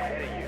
ahead of you.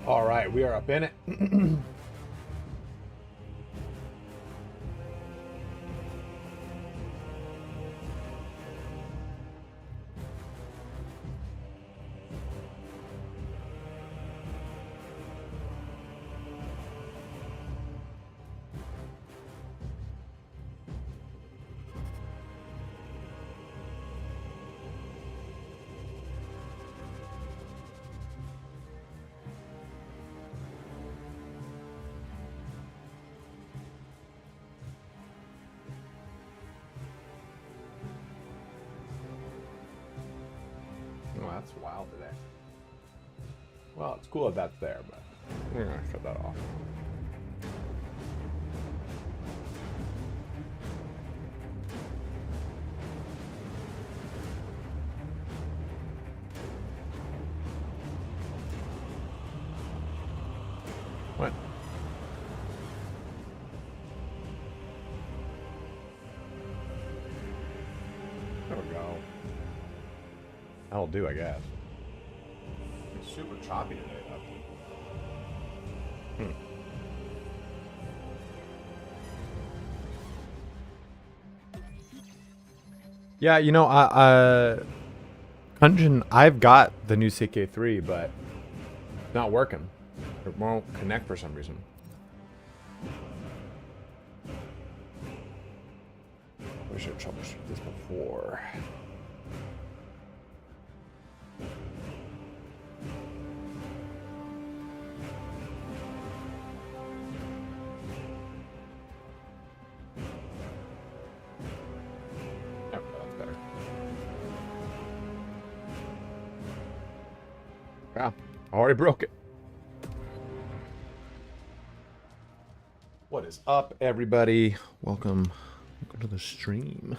All right, we are up in it. That's wild today. Well, it's cool that that's there, but we're gonna shut that off. What? There we go. That'll do, I guess. It's super choppy today, though. Yeah, you know, Kunjin, I've got the new CK3, but it's not working. It won't connect for some reason. We should troubleshoot this before. Wow, I already broke it. What is up, everybody? Welcome to the stream.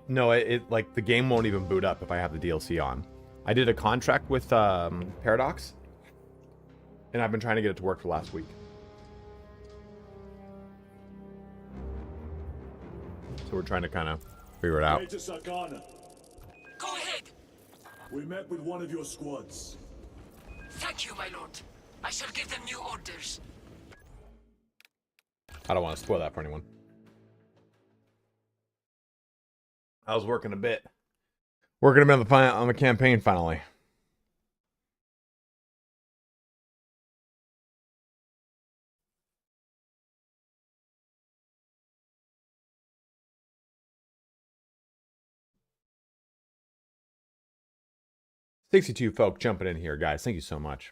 No, like the game won't even boot up if I have the DLC on. I did a contract with Paradox, and I've been trying to get it to work for the last week. So we're trying to kind of figure it out. Go ahead. We met with one of your squads. Thank you, my lord. I shall give them new orders. I don't want to spoil that for anyone. I was working a bit on the campaign finally. $62 folk jumping in here, guys. Thank you so much.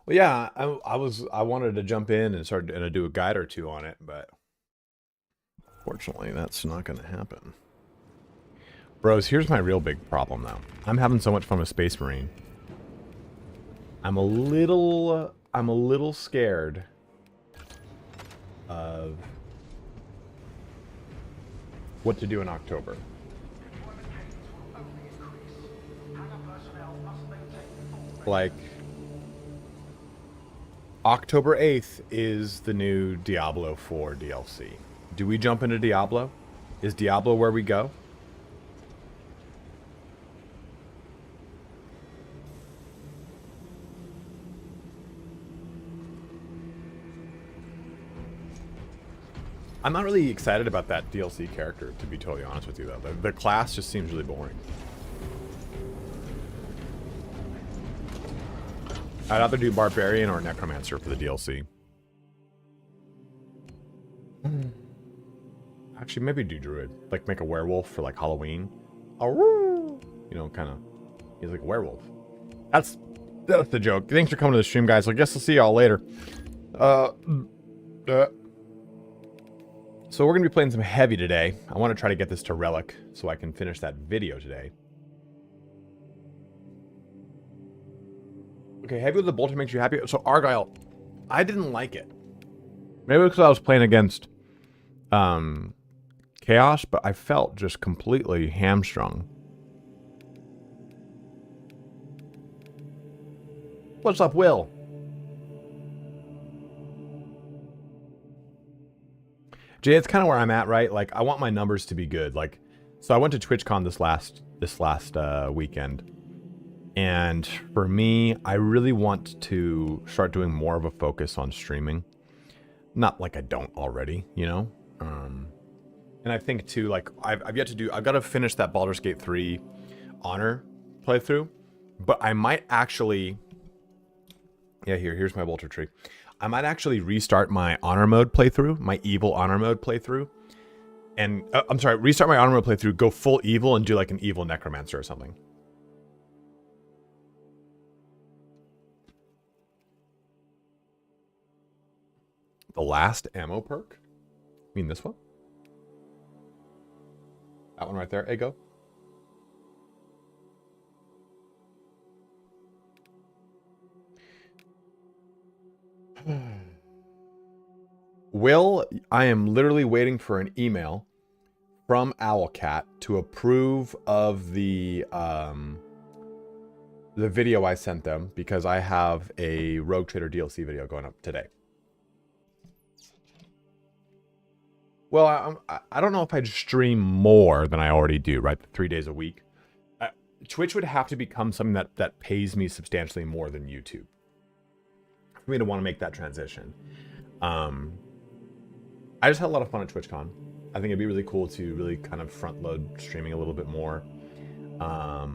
Well, yeah, I wanted to jump in and start and do a guide or two on it, but fortunately, that's not going to happen. Bros, here's my real big problem though. I'm having so much fun with Space Marine. I'm a little scared of what to do in October. Like, October 8th is the new Diablo 4 DLC. Do we jump into Diablo? Is Diablo where we go? I'm not really excited about that DLC character, to be totally honest with you, though. The class just seems really boring. I'd either do Barbarian or Necromancer for the DLC. Actually, maybe do Druid. Like, make a werewolf for, like, Halloween. Oh, you know, kind of. He's like a werewolf. That's the joke. Thanks for coming to the stream, guys. I guess I'll see y'all later. So we're going to be playing some heavy today. I want to try to get this to Relic so I can finish that video today. Okay, heavy with the bolter makes you happy. So Argyle, I didn't like it. Maybe because I was playing against Chaos, but I felt just completely hamstrung. What's up, Will? Jay, it's kind of where I'm at, right? Like, I want my numbers to be good. Like, so I went to TwitchCon this last weekend. And for me, I really want to start doing more of a focus on streaming. Not like I don't already, you know? And I think too, like, I've got to finish that Baldur's Gate 3 Honor playthrough. But I might actually, yeah, here's my Bolter tree. I might actually restart my Honor mode playthrough, my Evil Honor mode playthrough. And, I'm sorry, restart my Honor mode playthrough, go full Evil and do like an Evil Necromancer or something. The last ammo perk? You mean this one? That one right there, Ego? Will, I am literally waiting for an email from Owlcat to approve of the video I sent them, because I have a Rogue Trader DLC video going up today. Well, I don't know if I'd stream more than I already do, right? 3 days a week. Twitch would have to become something that pays me substantially more than YouTube for me to want to make that transition. I just had a lot of fun at TwitchCon. I think it'd be really cool to really kind of front load streaming a little bit more. Are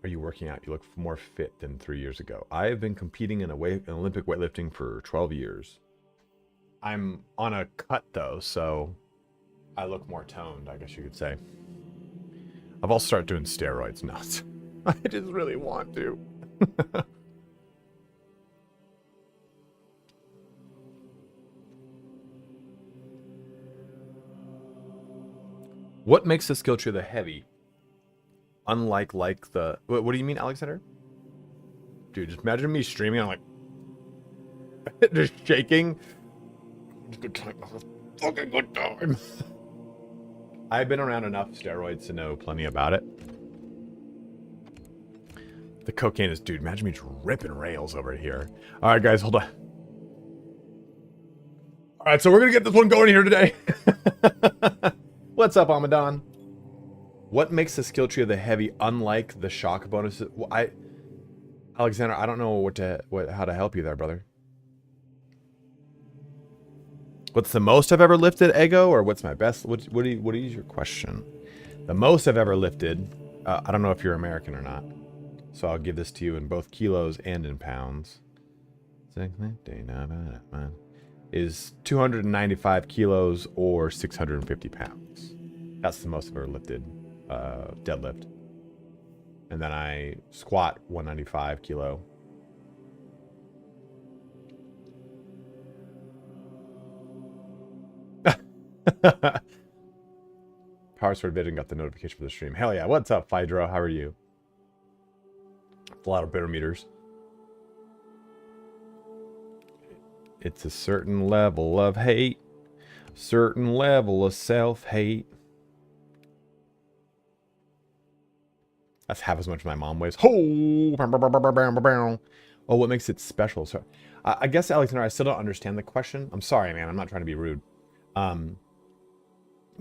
you working out? You look more fit than 3 years ago. I have been competing in Olympic weightlifting for 12 years. I'm on a cut though, so I look more toned, I guess you could say. I've also started doing steroids now. I just really want to. What makes the skill tree the heavy? Unlike the... What do you mean, Alexander? Dude, just imagine me streaming. I'm like... just shaking. Good time. Fucking good time. I've been around enough steroids to know plenty about it. The cocaine is... Dude, imagine me just ripping rails over here. Alright, guys, hold on. Alright, so we're gonna get this one going here today. What's up, Amadon? What makes the skill tree of the heavy unlike the shock bonuses? Well, Alexander, I don't know how to help you there, brother. What's the most I've ever lifted, Ego, or what's my best? What is your question? The most I've ever lifted. I don't know if you're American or not, so I'll give this to you in both kilos and in pounds. Is 295 kilos or 650 pounds. That's the most I've ever lifted deadlift. And then I squat 195 kilo. Power Sword Vision got the notification for the stream. Hell yeah. What's up, Phydro? How are you? It's a lot of bitter meters. It's a certain level of hate. Certain level of self-hate. That's half as much as my mom weighs. Oh, what makes it special? So, I guess, Alexander, I still don't understand the question. I'm sorry, man. I'm not trying to be rude.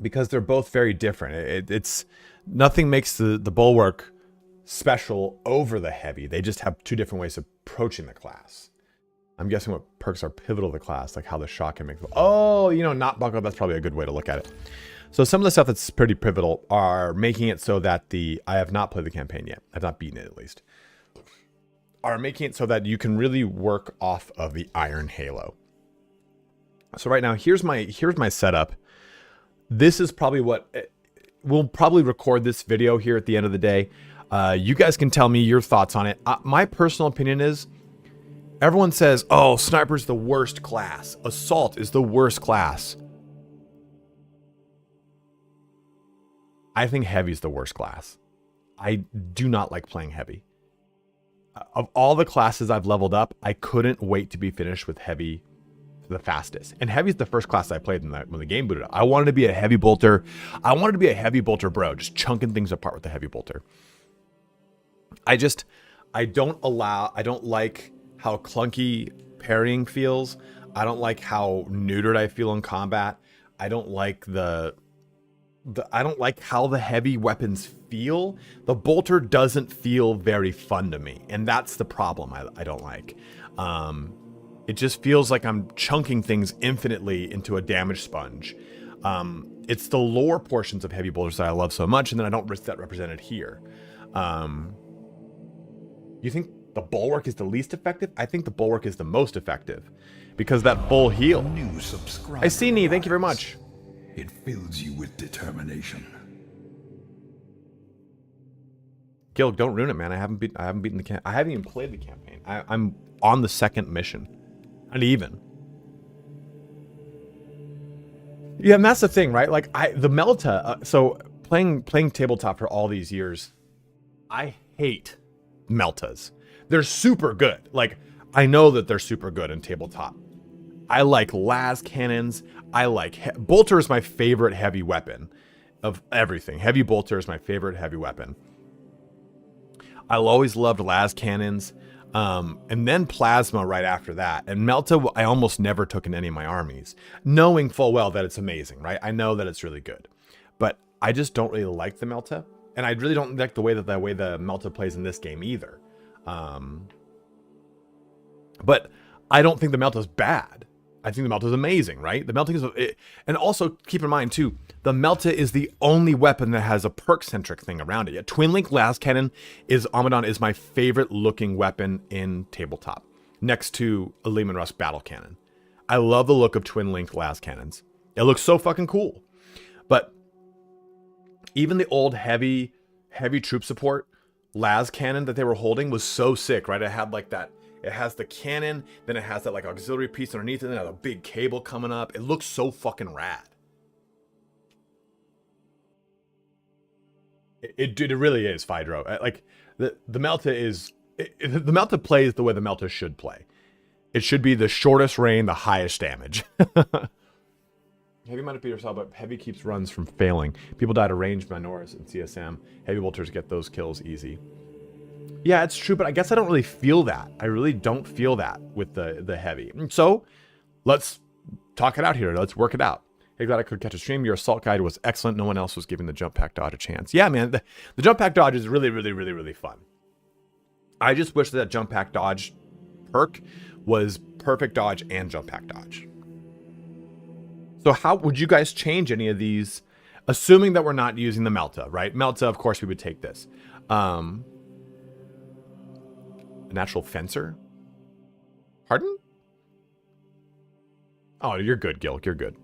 Because they're both very different. It's nothing makes the bulwark special over the heavy. They just have two different ways of approaching the class. I'm guessing what perks are pivotal to the class, like how the shock can make... Oh, you know, not buckle. That's probably a good way to look at it. So some of the stuff that's pretty pivotal are making it so that I have not played the campaign yet. I've not beaten it, at least. Are making it so that you can really work off of the Iron Halo. So right now, here's my setup. This is probably what... We'll probably record this video here at the end of the day. You guys can tell me your thoughts on it. My personal opinion is... Everyone says, oh, Sniper's the worst class. Assault is the worst class. I think Heavy's the worst class. I do not like playing Heavy. Of all the classes I've leveled up, I couldn't wait to be finished with Heavy the fastest. And Heavy's the first class I played when the game booted up. I wanted to be a Heavy bolter. I wanted to be a Heavy bolter bro, just chunking things apart with the Heavy bolter. I don't like how clunky parrying feels. I don't like how neutered I feel in combat. I don't like I don't like how the heavy weapons feel. The bolter doesn't feel very fun to me, and that's the problem I don't like. It just feels like I'm chunking things infinitely into a damage sponge. It's the lore portions of heavy bolters that I love so much, and then I don't risk that represented here. You think the bulwark is the least effective? I think the bulwark is the most effective because that full heal. New subscriber. I see Nee, thank you very much. It fills you with determination. Gil, don't ruin it, man. I haven't beaten the campaign. I haven't even played the campaign. I'm on the second mission. I uneven. Yeah, and that's the thing, right? Like the Melta. So playing tabletop for all these years, I hate Meltas. They're super good. Like I know that they're super good in tabletop. I like las cannons. I like bolter is my favorite heavy weapon of everything. Heavy bolter is my favorite heavy weapon. I always loved las cannons. And then plasma right after that. And Melta, I almost never took in any of my armies, knowing full well that it's amazing, right? I know that it's really good, but I just don't really like the Melta, and I really don't like the way the Melta plays in this game either. But I don't think the Melta is bad. I think the Melta is amazing, right? The Melta is, and also keep in mind too, the Melta is the only weapon that has a perk-centric thing around it. Yeah, Twin Link Las Cannon Amadon is my favorite looking weapon in tabletop, next to a Lehman Russ Battle Cannon. I love the look of Twin Link Las Cannons. It looks so fucking cool. But even the old heavy troop support Las Cannon that they were holding was so sick, right? It had like that. It has the cannon, then it has that like auxiliary piece underneath it, and then it has a big cable coming up. It looks so fucking rad. It really is, Phaedro. Like the Melta is the Melta plays the way the Melta should play. It should be the shortest range, the highest damage. Heavy might be yourself, but heavy keeps runs from failing. People die to ranged Minoras and CSM. Heavy bolters get those kills easy. Yeah, it's true, but I guess I don't really feel that. I really don't feel that with the heavy. So let's talk it out here. Let's work it out. Hey, glad I could catch a stream. Your assault guide was excellent. No one else was giving the jump pack dodge a chance. Yeah, man, the jump pack dodge is really, really, really, really fun. I just wish that jump pack dodge perk was perfect dodge and jump pack dodge. So how would you guys change any of these, assuming that we're not using the Melta, right? Melta, of course, we would take this. A natural fencer? Pardon? Oh, you're good, Gil. You're good.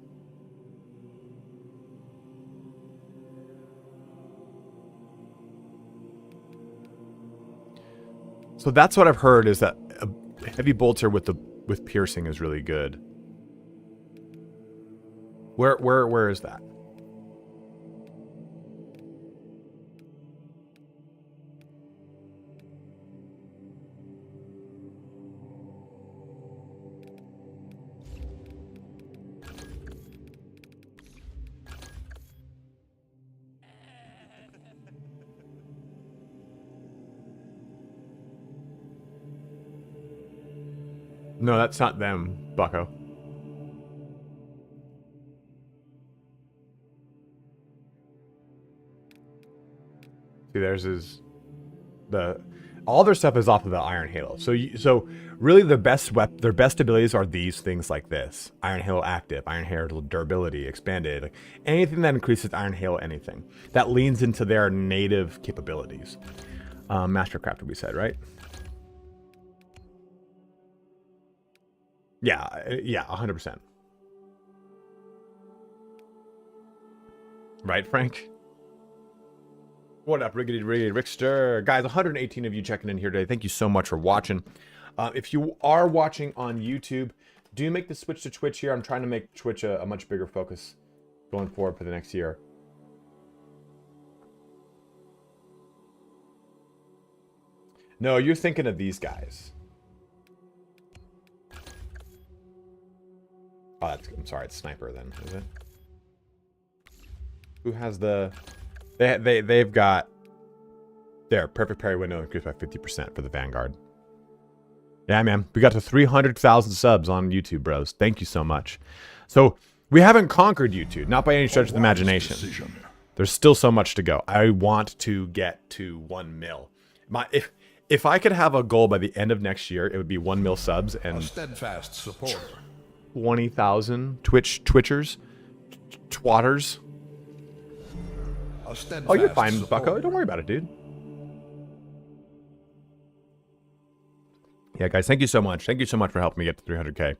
So that's what I've heard, is that a heavy bolter with piercing is really good. Where is that? No, that's not them, bucko. See, theirs is all their stuff is off of the Iron Halo. So really their best abilities are these things like this: Iron Halo active, Iron Halo durability, expanded, like anything that increases Iron Halo, anything that leans into their native capabilities. Mastercrafter, we said, right? Yeah, 100%. Right, Frank? What up, Riggedy Rickster? Guys, 118 of you checking in here today. Thank you so much for watching. If you are watching on YouTube, do make the switch to Twitch here. I'm trying to make Twitch a much bigger focus going forward for the next year. No, you're thinking of these guys. Oh, I'm sorry, it's Sniper then, is it? Who has the... They've got their perfect parry window increased by 50% for the Vanguard. Yeah, man. We got to 300,000 subs on YouTube, bros. Thank you so much. So, we haven't conquered YouTube, not by any stretch of the imagination. There's still so much to go. I want to get to 1 mil. If I could have a goal by the end of next year, it would be 1 mil subs and... a steadfast support. 20,000 Twitchers, twatters. Oh, you're fine, bucko. Don't worry about it, dude. Yeah, guys, thank you so much. Thank you so much for helping me get to 300K.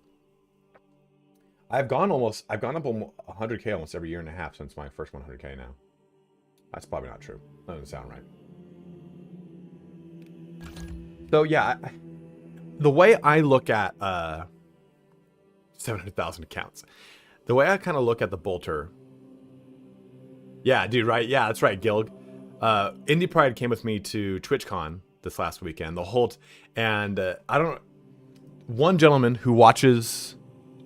I've gone up almost 100K almost every year and a half since my first 100K now. That's probably not true. That doesn't sound right. So yeah, the way I look at 700,000 accounts. The way I kind of look at the bolter. Yeah, dude, right? Yeah, that's right, Gilg. Indie Pride came with me to TwitchCon this last weekend. One gentleman who watches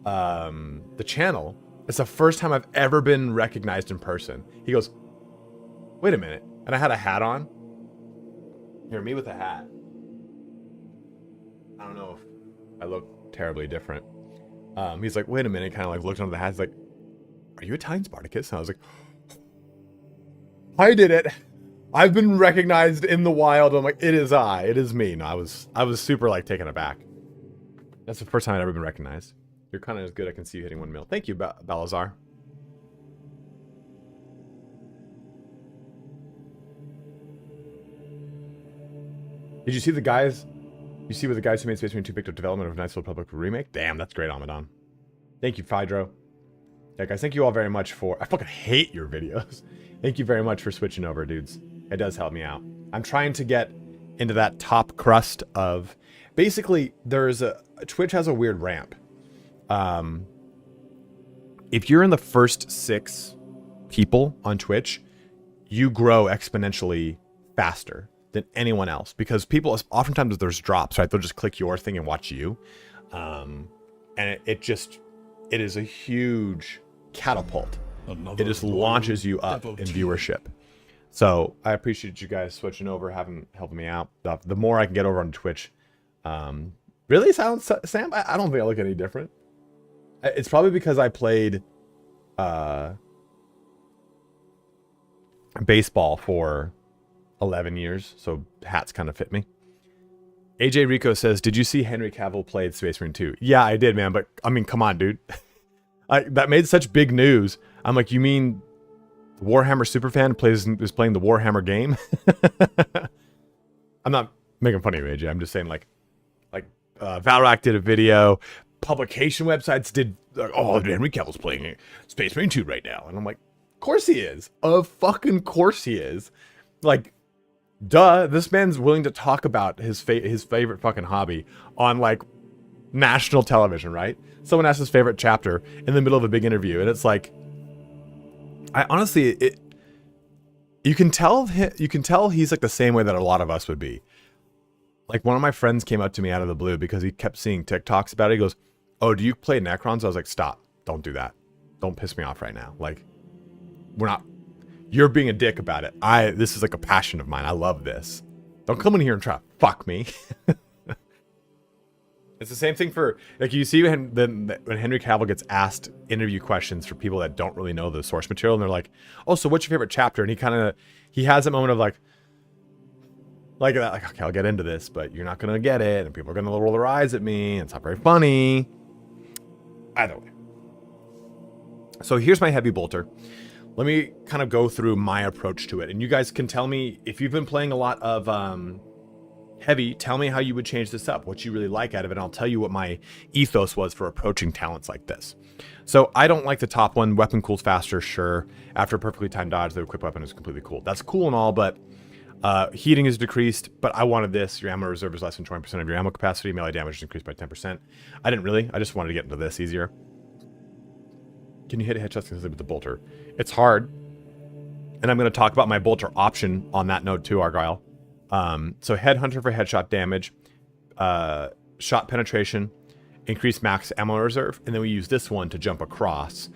the channel, it's the first time I've ever been recognized in person. He goes, wait a minute. And I had a hat on. Here, me with a hat. I don't know if I look terribly different. He's like, wait a minute, kind of like looked under the hat. He's like, are you Italian Spartacus? And I was like, I did it. I've been recognized in the wild. I'm like, it is I. It is me. No, I was super like taken aback. That's the first time I've ever been recognized. You're kind of as good. I can see you hitting 1 mil. Thank you, Balazar. Did you see the guys? You see what the guys who made Space Marine 2 picked up development of a nice little public remake? Damn, that's great, Amadon. Thank you, Phydro. Yeah, guys, thank you all very much for... I fucking hate your videos. Thank you very much for switching over, dudes. It does help me out. I'm trying to get into that top crust of... Basically, Twitch has a weird ramp. If you're in the first 6 people on Twitch, you grow exponentially faster than anyone else, because people, oftentimes there's drops, right? They'll just click your thing and watch you. And it is a huge catapult. It just launches you up in viewership. So I appreciate you guys switching over, helping me out. The more I can get over on Twitch. Really, Sam? I don't think I look any different. It's probably because I played baseball for 11 years, so hats kind of fit me. AJ Rico says, did you see Henry Cavill played Space Marine 2? Yeah, I did, man, but I mean, come on, dude. That made such big news. I'm like, you mean the Warhammer superfan is playing the Warhammer game? I'm not making fun of you, AJ. I'm just saying, like Valrak did a video. Publication websites did, oh, Henry Cavill's playing Space Marine 2 right now. And I'm like, of course he is. Of fucking course he is. Like, duh, this man's willing to talk about his favorite fucking hobby on, like, national television, right? Someone asks his favorite chapter in the middle of a big interview, and it's like, I honestly, you can tell he's like the same way that a lot of us would be. Like, one of my friends came up to me out of the blue because he kept seeing TikToks about it. He goes, oh, do you play Necrons? I was like, stop, don't do that. Don't piss me off right now. Like, you're being a dick about it. This is like a passion of mine. I love this. Don't come in here and try to fuck me. It's the same thing for, like, you see when Henry Cavill gets asked interview questions for people that don't really know the source material, and they're like, oh, so what's your favorite chapter? And he has a moment of like that, like, okay, I'll get into this, but you're not going to get it, and people are going to roll their eyes at me, and it's not very funny. Either way. So here's my heavy bolter. Let me kind of go through my approach to it, and you guys can tell me, if you've been playing a lot of heavy, tell me how you would change this up, what you really like out of it, and I'll tell you what my ethos was for approaching talents like this. So I don't like the top one. Weapon cools faster, sure. After a perfectly timed dodge, the equipped weapon is completely cool. That's cool and all, but heating is decreased, but I wanted this. Your ammo reserve is less than 20% of your ammo capacity. Melee damage is increased by 10%. I didn't really. I just wanted to get into this easier. Can you hit a headshot consistently with the bolter? It's hard. And I'm going to talk about my bolter option on that note too, Argyle. So Headhunter for headshot damage, shot penetration, increased max ammo reserve, and then we use this one to jump across.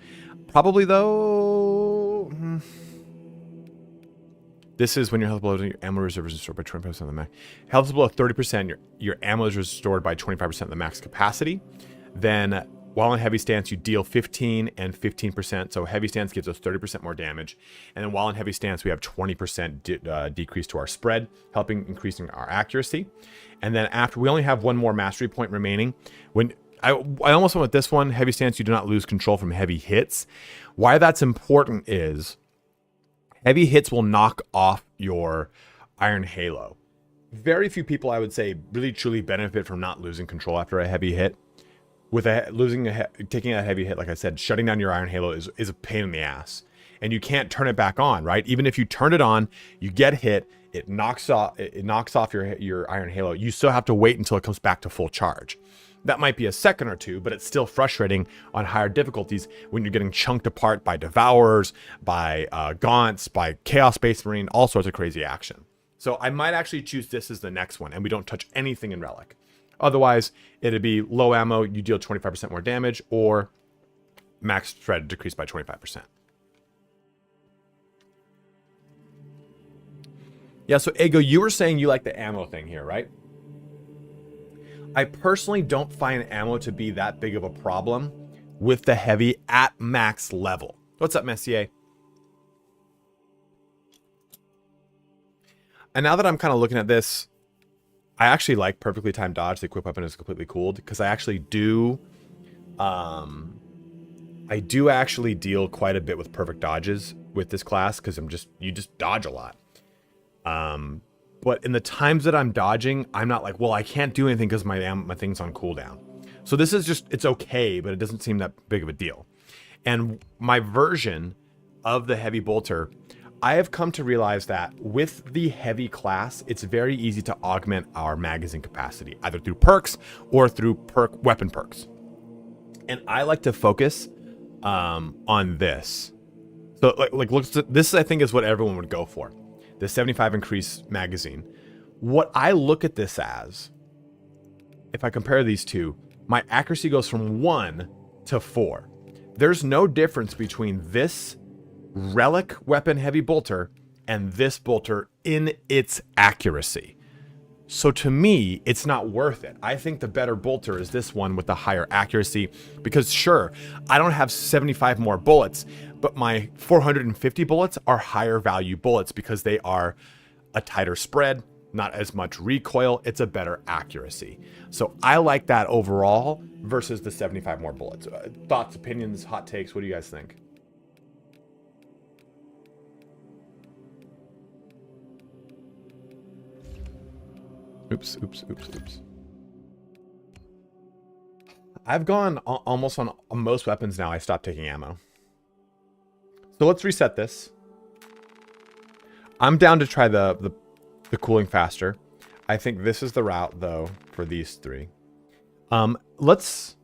Probably though, this is when your health below your ammo reserve is restored by 25% of the max. Health is below 30%, your ammo is restored by 25% of the max capacity. Then while in heavy stance, you deal 15 and 15%. So heavy stance gives us 30% more damage. And then while in heavy stance, we have 20% decrease to our spread, helping increasing our accuracy. And then after, we only have one more mastery point remaining. When I almost went with this one, heavy stance, you do not lose control from heavy hits. Why that's important is heavy hits will knock off your Iron Halo. Very few people, I would say, really truly benefit from not losing control after a heavy hit. With taking a heavy hit, like I said, shutting down your Iron Halo is a pain in the ass, and you can't turn it back on, right? Even if you turn it on, you get hit, it knocks off your Iron Halo. You still have to wait until it comes back to full charge. That might be a second or two, but it's still frustrating on higher difficulties when you're getting chunked apart by Devourers, by Gaunts, by Chaos Space Marine, all sorts of crazy action. So I might actually choose this as the next one, and we don't touch anything in Relic. Otherwise, it'd be low ammo, you deal 25% more damage, or max spread decreased by 25%. Yeah, so Ego, you were saying you like the ammo thing here, right? I personally don't find ammo to be that big of a problem with the heavy at max level. What's up, Messier? And now that I'm kind of looking at this, I actually like perfectly timed dodge. The equip weapon is completely cooled because I actually do, actually deal quite a bit with perfect dodges with this class because you just dodge a lot. But in the times that I'm dodging, I'm not like, well, I can't do anything because my thing's on cooldown. So this is just, it's okay, but it doesn't seem that big of a deal. And my version of the heavy bolter, I have come to realize that with the heavy class, it's very easy to augment our magazine capacity, either through perks or through weapon perks. And I like to focus on this. So look, this I think is what everyone would go for. The 75 increase magazine. What I look at this as, if I compare these two, my accuracy goes from 1 to 4. There's no difference between this Relic weapon heavy bolter and this bolter in its accuracy. So to me, it's not worth it. I think the better bolter is this one with the higher accuracy because sure, I don't have 75 more bullets, but my 450 bullets are higher value bullets because they are a tighter spread, not as much recoil. It's a better accuracy. So I like that overall versus the 75 more bullets. Thoughts, opinions, hot takes, what do you guys think? Oops. I've gone almost on most weapons now. I stopped taking ammo. So let's reset this. I'm down to try the cooling faster. I think this is the route though for these three. It's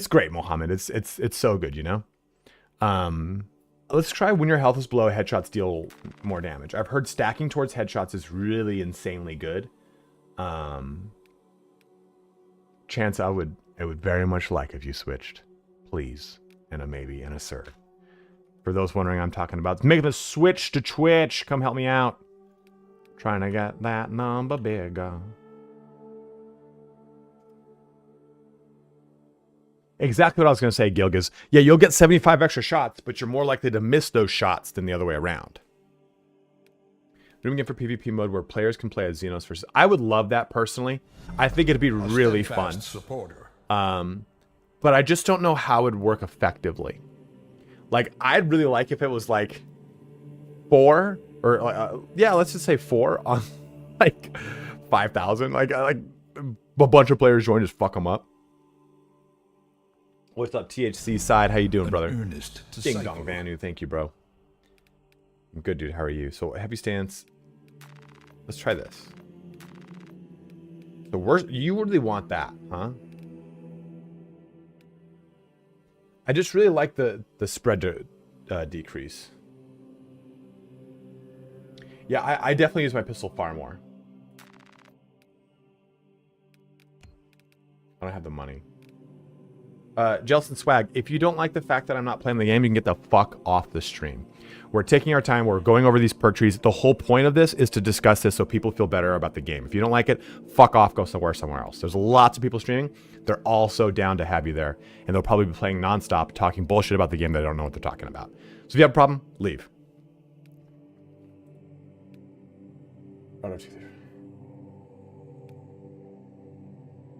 great, Mohammed. It's so good, you know. Let's try when your health is below, headshots deal more damage. I've heard stacking towards headshots is really insanely good. Chance, I would very much like if you switched, please, and a maybe and a sir. For those wondering, I'm talking about making a switch to Twitch. Come help me out. Trying to get that number bigger. Exactly what I was going to say, Gilgas. Yeah, you'll get 75 extra shots, but you're more likely to miss those shots than the other way around. Doing it for PvP mode where players can play as Xenos versus... I would love that personally. I think it'd be really fun. Supporter. But I just don't know how it'd work effectively. Like, I'd really like if it was like 4 or yeah, let's just say 4 on like 5,000. Like a bunch of players join, just fuck them up. What's up, THC side? How you doing, brother? Ding dong, Vanu. Thank you, bro. I'm good, dude. How are you? So heavy stance. Let's try this. The worst. You really want that, huh? I just really like the spread to decrease. Yeah, I definitely use my pistol far more. I don't have the money. Jelson Swag, if you don't like the fact that I'm not playing the game, you can get the fuck off the stream. We're taking our time. We're going over these perk trees. The whole point of this is to discuss this so people feel better about the game. If you don't like it, fuck off, go somewhere else. There's lots of people streaming. They're all so down to have you there. And they'll probably be playing nonstop, talking bullshit about the game that they don't know what they're talking about. So if you have a problem, leave.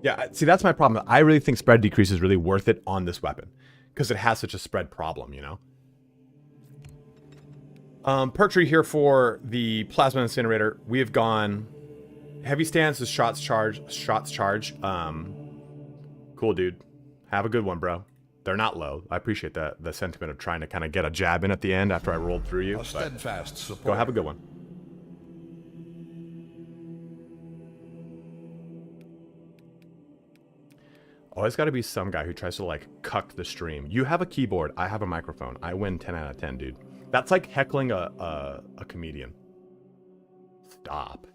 Yeah, see, that's my problem. I really think spread decrease is really worth it on this weapon because it has such a spread problem, you know? Perk tree here for the plasma incinerator. We have gone heavy stance is shots charge. Cool, dude. Have a good one, bro. They're not low. I appreciate the sentiment of trying to kind of get a jab in at the end after I rolled through you. Steadfast support. Go have a good one. Always got to be some guy who tries to like cuck the stream. You have a keyboard, I have a microphone. I win 10 out of 10, dude. That's like heckling a comedian. Stop.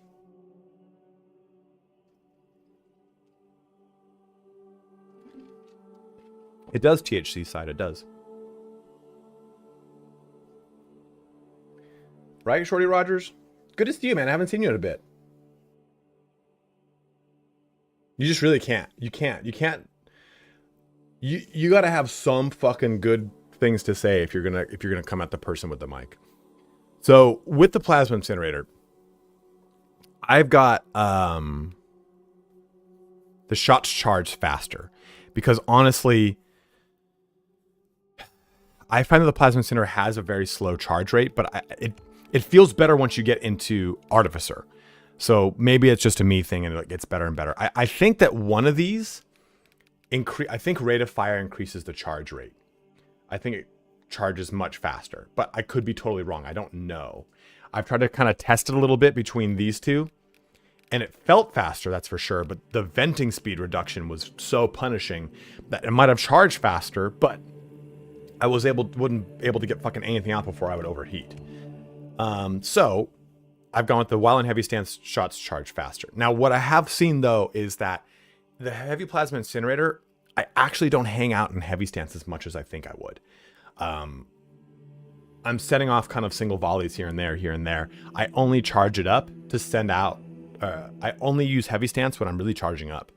It does, THC side, it does. Right, Shorty Rogers? Good to see you, man. I haven't seen you in a bit. You just really can't. You can't. You got to have some fucking good things to say if you're gonna come at the person with the mic. So with the plasma incinerator, I've got the shots charged faster because honestly, I find that the plasma incinerator has a very slow charge rate, but it feels better once you get into Artificer. So maybe it's just a me thing and it gets better and better. I think that one of these I think rate of fire increases the charge rate. I think it charges much faster, but I could be totally wrong. I don't know. I've tried to kind of test it a little bit between these two, and it felt faster, that's for sure, but the venting speed reduction was so punishing that it might have charged faster, but I wouldn't able to get fucking anything out before I would overheat. So I've gone with the while in heavy stance, shots charge faster. Now, what I have seen though is that the heavy plasma incinerator, I actually don't hang out in heavy stance as much as I think I would. I'm setting off kind of single volleys here and there. I only charge it up to send out. I only use heavy stance when I'm really charging up.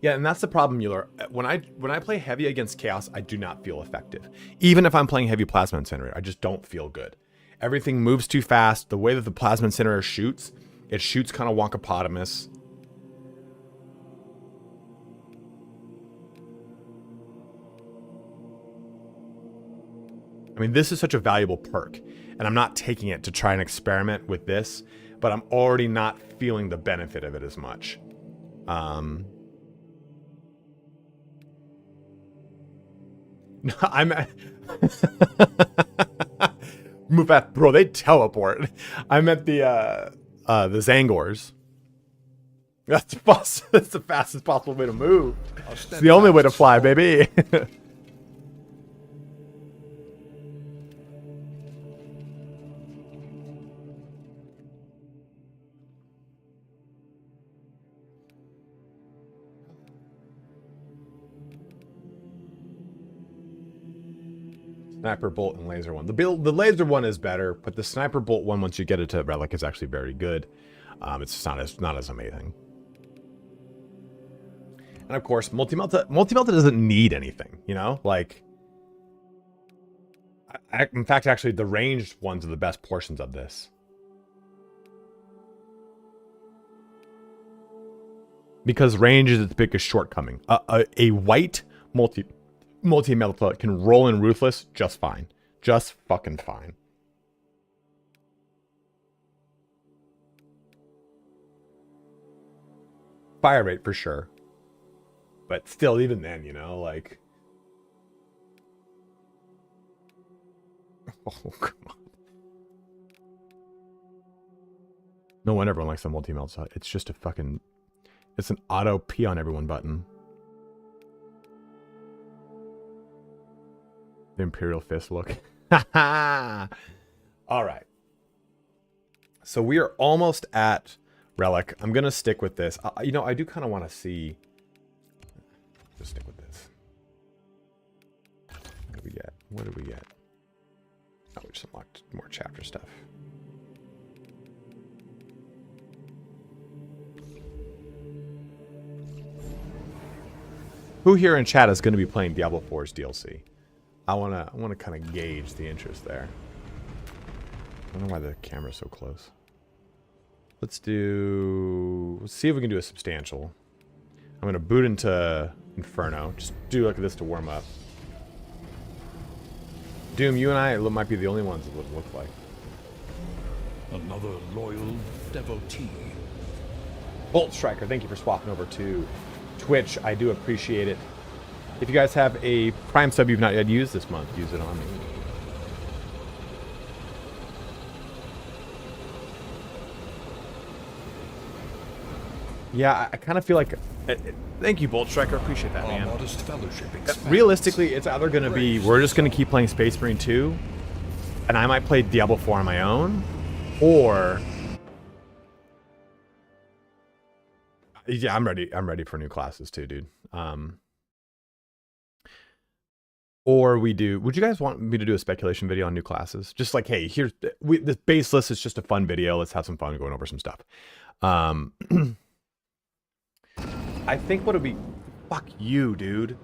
Yeah, and that's the problem, Mueller. When I play heavy against Chaos, I do not feel effective. Even if I'm playing heavy plasma incinerator, I just don't feel good. Everything moves too fast. The way that the plasma incinerator shoots, it shoots kind of wonkopotamus. I mean, this is such a valuable perk, and I'm not taking it to try and experiment with this, but I'm already not feeling the benefit of it as much. I'm move fast, bro. They teleport. I'm at the Zangors. That's the fastest possible way to move. It's the only way to fly, baby. Sniper bolt and laser one. The laser one is better, but the sniper bolt one, once you get it to relic, is actually very good. It's just not as amazing. And of course, multi-melta doesn't need anything, you know? Like, in fact, actually, the ranged ones are the best portions of this. Because range is its biggest shortcoming. A white multi-melta can roll in Ruthless just fine. Just fucking fine. Fire rate for sure. But still, even then, you know, like... Oh, come on. No wonder everyone likes the multi-melta. It's just a fucking... It's an auto pee on everyone button. The Imperial Fist look. All right. So we are almost at Relic. I'm going to stick with this. You know, I do kind of want to see... Just stick with this. What do we get? What do we get? Oh, we just unlocked more chapter stuff. Who here in chat is going to be playing Diablo 4's DLC? I wanna kind of gauge the interest there. I don't know why the camera's so close. Let's see if we can do a substantial. I'm gonna boot into Inferno. Just do like this to warm up. Doom, you and I might be the only ones that would look like. Another loyal devotee. Bolt Striker, thank you for swapping over to Twitch. I do appreciate it. If you guys have a Prime sub you've not yet used this month, use it on me. Yeah, I kind of feel like... thank you, Bolt Striker. Appreciate that, Our man. modest fellowship expands. Realistically, it's either going to be we're just going to keep playing Space Marine 2, and I might play Diablo 4 on my own, or... Yeah, I'm ready. I'm ready for new classes too, dude. Or we do... Would you guys want me to do a speculation video on new classes? Just like, hey, here's... this base list is just a fun video. Let's have some fun going over some stuff. I think what would be... Fuck you, dude.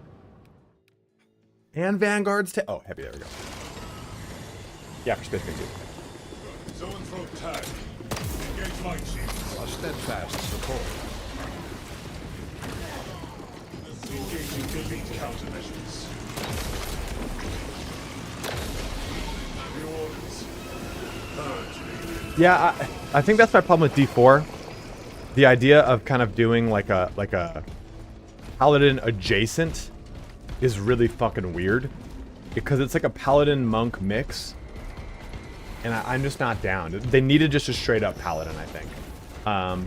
And Vanguard's... Oh, heavy. There we go. Yeah, for Space Marine 2. Zone throw tag. Engage mine shields. Our steadfast support. Engaging elite countermeasures. Your orders. Urge. Yeah, I think that's my problem with D4. The idea of kind of doing like a paladin adjacent is really fucking weird, because it's like a paladin monk mix, and I'm just not down. They needed just a straight up paladin, I think.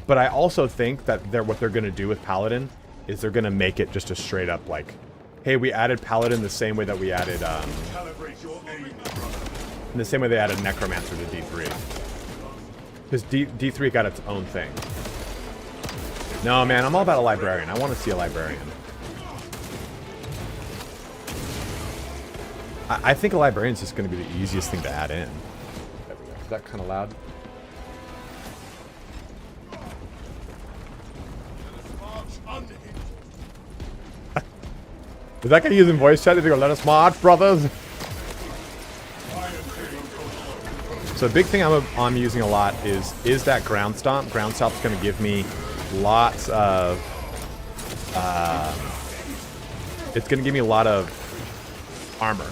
But I also think that what they're gonna do with paladin is they're gonna make it just a straight up like, hey, we added paladin the same way that we added Calibrate your aim, brother. in the same way they added necromancer to D3, because D3 got its own thing. No, man, I'm all about a librarian. I want to see a librarian. I think a librarian's just going to be the easiest thing to add in. Is that kind of loud? Is that guy using voice chat? Did he go, let us march, brothers? So the big thing I'm using a lot is that ground stomp. Ground stomp's going to give me lots of it's gonna give me a lot of armor.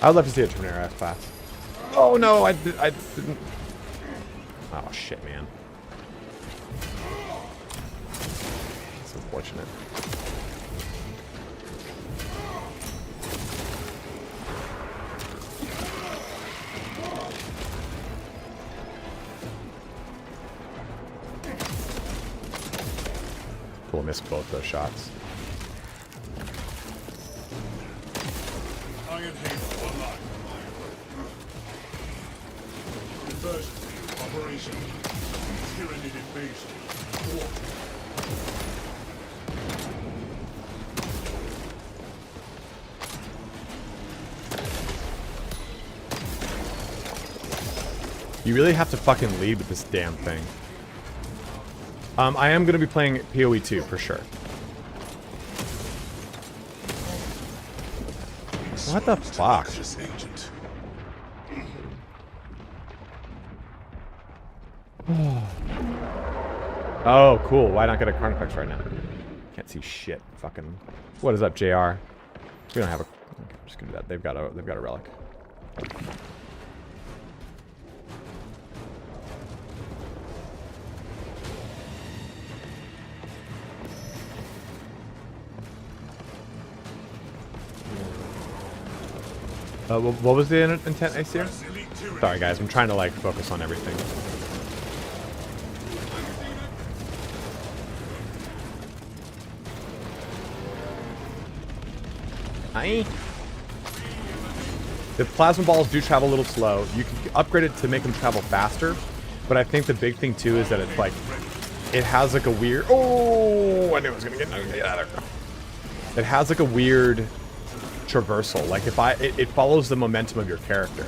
I would love to see a Terminator S class. Oh no, I didn't. Oh shit, man. It's unfortunate. Cool, missed both those shots. Iron Halo online. Conversion. Operation. Tyrannid invasion. War. You really have to fucking lead with this damn thing. I am going to be playing PoE 2 for sure. What the fuck? Oh, cool. Why not get a Carnifex right now? Can't see shit. Fucking. What is up, JR? We don't have a. Okay, I'm just gonna do that. They've got a relic. What was the intent, Aesir? Sorry, guys. I'm trying to like focus on everything. Hi. The plasma balls do travel a little slow. You can upgrade it to make them travel faster, but I think the big thing too is that it's like it has like a weird. Oh, I knew I was gonna get out of there. It has like a weird traversal. Like if it follows the momentum of your character.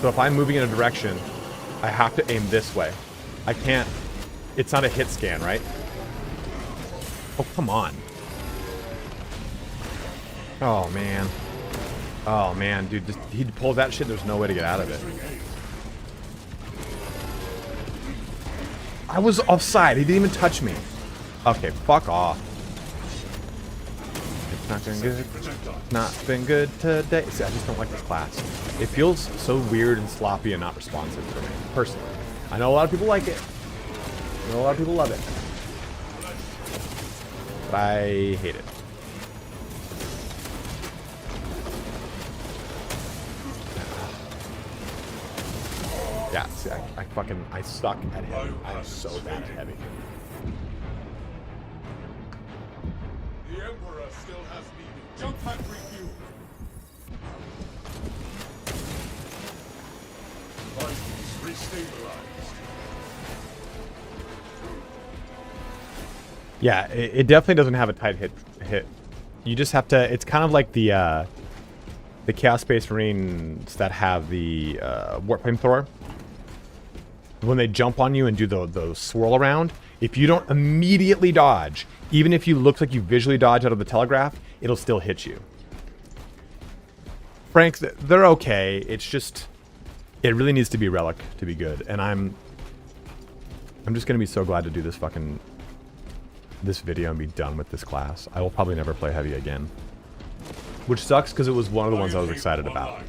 So if I'm moving in a direction, I have to aim this way. I can't. It's not a hit scan, right? Oh, come on. Oh, man. Oh, man, dude. Just, he'd pull that shit. There's no way to get out of it. I was offside. He didn't even touch me. Okay, fuck off. It's not been good. Not been good today. See, I just don't like this class. It feels so weird and sloppy and not responsive for me, personally. I know a lot of people like it. I know a lot of people love it. but I hate it. Yeah, see, I suck at heavy. I'm so bad at heavy. The Emperor still has me. Jump pack refuel. Vikings restabilized. Yeah, it definitely doesn't have a tight hit. You just have to. It's kind of like the Chaos Space Marines that have the Warp Flamethrower. When they jump on you and do the swirl around, if you don't immediately dodge, even if you look like you visually dodge out of the telegraph, it'll still hit you. Frank, they're okay. It's just, it really needs to be Relic to be good. And I'm just gonna be so glad to do this video and be done with this class. I will probably never play heavy again, which sucks because it was one of the ones I was excited about.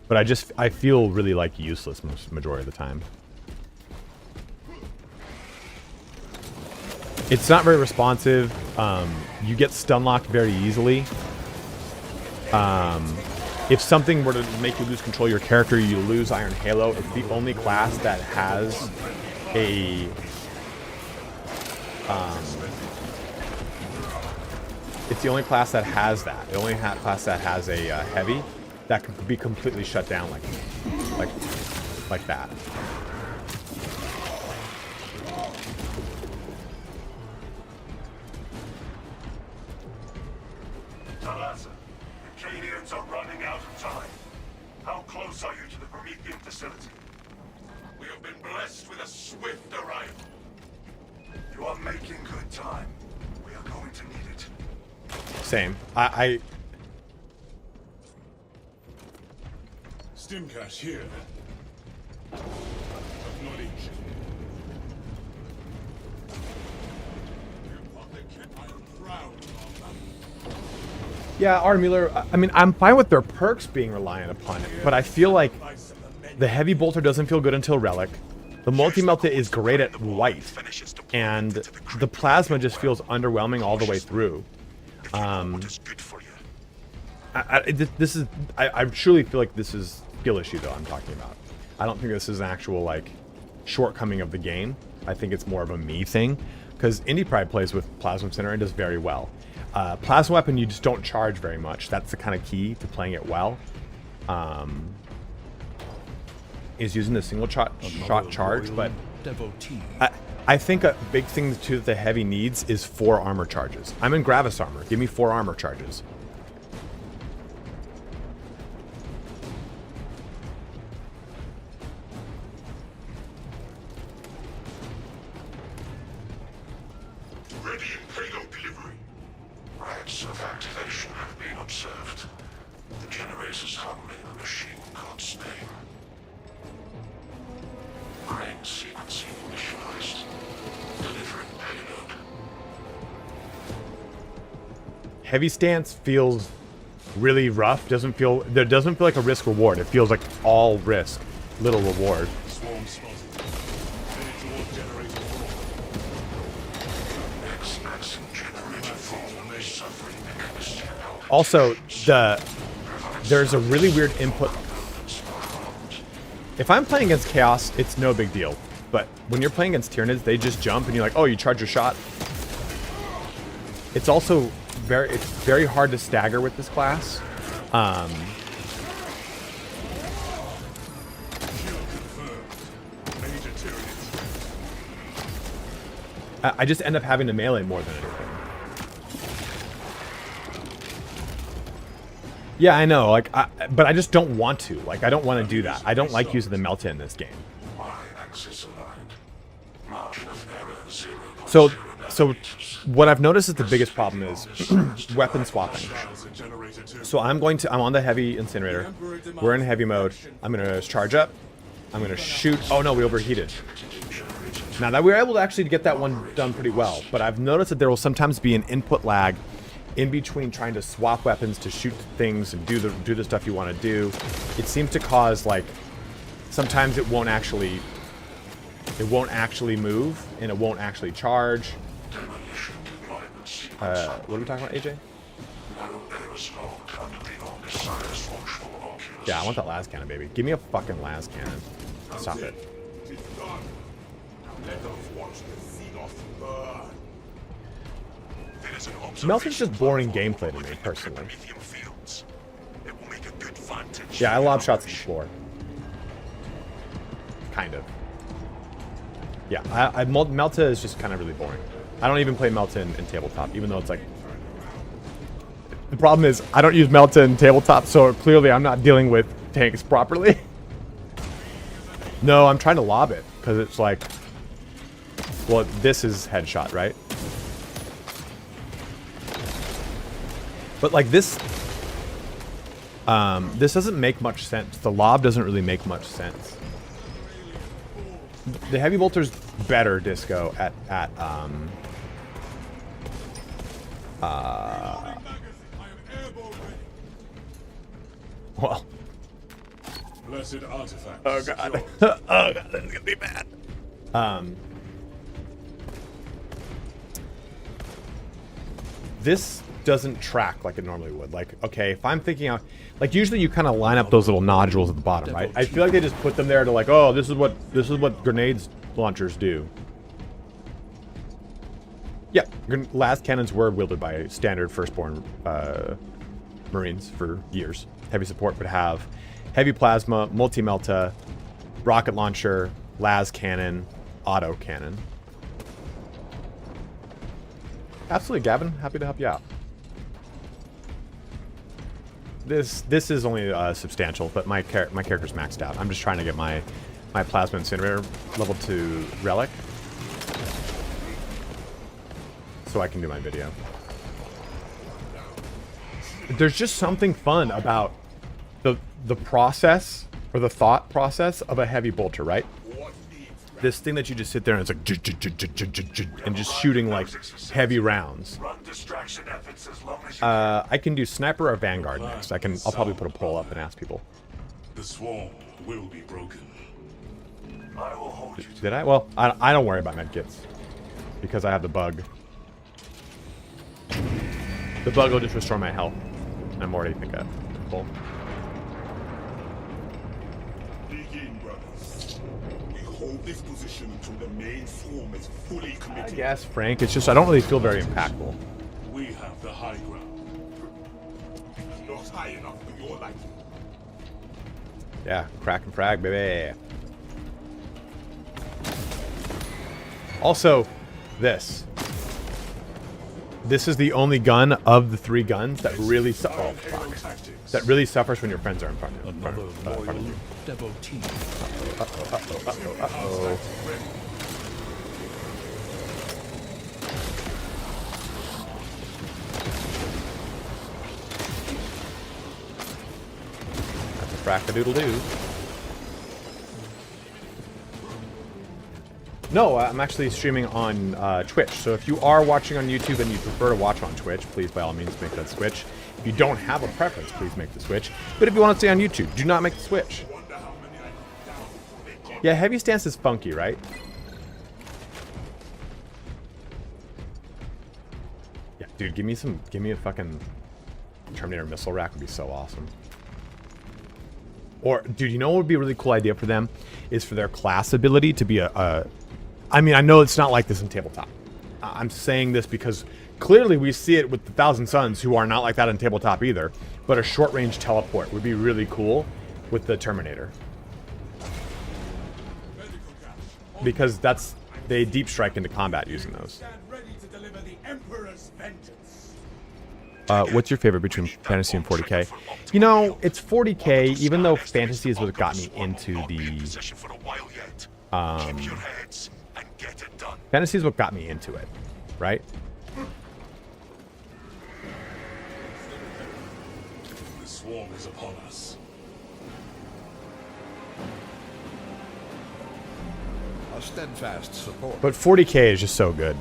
But I feel really like useless majority of the time. It's not very responsive. You get stun locked very easily. If something were to make you lose control of your character, you lose Iron Halo. It's the only class that has a it's the only class that has that. The only class that has a heavy that can be completely shut down like that. Talazza, the Cadians are running out of time. How close are you to the Promethean facility? We have been blessed with a swift arrival. You are making good time. We are going to need it. Same. Stimcash here. Acknowledge. I am proud of that. Yeah, R. Mueller, I mean, I'm fine with their perks being reliant upon it, but I feel like the Heavy Bolter doesn't feel good until Relic. The Multi-Melta is great at white, and the Plasma just feels underwhelming all the way through. I truly feel like this is skill issue though I'm talking about. I don't think this is an actual like shortcoming of the game. I think it's more of a me thing, because Indie Pride plays with Plasma Incinerator and does very well. Plasma Weapon, you just don't charge very much. That's the kind of key to playing it well. Is using the single shot charge, but I think a big thing too that the heavy needs is 4 armor charges. I'm in Gravis armor. Give me 4 armor charges. Ready in payload delivery. Rates of activation have been observed. The generators hung in the machine god's name. Crane sequencing initialized. Delivering payload. Heavy stance feels really rough. There doesn't feel like a risk reward. It feels like all risk, little reward. Swarm spotted. Headed toward generator 4. X-axis generator 4 may suffering mechanism. Also, there's a really weird input. If I'm playing against Chaos, it's no big deal. But when you're playing against Tyranids, they just jump and you're like, oh, you charge your shot. It's also very hard to stagger with this class. I just end up having to melee more than anything. Yeah, I know, like, but I just don't want to. Like, I don't want to do that. I don't like using the Melta in this game. So what I've noticed is the biggest problem is weapon swapping. So I'm on the heavy incinerator. We're in heavy mode. I'm gonna charge up. I'm gonna shoot. Oh no, we overheated. Now that we were able to actually get that one done pretty well, but I've noticed that there will sometimes be an input lag in between trying to swap weapons to shoot things and do the stuff you want to do. It seems to cause, like, sometimes it won't actually It won't actually move, and it won't actually charge. Demolition deployment sequence. What are we talking about, AJ? Nano aerosol under the Omniscience functional Oculus. Yeah, I want that las cannon, baby. Give me a fucking las cannon. Stop it. It's done. Now let us watch the Xenos burn. There is an Melton's just boring observation gameplay to me, within the personally. Promethean fields. It will make a good vantage. Yeah, I lob shots at the floor. Kind of. Yeah, Melta is just kind of really boring. I don't even play Melta in tabletop, even though it's like... The problem is, I don't use Melta in tabletop, so clearly I'm not dealing with tanks properly. No, I'm trying to lob it, because it's like... Well, this is headshot, right? But like this... this doesn't make much sense. The lob doesn't really make much sense. The heavy bolter's better, Disco, at well. Blessed artifact. Oh god. Oh god, this is gonna be bad. This doesn't track like it normally would. Like, okay, if I'm thinking of, like, usually you kind of line up those little nodules at the bottom, right? I feel like they just put them there to like, oh, this is what grenades launchers do. Yeah, las cannons were wielded by standard firstborn Marines for years. Heavy support would have heavy plasma, multi-melta, rocket launcher, las cannon, auto cannon. Absolutely, Gavin. Happy to help you out. This is only substantial, but my character's maxed out. I'm just trying to get my plasma incinerator level to relic, so I can do my video. There's just something fun about the process or the thought process of a heavy bolter, right? This thing that you just sit there and it's like and just shooting like heavy rounds. I can do sniper or vanguard next. I'll probably put a poll up and ask people. The swarm will be broken. I will hold you. Did I? Well, I don't worry about medkits because I have the bug. The bug will just restore my health. I'm already full. Begin, brothers. We hold this position until the main swarm is fully committed. I guess, Frank. It's just I don't really feel very impactful. We have the high ground. Not high enough for your liking. Yeah, crack and frag, baby. Also, this is the only gun of the 3 guns that really that really suffers when your friends are in front of you. Devotee. Uh-oh. That's a frack-a-doodle-doo. No, I'm actually streaming on Twitch. So if you are watching on YouTube and you prefer to watch on Twitch, please by all means make that switch. If you don't have a preference, please make the switch. But if you want to stay on YouTube, do not make the switch. Yeah, heavy stance is funky, right? Yeah, dude, give me a fucking Terminator missile rack would be so awesome. Or, dude, you know what would be a really cool idea for them? Is for their class ability to be I mean, I know it's not like this in tabletop. I'm saying this because clearly we see it with the Thousand Suns, who are not like that in tabletop either. But a short-range teleport would be really cool with the Terminator. Because they deep strike into combat using those. What's your favorite between Fantasy and 40k? You know, it's 40k, even though Fantasy is what got me into the... Fantasy is what got me into it, right? The swarm is upon us. A steadfast support. But 40k is just so good.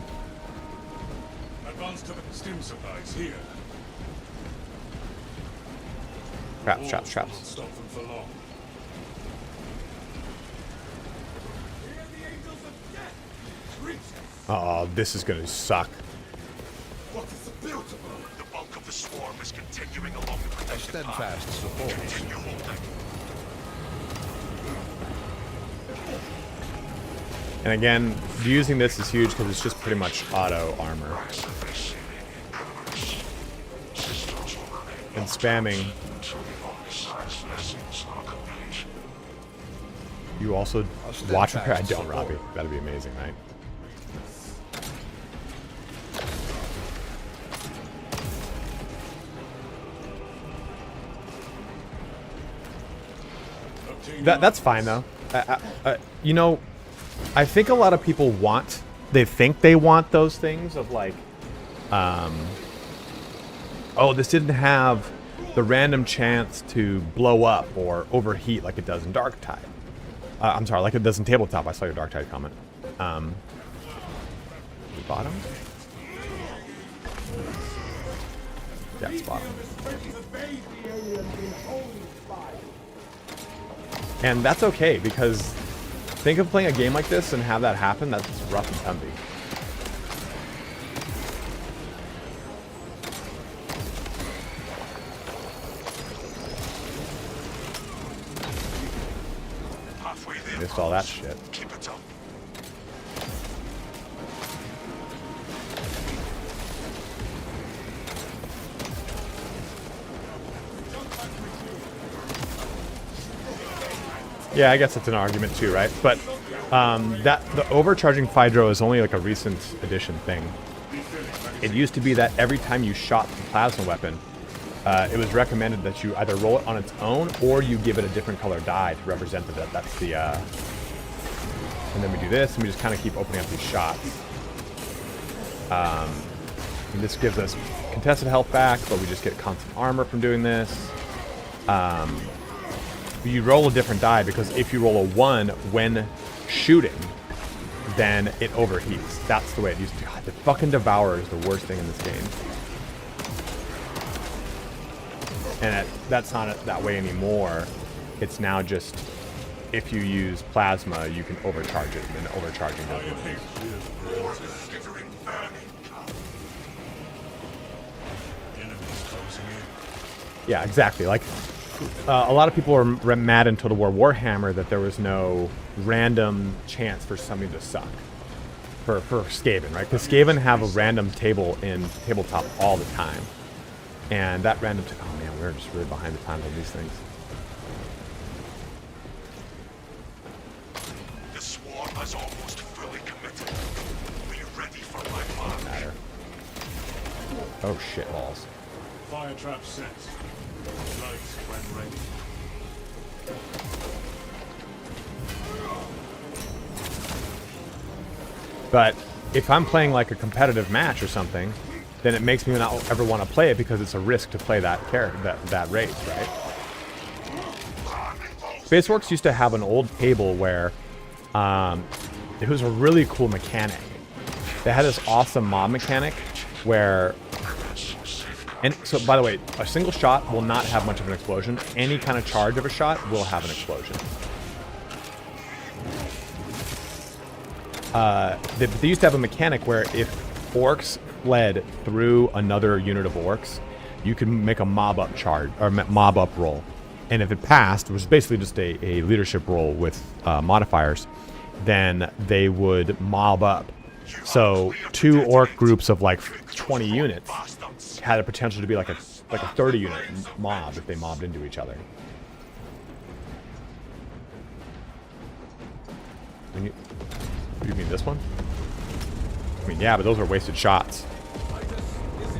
Advance to the stim supplies here. Traps. Won't stop them for long. Oh, this is gonna suck. What is the build? The bulk of the swarm is continuing along the A protected path. steadfast support. Continue holding. And again, using this is huge because it's just pretty much auto armor. And spamming. You also watch repair? I don't, Robbie. That'd be amazing, right? That's fine though. You know, I think a lot of people want, they think they want those things of like, oh, this didn't have the random chance to blow up or overheat like it does in Darktide. I'm sorry, like it does in Tabletop. I saw your Darktide comment. The bottom? Yeah, it's bottom. And that's okay, because think of playing a game like this and have that happen, that's rough and tumbly. Halfway there. Missed all that shit. Keep it up. Yeah, I guess that's an argument too, right? But that the overcharging Phydro is only like a recent addition thing. It used to be that every time you shot the plasma weapon, it was recommended that you either roll it on its own or you give it a different color die to represent that that's the. And then we do this, and we just kind of keep opening up these shots. And this gives us contested health back, but we just get constant armor from doing this. You roll a different die because if you roll a 1 when shooting, then it overheats. That's the way it used to be. God, the fucking Devourer is the worst thing in this game. And that's not that way anymore. It's now just, if you use plasma, you can overcharge it, and overcharging doesn't work. Yeah, exactly. Like, a lot of people were mad in Total War Warhammer that there was no random chance for somebody to suck. For Skaven, right? Because Skaven have a random table in Tabletop all the time. And that random... oh man, we're just really behind the times on these things. The swarm is almost fully committed. Are you ready for my mark? Matter. Oh shit balls. Fire trap set. Light when ready. But if I'm playing like a competitive match or something, then it makes me not ever want to play it because it's a risk to play that character, that race, right? Spaceworks used to have an old table where it was a really cool mechanic. They had this awesome mob mechanic where, and so by the way, a single shot will not have much of an explosion. Any kind of charge of a shot will have an explosion. They used to have a mechanic where if orcs fled through another unit of orcs, you could make a mob up charge or mob up roll, and if it passed, it was basically just a leadership roll with modifiers, then they would mob up. So 2 orc groups of like 20 units had a potential to be like a 30 unit mob if they mobbed into each other. What do you mean, this one? I mean, yeah, but those are wasted shots.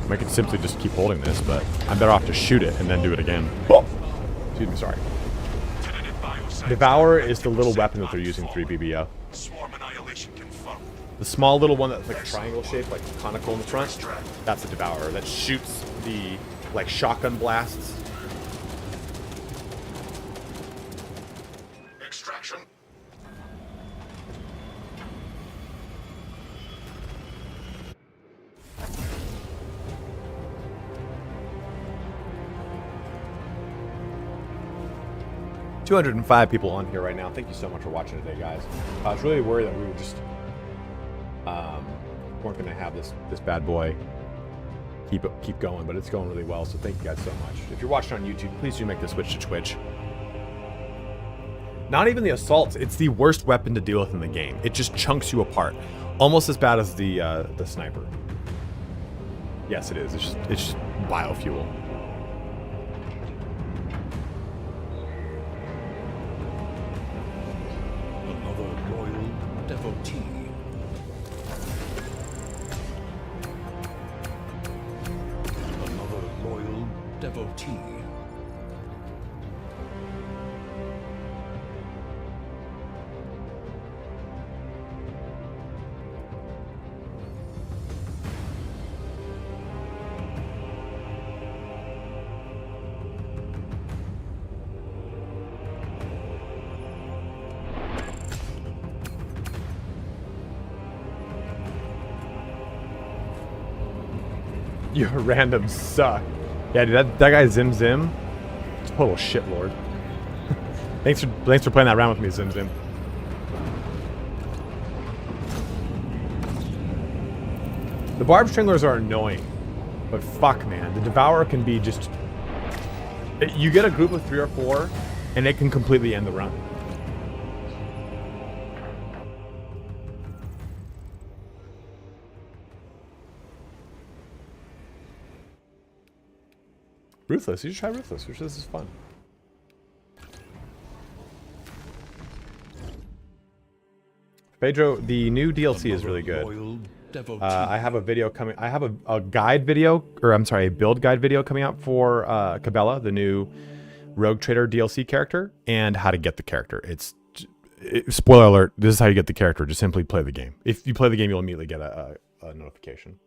I could simply just keep holding this, but I'm better off to shoot it and then do it again. Oh! Excuse me, sorry. Devourer is the little weapon that they're using 3 BBO. Swarm annihilation confirmed. The small little one that's like a triangle shape, like conical in the front, that's a Devourer that shoots the like shotgun blasts. Extraction. $205 people on here right now. Thank you so much for watching today, guys. I was really worried that we would just weren't gonna have this bad boy keep going, but it's going really well. So thank you guys so much. If you're watching on YouTube, please do make the switch to Twitch. Not even the assaults. It's the worst weapon to deal with in the game. It just chunks you apart, almost as bad as the sniper. Yes, it is. It's just biofuel. Another loyal devotee. Another loyal devotee. Your randoms suck. Yeah, dude, that guy Zim Zim, total shitlord. thanks for playing that round with me, Zim Zim. The barb stranglers are annoying, but fuck, man, the devourer can be just. You get a group of 3 or 4, and it can completely end the run. Ruthless. You should try Ruthless. This is fun. Pedro, the new DLC is really good. I have a video coming. I have a guide video, or I'm sorry, a build guide video coming out for Cabela, the new Rogue Trader DLC character, and how to get the character. Spoiler alert. This is how you get the character. Just simply play the game. If you play the game, you'll immediately get a notification.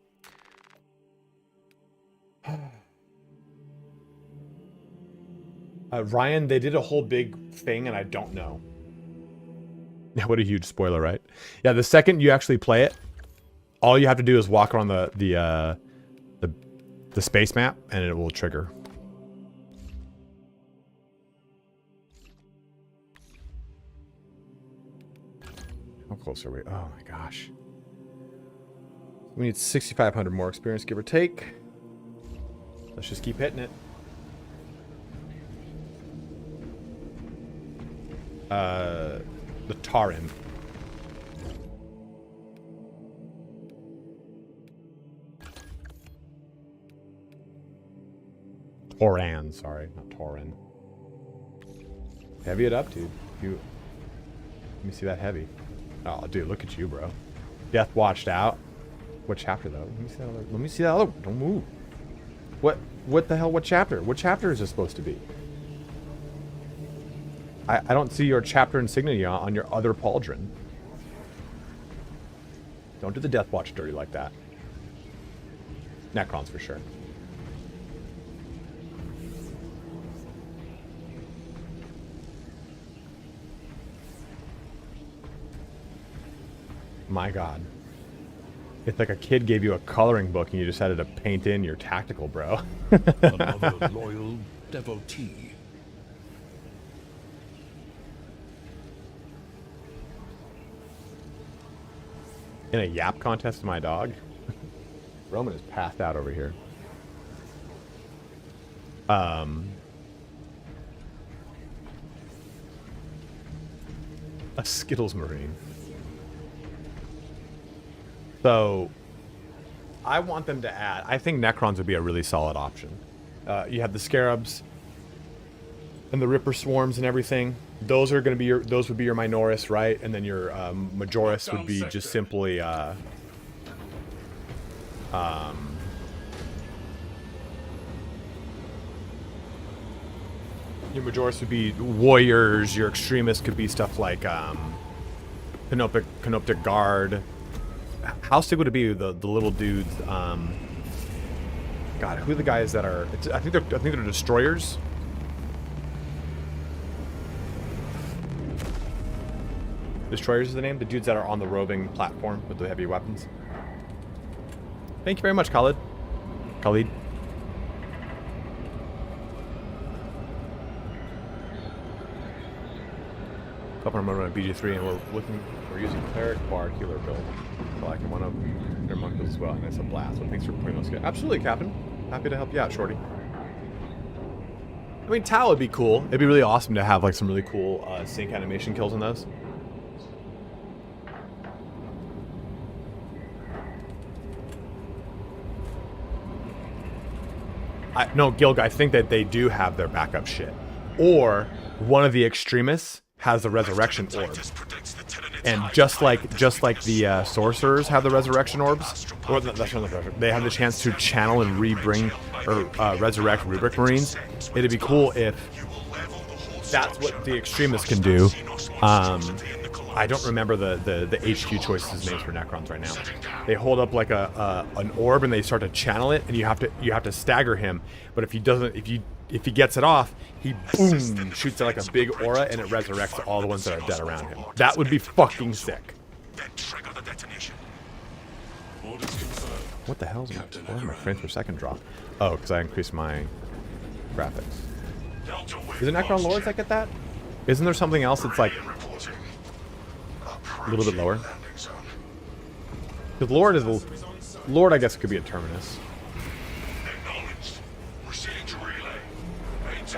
Ryan, they did a whole big thing, and I don't know. Yeah, what a huge spoiler, right? Yeah, the second you actually play it, all you have to do is walk around the space map, and it will trigger. How close are we? Oh my gosh. We need 6,500 more experience, give or take. Let's just keep hitting it. The Tarin. Toran, sorry, not Torin. Heavy it up, dude. Let me see that heavy. Oh, dude, look at you, bro. Death watched out. What chapter though? Let me see that other. Let me see that other. Don't move. What the hell? What chapter? What chapter is this supposed to be? I don't see your chapter insignia on your other pauldron. Don't do the Death Watch dirty like that. Necrons for sure. My God. It's like a kid gave you a coloring book and you decided to paint in your tactical, bro. Another loyal devotee. In a yap contest with my dog? Roman is passed out over here. A Skittles Marine. So, I want them to add... I think Necrons would be a really solid option. You have the Scarabs and the Ripper Swarms and everything. Those are going to be your... Those would be your Minoris, right? And then your Majoris would be just simply... your Majoris would be Warriors. Your Extremists could be stuff like Canoptic Guard. How sick would it be the little dudes? God, who are the guys that are? I think they're destroyers. Destroyers is the name. The dudes that are on the roving platform with the heavy weapons. Thank you very much, Khalid. Couple of them on BG3, and we're using cleric bar healer build. I like one of your monkeys as well, and it's a blast. So thanks for putting those together. Absolutely, Captain. Happy to help you out, Shorty. I mean, Tau would be cool. It'd be really awesome to have like some really cool sync animation kills in those. No, Gilg, I think that they do have their backup shit. Or one of the extremists has the resurrection orb. And just like the sorcerers have the resurrection orbs, or that's not the resurrection, they have the chance to channel and rebring or resurrect rubric marines. It'd be cool if that's what the extremists can do. I don't remember the HQ choices names for Necrons right now. They hold up like an orb and they start to channel it, and you have to stagger him. But if he doesn't, if he gets it off, he boom shoots like a big aura and it resurrects all the ones that are dead around him. That would be fucking sick. What the hell is my frames per second drop? Oh, because I increased my graphics. Is it Necron Lords that get that? Isn't there something else that's like a little bit lower? Because Lord, I guess, could be a Terminus.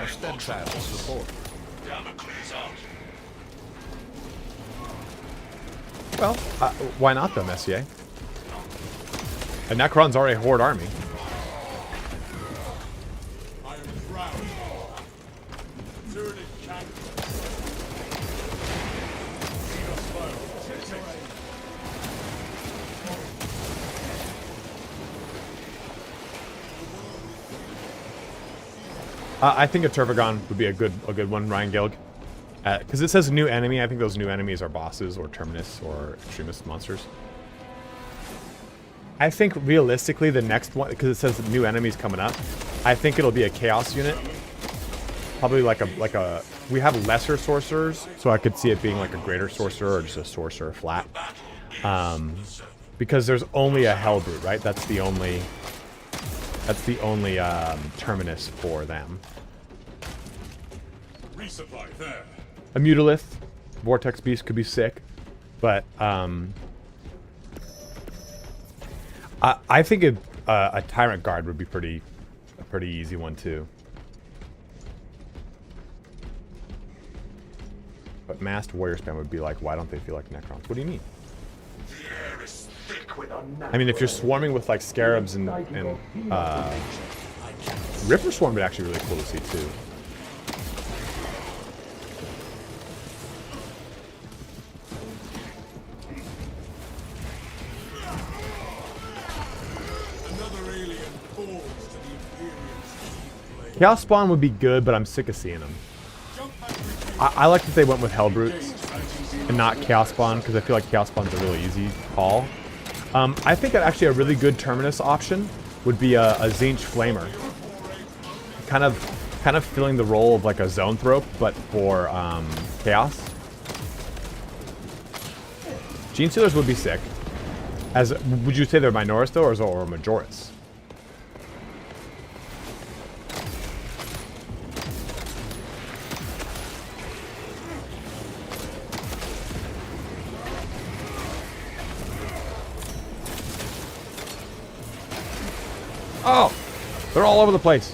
Steadfast support. Well, why not though, Messier? A Necrons are a horde army. I think a Turvagon would be a good one, Ryan Gilg. Because it says new enemy. I think those new enemies are bosses or Terminus or extremist monsters. I think realistically the next one, because it says new enemies coming up, I think it'll be a Chaos unit. Probably like a we have lesser sorcerers, so I could see it being like a greater sorcerer or just a sorcerer flat. Because there's only a Hellbrute, right? That's the only Terminus for them. Resupply there. A Mutalith, Vortex Beast could be sick, but I think a Tyrant Guard would be a pretty easy one too. But Masked Warrior Spam would be like, why don't they feel like Necrons? What do you mean? I mean, if you're swarming with like Scarabs and Ripper Swarm would be actually really cool to see too. Chaos Spawn would be good, but I'm sick of seeing them. I like that they went with Hellbrutes and not Chaos Spawn, because I feel like Chaos Spawn's a really easy call. I think that actually a really good Terminus option would be a Tzeentch Flamer. Kind of filling the role of like a Zoanthrope, but for Chaos. Gene Stealers would be sick. Would you say they're Minoris though, or Majoris? Oh! They're all over the place.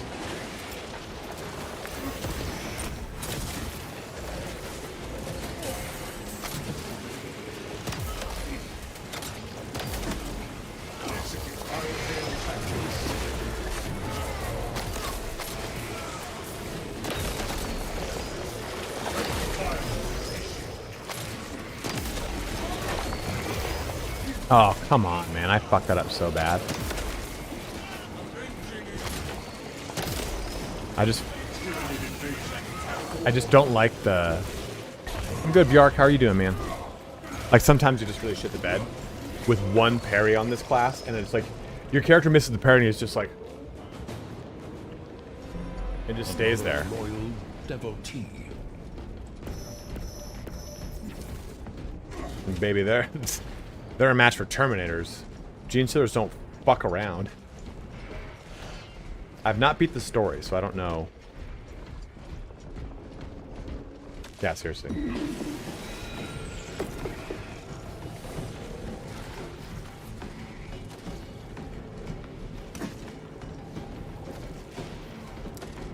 Oh, come on, man. I fucked that up so bad. I just don't like the... I'm good, Bjark. How are you doing, man? Like, sometimes you just really shit the bed with one parry on this class, and it's like, your character misses the parry, and he's just like... It just stays there. Loyal devotee. And baby, they're a match for Terminators. Gene Stealers don't fuck around. I've not beat the story, so I don't know. Yeah, seriously.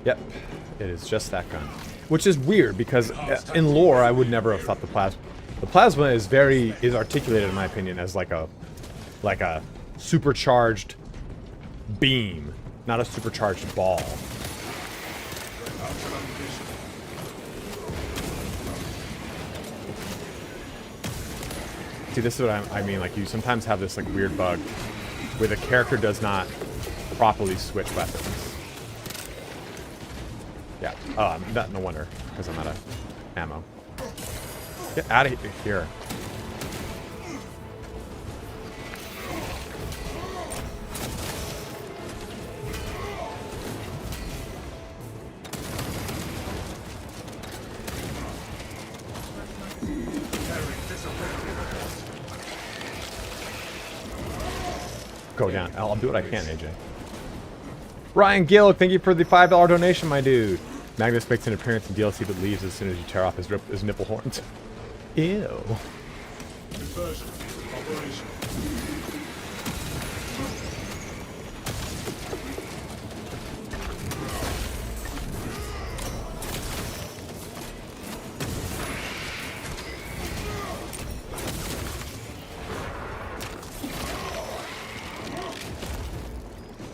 Yep, it is just that gun. Which is weird because in lore I would never have thought the plasma. The plasma is articulated in my opinion as like a supercharged beam, not a supercharged ball. See, this is what I mean. Like, you sometimes have this like weird bug where the character does not properly switch weapons. Yeah. Oh, no wonder, because I'm out of ammo. Get out of here. Go down. I'll do what I can, AJ. Ryan Gill, thank you for the $5 donation, my dude. Magnus makes an appearance in DLC but leaves as soon as you tear off his nipple horns. Ew. Conversion. Operation.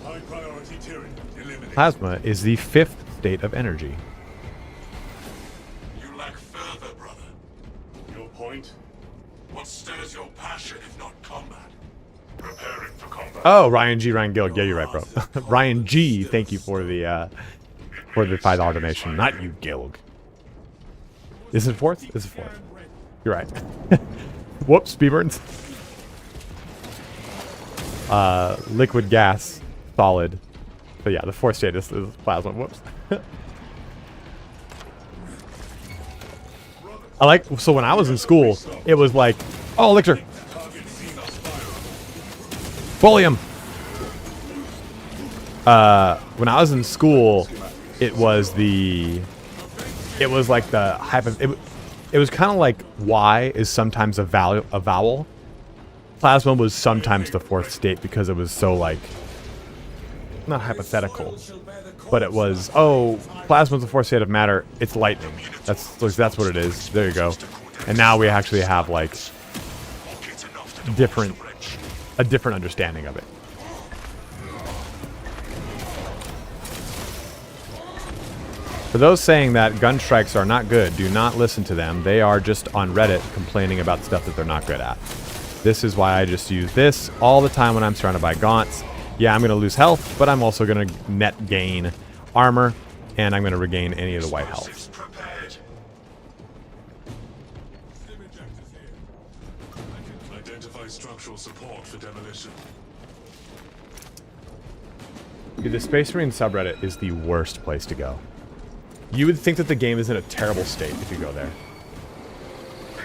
High priority Tyranny eliminated. Plasma is the 5th state of energy. You lack further, brother. Your point? What stirs your passion if not combat? Preparing for combat. Oh, Ryan Gill. Yeah, you're right, bro. Ryan G, thank you for the $5 donation. Not you, Gilg. Is it 4th? This is 4th. You're right. Whoops, Speedburns. Liquid gas, solid. But yeah, the 4th state is plasma. Whoops. I like, so when I was in school, it was like, oh, elixir. Folium. When I was in school, it was like the hyper. It was kind of like Y is sometimes a vowel. Plasma was sometimes the 4th state because it was so like, not hypothetical, but it was, oh, plasma's the 4th state of matter. It's lightning. That's what it is. There you go. And now we actually have like a different understanding of it. For those saying that gun strikes are not good, do not listen to them. They are just on Reddit complaining about stuff that they're not good at. This is why I just use this all the time when I'm surrounded by gaunts. Yeah, I'm going to lose health, but I'm also going to net gain armor, and I'm going to regain any of the white health. Identify structural support for demolition. Dude, the Space Marine subreddit is the worst place to go. You would think that the game is in a terrible state if you go there.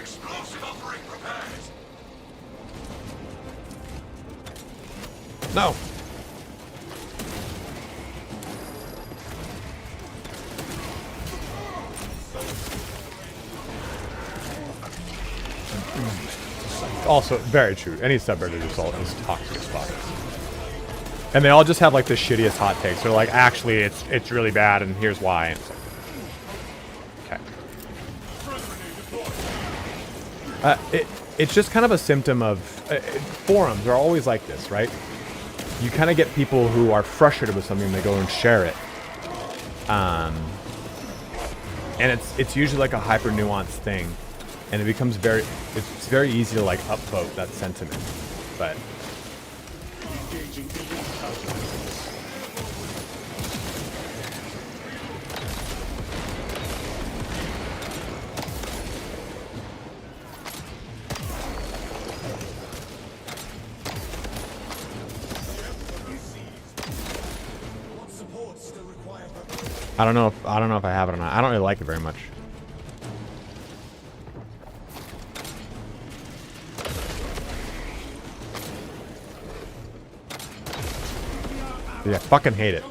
Explosive offering prepared. No. Also, very true. Any subreddit result is toxic as fuck. And they all just have like the shittiest hot takes. They're like, actually, it's really bad, and here's why. And it's like, okay. It's just kind of a symptom of forums are always like this, right? You kind of get people who are frustrated with something, and they go and share it. And it's usually like a hyper nuanced thing. And it becomes it's very easy to like upvote that sentiment, but I don't know if I have it or not. I don't really like it very much. Yeah, I fucking hate it.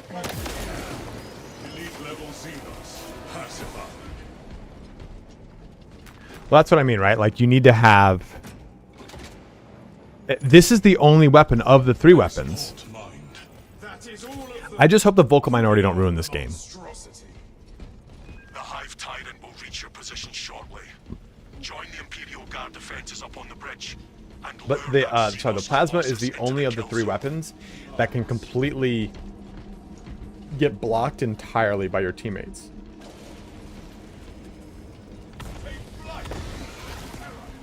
Well, that's what I mean, right? Like, you need to have... This is the only weapon of the 3 weapons. I just hope the vocal minority don't ruin this game. But the plasma is the only of the 3 weapons that can completely get blocked entirely by your teammates.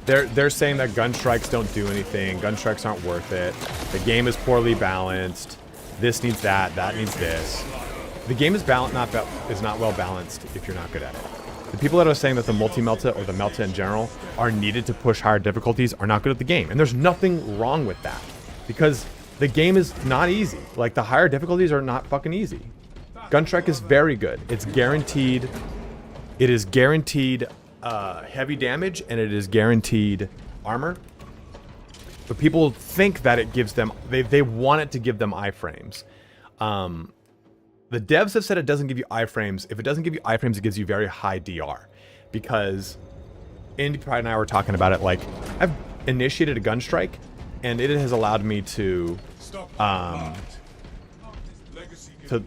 They're saying that gun strikes don't do anything. Gun strikes aren't worth it. The game is poorly balanced. This needs that. That needs this. The game is not well balanced if you're not good at it. The people that are saying that the multi-melta or the melta in general are needed to push higher difficulties are not good at the game. And there's nothing wrong with that. Because the game is not easy. Like, the higher difficulties are not fucking easy. Gunstrike is very good. It's guaranteed. It is guaranteed heavy damage, and it is guaranteed armor. But people think that it gives them... They want it to give them iframes. The devs have said it doesn't give you iframes. If it doesn't give you iframes, it gives you very high DR. Because Andy Pride and I were talking about it, like, I've initiated a gun strike, and it has allowed me to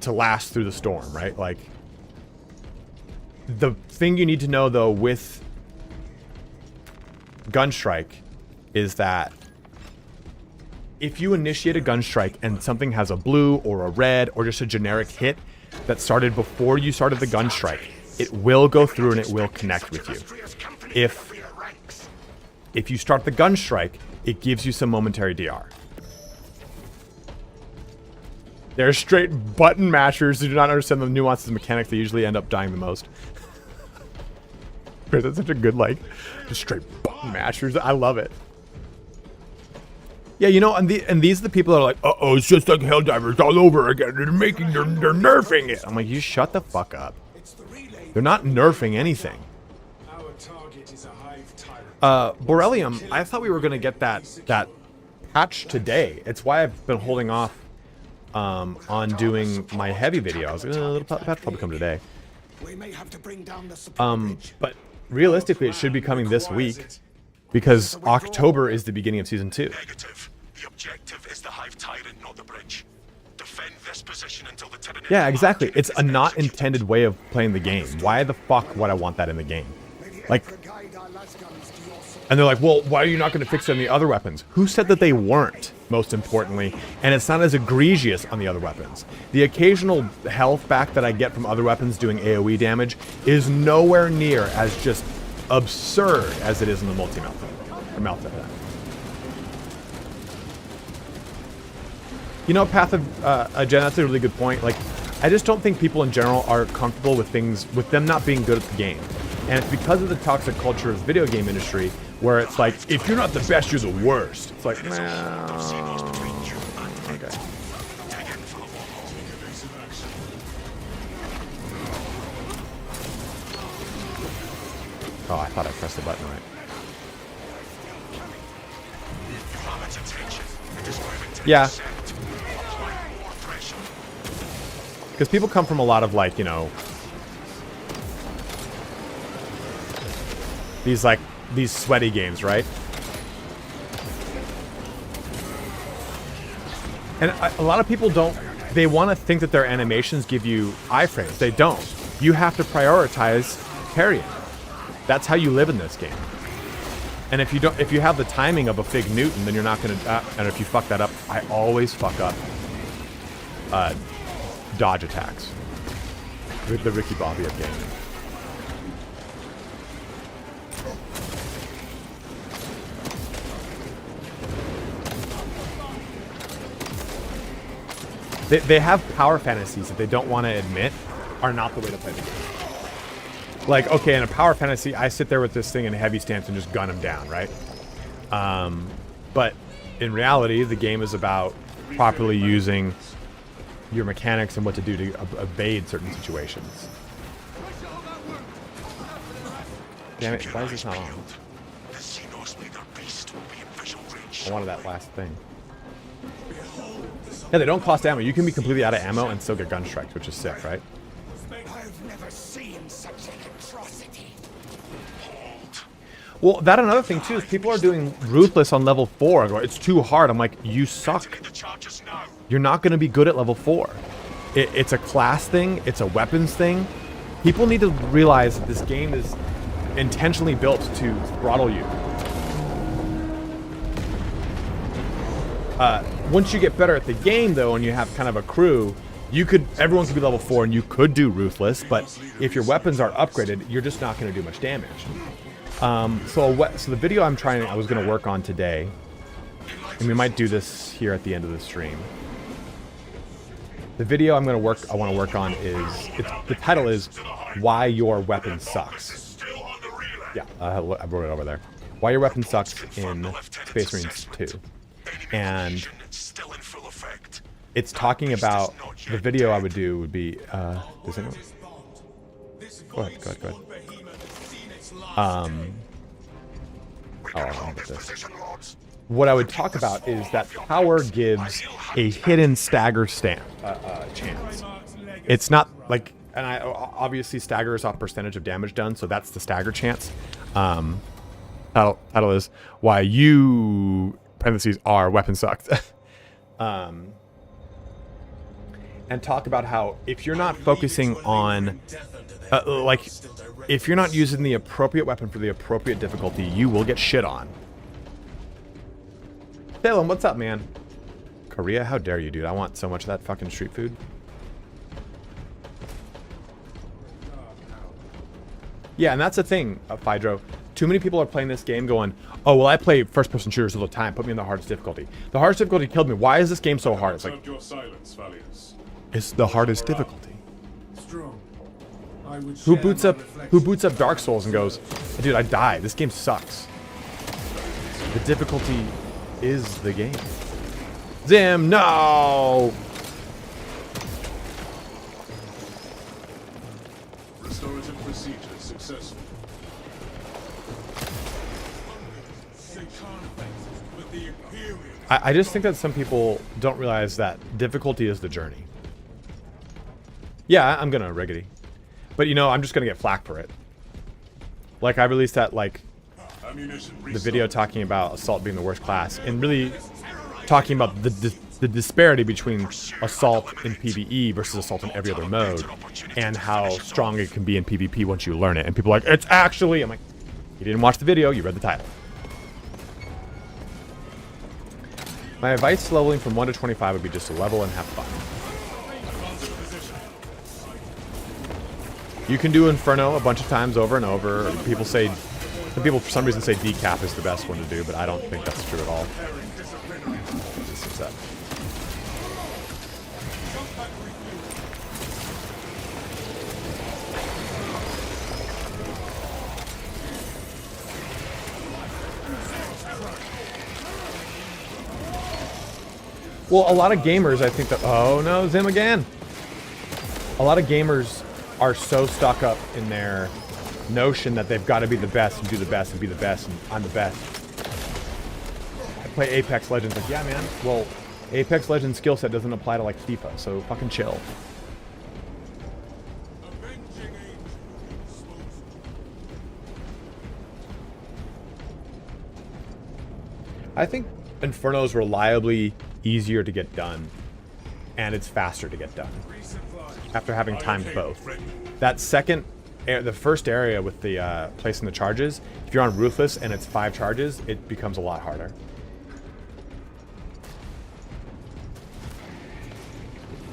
last through the storm, right? Like, the thing you need to know, though, with gun strike is that if you initiate a gun strike and something has a blue or a red or just a generic hit that started before you started the gun strike, it will go through and it will connect with you. If you start the gun strike, it gives you some momentary DR. They're straight button mashers who do not understand the nuances and mechanics. They usually end up dying the most. Chris, that's such a good, like, just straight button mashers. I love it. Yeah, you know, and these are the people that are like, uh-oh, it's just like Helldivers all over again. They're nerfing it. I'm like, you shut the fuck up. They're not nerfing anything. Borrelium, I thought we were going to get that patch today. It's why I've been holding off on doing my heavy video. I was like, the patch probably come today. But realistically, it should be coming this week. Because October is the beginning of Season 2. Negative. The objective is the Hive Tyrant, not the bridge. Defend this position until the Tyranid. Yeah, exactly. It's a not intended way of playing the game. Why the fuck would I want that in the game? Like, and they're like, well, why are you not going to fix it on the other weapons? Who said that they weren't, most importantly? And it's not as egregious on the other weapons. The occasional health back that I get from other weapons doing AoE damage is nowhere near as just absurd as it is in the multi-melta. Or melta. You know, Path of Jen, that's a really good point. Like, I just don't think people in general are comfortable with things, with them not being good at the game. And it's because of the toxic culture of the video game industry, where it's like, if you're not the best, you're the worst. It's like, nah. Okay. Oh, I thought I pressed the button right. Yeah. Because people come from a lot of, like, you know, these sweaty games, right? And a lot of people don't, they want to think that their animations give you iframes. They don't. You have to prioritize parrying. That's how you live in this game. And if you have the timing of a Fig Newton, then you're not gonna. And if you fuck that up, I always fuck up dodge attacks with the Ricky Bobby of gaming. They have power fantasies that they don't want to admit are not the way to play the game. Like, okay, in a power fantasy, I sit there with this thing in a heavy stance and just gun him down, right? But in reality, the game is about properly using your mechanics and what to do to evade certain situations. Damn it, why is this not on? I wanted that last thing. Yeah, they don't cost ammo. You can be completely out of ammo and still get gun strikes, which is sick, right? I've never seen such an atrocity. Well, that another thing too is people are doing Ruthless on level 4 and go, it's too hard. I'm like, you suck. You're not going to be good at level 4. It's a class thing. It's a weapons thing. People need to realize that this game is intentionally built to throttle you. Once you get better at the game, though, and you have kind of a crew, everyone could be level 4 and you could do Ruthless, but if your weapons are upgraded, you're just not going to do much damage. So the video I was going to work on today, and we might do this here at the end of the stream. The video I want to work on is, the title is Why Your Weapon Sucks. Yeah, I wrote it over there. Why Your Weapon Sucks in Space Marines 2. And it's talking about, the video I would do would be, does anyone? Go ahead. I'll get this. What I would talk about is that power gives a hidden stagger chance. It's not like, and obviously stagger is off percentage of damage done, so that's the stagger chance. Title is Why You, parentheses, are weapon sucked. And talk about how if you're not focusing on, if you're not using the appropriate weapon for the appropriate difficulty, you will get shit on. Salem, what's up, man? Korea, how dare you, dude? I want so much of that fucking street food. Yeah, and that's the thing, Phydro. Too many people are playing this game going, oh, well, I play first-person shooters all the time. Put me in the hardest difficulty. The hardest difficulty killed me. Why is this game so hard? It's like, it's the hardest difficulty. Who boots up Dark Souls and goes, dude, I died. This game sucks. The difficulty is the game. Zim, no! Restorative procedure successful. I just think that some people don't realize that difficulty is the journey. Yeah, I'm gonna riggedy. But you know, I'm just gonna get flack for it. Like, I released that, like, the video talking about Assault being the worst class, and really talking about the disparity between Assault in PvE versus Assault in every other mode, and how strong it can be in PvP once you learn it. And people are like, it's actually... I'm like, you didn't watch the video, you read the title. My advice leveling from 1 to 25 would be just to level and have fun. You can do Inferno a bunch of times over and over. Some people for some reason say decap is the best one to do, but I don't think that's true at all. Well, a lot of gamers, I think that... Oh no, Zim again! A lot of gamers are so stuck up in their notion that they've got to be the best and do the best and be the best and I'm the best. I play Apex Legends, like, yeah, man. Well, Apex Legends skill set doesn't apply to, like, FIFA, so fucking chill. I think Inferno is reliably easier to get done, and it's faster to get done after having timed both. That the first area with the placing the charges, if you're on Ruthless and it's 5 charges, it becomes a lot harder.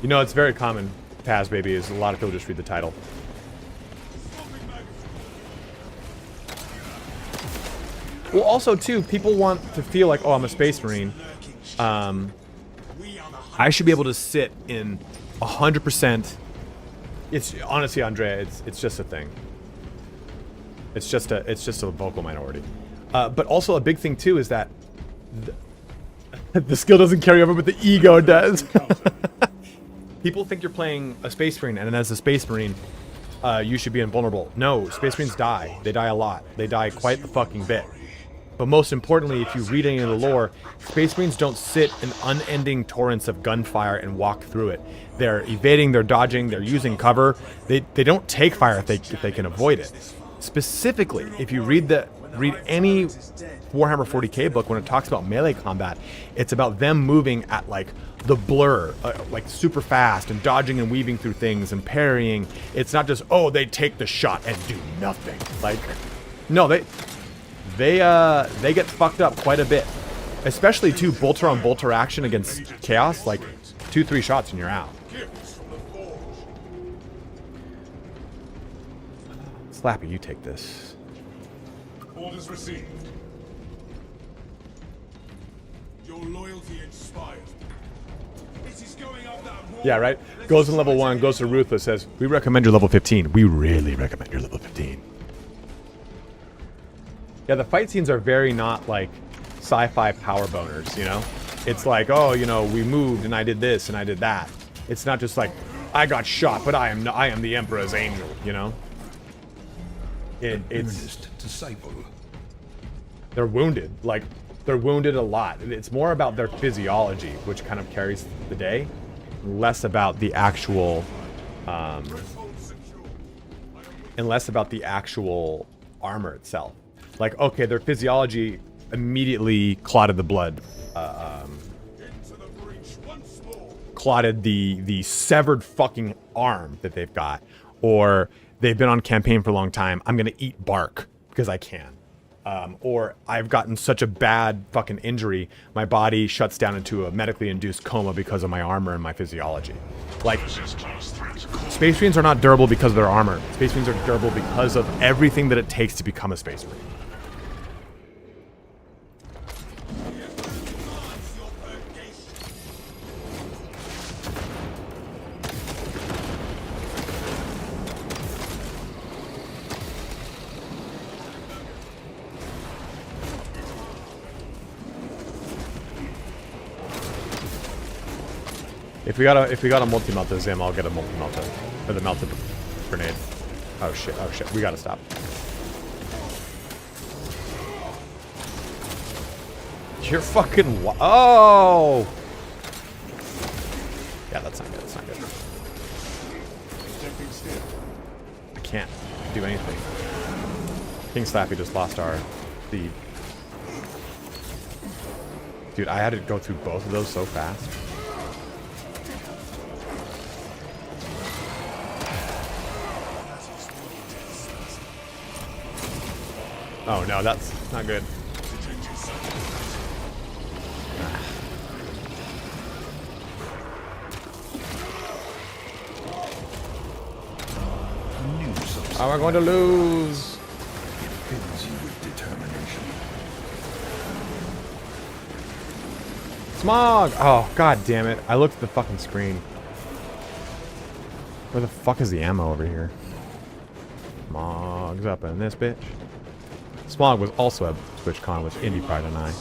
You know, it's very common, Paz baby, is a lot of people just read the title. Well, also too, people want to feel like, oh, I'm a Space Marine. I should be able to sit in 100%. It's honestly, Andrea, it's just a thing. It's just a vocal minority. But also a big thing too is that the skill doesn't carry over, but the ego does. People think you're playing a Space Marine, and as a Space Marine, you should be invulnerable. No, Space Marines die. They die a lot. They die quite a fucking bit. But most importantly, if you read any of the lore, Space Marines don't sit in unending torrents of gunfire and walk through it. They're evading, they're dodging, they're using cover. They don't take fire if they can avoid it. Specifically, if you read any Warhammer 40k book, when it talks about melee combat, it's about them moving at like the blur, like super fast and dodging and weaving through things and parrying. It's not just, oh, they take the shot and do nothing. Like, no, they get fucked up quite a bit. Especially too, bolter on bolter action against chaos, like 2-3 shots and you're out. Gifts from the forge. Slappy, you take this. Orders received. Your loyalty inspires me. This is going up that wall. Yeah, right? Goes in level 1, goes to Ruthless, says, we recommend your level 15. We really recommend your level 15. Yeah, the fight scenes are very not like sci-fi power boners, you know? It's like, oh, you know, we moved and I did this and I did that. It's not just like, I got shot, but I am the Emperor's angel, you know? It's Earnest disciple. they're wounded. Like, they're wounded a lot. It's more about their physiology, which kind of carries the day, less about the actual, and less about the actual armor itself. Like, okay, their physiology immediately clotted the blood, clotted the severed fucking arm that they've got, or they've been on campaign for a long time. I'm gonna eat bark because I can. Or I've gotten such a bad fucking injury, my body shuts down into a medically induced coma because of my armor and my physiology. Like, Space Marines are not durable because of their armor. Space Marines are durable because of everything that it takes to become a Space Marine. If we got a multi-melta Zim, I'll get a multi-melta. Or the melted grenade. Oh shit, we gotta stop. You're fucking oh! Yeah, that's not good, that's not good. I can't do anything. King Slappy just lost our lead. Dude, I had to go through both of those so fast. Oh no, that's not good. How am I going to lose? It fills you with determination. Smog! Oh, god damn it. I looked at the fucking screen. Where the fuck is the ammo over here? Smog's up in this bitch. Smog was also at TwitchCon with Indie Pride and I.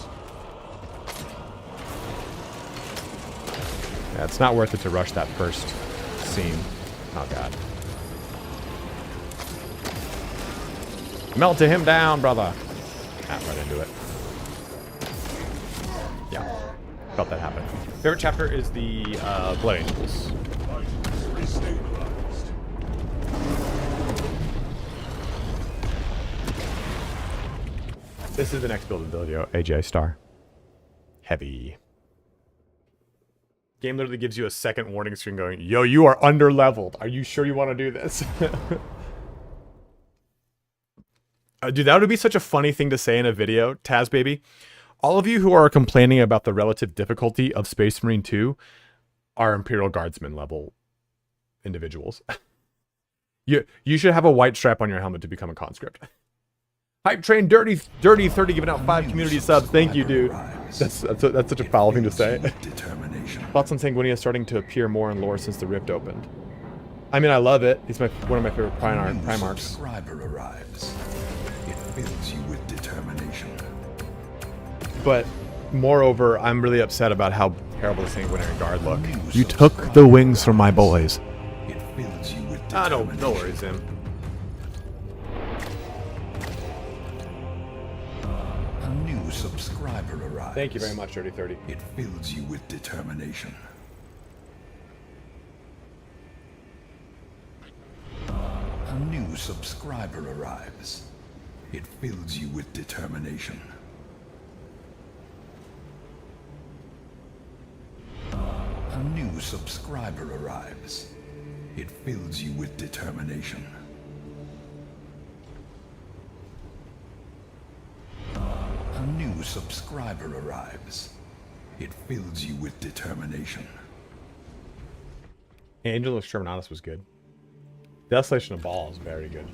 Yeah, it's not worth it to rush that first scene. Oh god. Melted him down, brother. Ah, right into it. Yeah. Felt that happen. Favorite chapter is the Blood Angels. This is the next build of the video, AJ Star. Heavy. Game literally gives you a second warning screen going, yo, you are under-leveled. Are you sure you want to do this? Dude, that would be such a funny thing to say in a video, Taz baby. All of you who are complaining about the relative difficulty of Space Marine 2 are Imperial Guardsman level individuals. You should have a white stripe on your helmet to become a conscript. Hype Train Dirty 30 giving out 5 community subs. Thank you, dude. That's such a foul thing to say. Thoughts on Sanguinia starting to appear more in lore since the Rift opened? I mean, I love it. He's one of my favorite Primarchs. Subscriber arrives. It fills you with determination. But moreover, I'm really upset about how terrible the Sanguinary Guard look. You took the wings from my boys. It fills you with Ah, determination. no worries, Zim. A new subscriber arrives. Thank you very much, Dirty 30. It fills you with determination. A new subscriber arrives. It fills you with determination. A new subscriber arrives. It fills you with determination. A new subscriber arrives. It fills you with determination. Angel Exterminatus was good. Desolation of Baal is very good.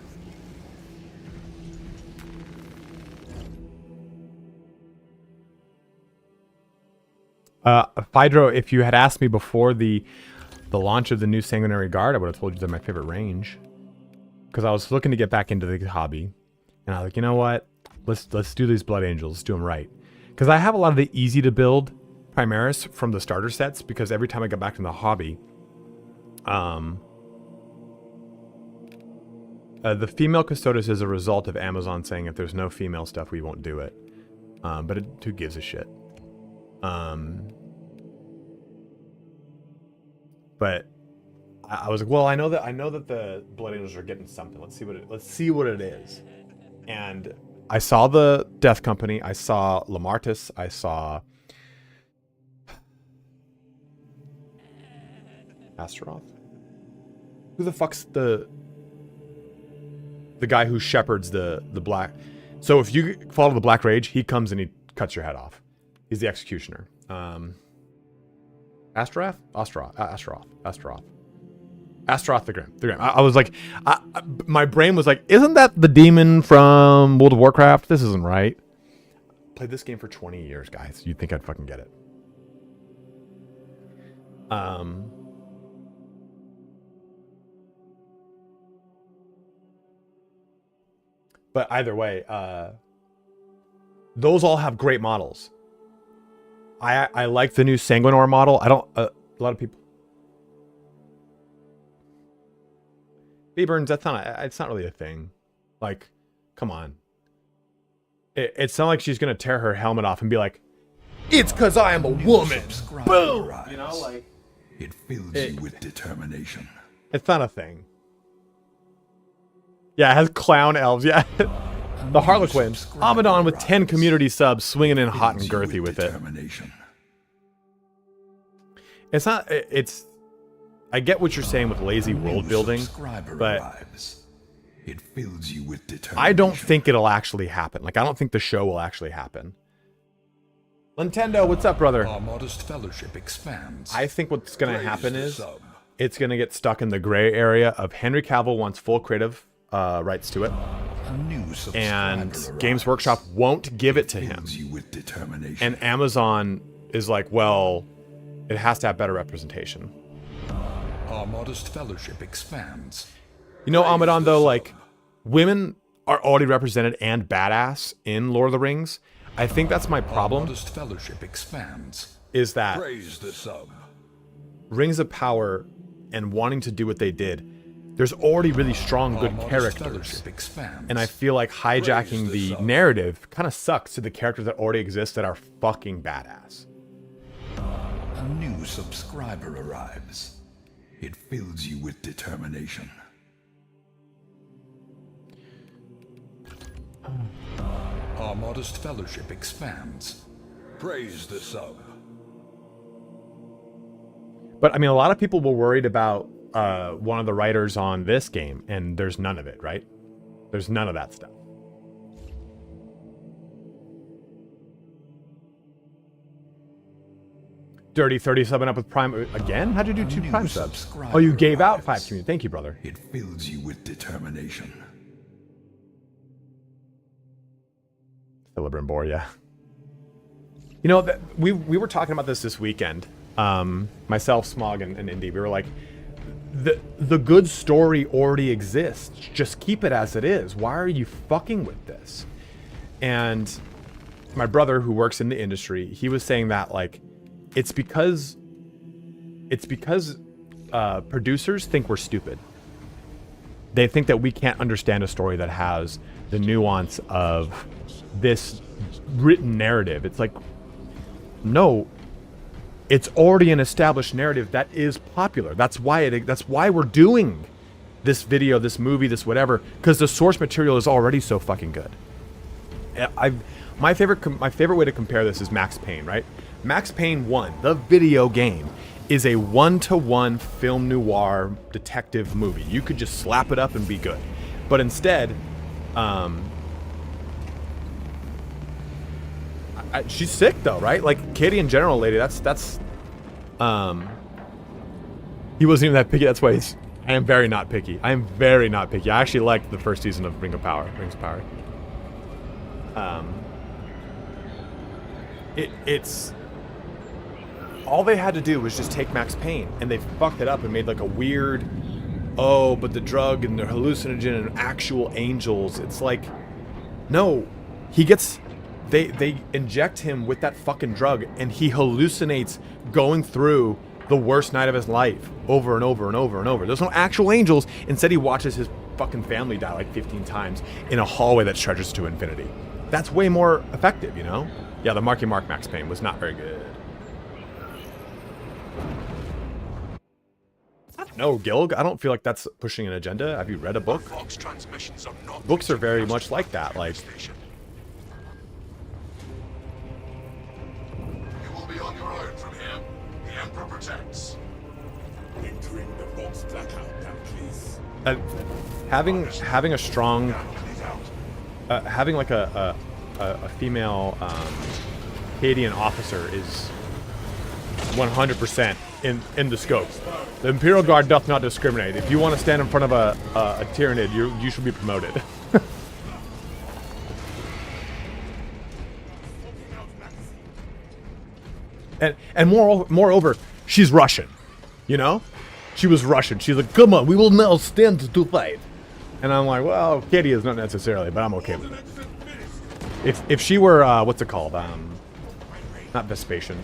Phaedro, if you had asked me before the launch of the new Sanguinary Guard, I would have told you they're my favorite range. Because I was looking to get back into the hobby. And I was like, you know what? Let's do these Blood Angels. Let's do them right. Because I have a lot of the easy to build Primaris from the starter sets. Because every time I go back to the hobby, the female Custodes is a result of Amazon saying if there's no female stuff, we won't do it. But who gives a shit? But I was like, well, I know that the Blood Angels are getting something. Let's see what it is. And I saw the Death Company. I saw Lamartus. I saw Astaroth. Who the fuck's the guy who shepherds the black? So if you follow the Black Rage, he comes and he cuts your head off. He's the executioner. Astaroth the Grim. I was like, my brain was like, isn't that the demon from World of Warcraft? This isn't right. Played this game for 20 years, guys. You'd think I'd fucking get it. But either way, those all have great models. I like the new Sanguinor model. I don't... a lot of people... B-Burns, it's not really a thing. Like, come on. It's not like she's going to tear her helmet off and be like, it's because I am a woman. Boom! You know, like... It fills you with determination. It's not a thing. Yeah, it has clown elves. Yeah. The Harlequin. Amadon with 10 community subs swinging in hot and girthy with it. It's not... It's... I get what you're saying with lazy world building, but it fills you with determination. I don't think it'll actually happen. Like, I don't think the show will actually happen. Nintendo, what's up, brother? Our modest fellowship expands. I think what's going to happen is it's going to get stuck in the gray area of Henry Cavill wants full creative rights to it, and Games Workshop won't give it to him. And Amazon is like, well, it has to have better representation. Our modest fellowship expands. You know, Amadon, though, like, women are already represented and badass in Lord of the Rings. I think that's my problem. Our modest fellowship expands. Is that Praise the sub. Rings of Power and wanting to do what they did, there's already really strong, good characters. And I feel like hijacking the narrative kind of sucks to the characters that already exist that are fucking badass. A new subscriber arrives. It fills you with determination. Our modest fellowship expands. Praise the sub. But I mean, a lot of people were worried about one of the writers on this game, and there's none of it, right? There's none of that stuff. Dirty 37 up with Prime again? How'd you do 2 Prime subs? Oh, you gave out 5 community. Thank you, brother. It fills you with determination. Celebrant Boar, yeah. You know, we were talking about this weekend. Myself, Smog, and Indy. We were like, the good story already exists. Just keep it as it is. Why are you fucking with this? And my brother, who works in the industry, he was saying that, like, it's because producers think we're stupid. They think that we can't understand a story that has the nuance of this written narrative. It's like, no, it's already an established narrative that is popular. That's why we're doing this video, this movie, this whatever, because the source material is already so fucking good. My favorite way to compare this is Max Payne, right? Max Payne 1, the video game, is a one-to-one film noir detective movie. You could just slap it up and be good. But instead, she's sick though, right? Like Katie in general, lady. That's. He wasn't even that picky. That's why he's. I am very not picky. I am very not picky. I actually liked the first season of Rings of Power. It's all they had to do was just take Max Payne, and they fucked it up and made like a weird, oh, but the drug and the hallucinogen and actual angels. It's like, no, he gets, they inject him with that fucking drug, and he hallucinates going through the worst night of his life over and over and over and over. There's no actual angels. Instead, he watches his fucking family die like 15 times in a hallway that stretches to infinity. That's way more effective, you know? Yeah, the Marky Mark Max Payne was not very good. No, Gilg, I don't feel like that's pushing an agenda. Have you read a book? Books are very much like that. Like, You will be on your own from here. The Emperor protects. Entering the box blackout, damn please. having a strong, having like a female Cadian officer is 100% in the scope. The Imperial Guard doth not discriminate. If you want to stand in front of a Tyranid, you should be promoted. and moreover, she's Russian, you know? She was Russian. She's like, come on, we will now stand to fight. And I'm like, well, Katie is not necessarily, but I'm okay with it. If she were, what's it called? Not Vespasian.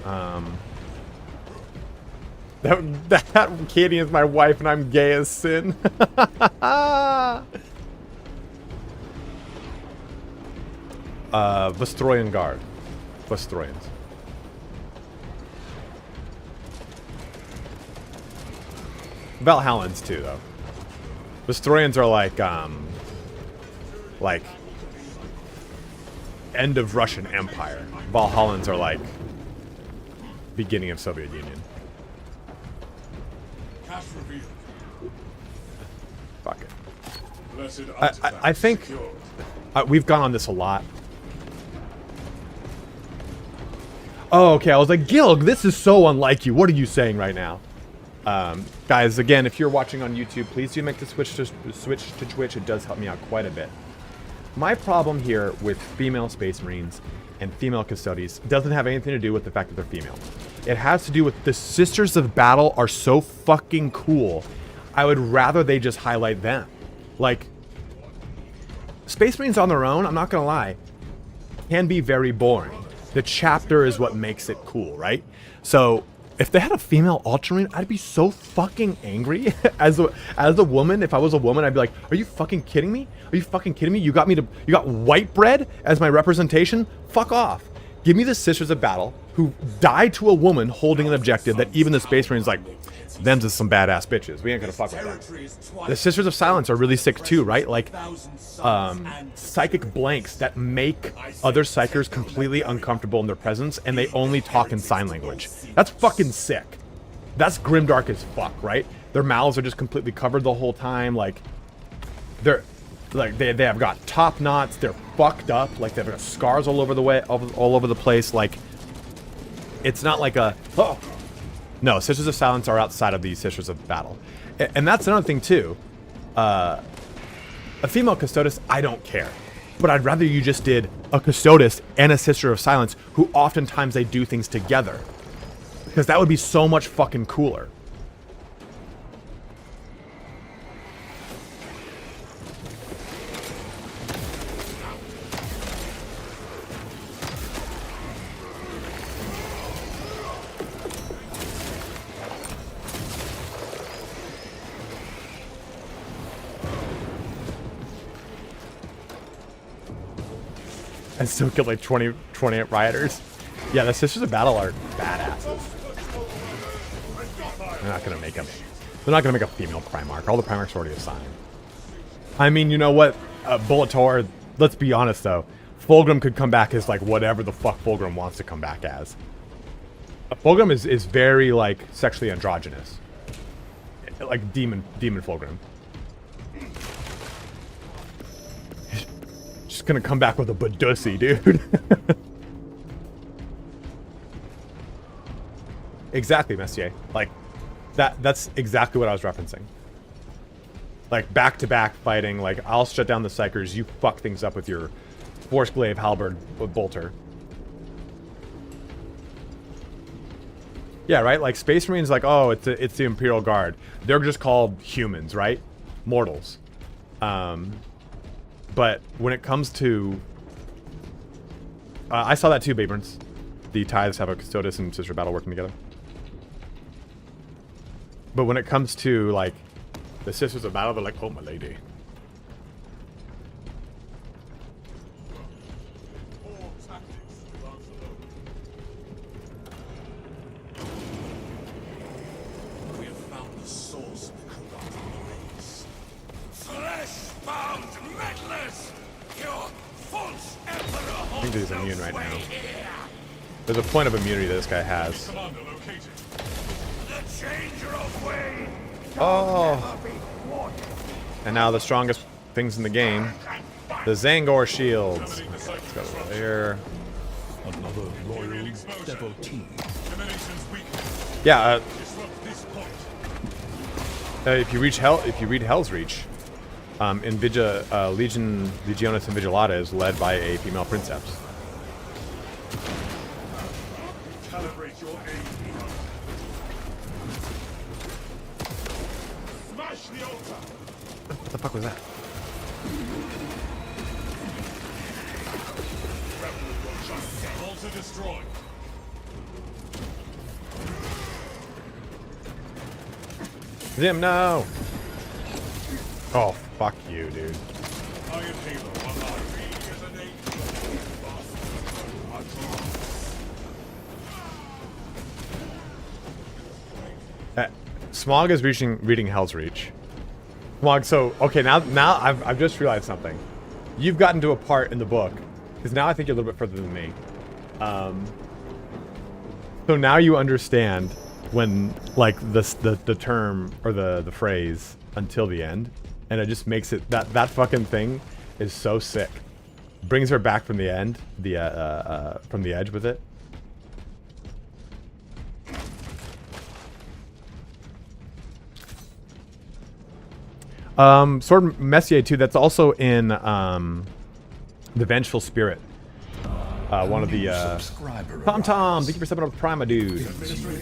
That Katie is my wife and I'm gay as sin. Vestroyan Guard. Vestroyans. Valhallans too, though. Vestroyans are like end of Russian Empire. Valhallans are like beginning of Soviet Union. Fuck it. I think we've gone on this a lot. Oh, okay. I was like, Gilg, this is so unlike you. What are you saying right now? Guys, again, if you're watching on YouTube, please do make the switch to Twitch. It does help me out quite a bit. My problem here with female Space Marines and female Custodes doesn't have anything to do with the fact that they're female. It has to do with the Sisters of Battle are so fucking cool. I would rather they just highlight them. Like, Space Marines on their own, I'm not gonna lie, can be very boring. The chapter is what makes it cool, right? So, if they had a female Ultramarine, I'd be so fucking angry. As a woman, if I was a woman, I'd be like, are you fucking kidding me? Are you fucking kidding me? You got white bread as my representation? Fuck off. Give me the Sisters of Battle, who died to a woman holding an objective that even the Space Marines like, them's is some badass bitches. We ain't gonna fuck with that. The Sisters of Silence are really sick too, right? Like, psychic blanks that make other psychers completely uncomfortable in their presence, and they only talk in sign language. That's fucking sick. That's grimdark as fuck, right? Their mouths are just completely covered the whole time. Like, they have got top knots. They're fucked up. Like, they've got scars all over the place. Like, it's not like a no. Sisters of Silence are outside of these Sisters of Battle, and that's another thing too. A female Custodes, I don't care, but I'd rather you just did a Custodes and a Sister of Silence, who oftentimes they do things together, because that would be so much fucking cooler. And still killed like 28 rioters. Yeah, the Sisters of Battle are badasses. They're not gonna make them. They're not gonna make a female Primarch. All the Primarchs are already assigned. I mean, you know what? Bullator, let's be honest though. Fulgrim could come back as like whatever the fuck Fulgrim wants to come back as. Fulgrim is very like sexually androgynous. Like demon Fulgrim. Gonna come back with a badussy, dude. exactly, Messier. Like, that's exactly what I was referencing. Like, back-to-back fighting, like, I'll shut down the Psychers, you fuck things up with your Force Glaive Halberd Bolter. Yeah, right? Like, Space Marines, like, oh, it's the Imperial Guard. They're just called humans, right? Mortals. But when it comes to... I saw that too, Babrans. The Tithes have a Custodes and Sister Battle working together. But when it comes to, like, the Sisters of Battle, they're like, oh, my lady. Poor tactics without the load. We have found the source of the corrupting race. Flesh-bound meddlers! Your false emperor I think he's immune right now. There's a point of immunity that this guy has. commander located. The changer of Wayne. Oh! And now the strongest things in the game. The Zangor shields. Okay, let's go over there. Another loyal devotee. Emanations weak. Yeah, Disrupt this point. if you read Hell's Reach, Legion Legionis Invigilata is led by a female princeps. Calibrate your aim. Smash the altar. What the fuck was that? Altar destroyed. Zim, no! Oh, fuck you, dude. Iron Halo online. Smog is reading Hell's Reach. Smog, so okay, now I've just realized something. You've gotten to a part in the book, because now I think you're a little bit further than me. So now you understand when, like, the term or the phrase until the end, and it just makes it that fucking thing is so sick. Brings her back from the end, from the edge with it. Sword Messier too. That's also in the Vengeful Spirit. One of the Tom. Thank you for stepping up with Prima, dude.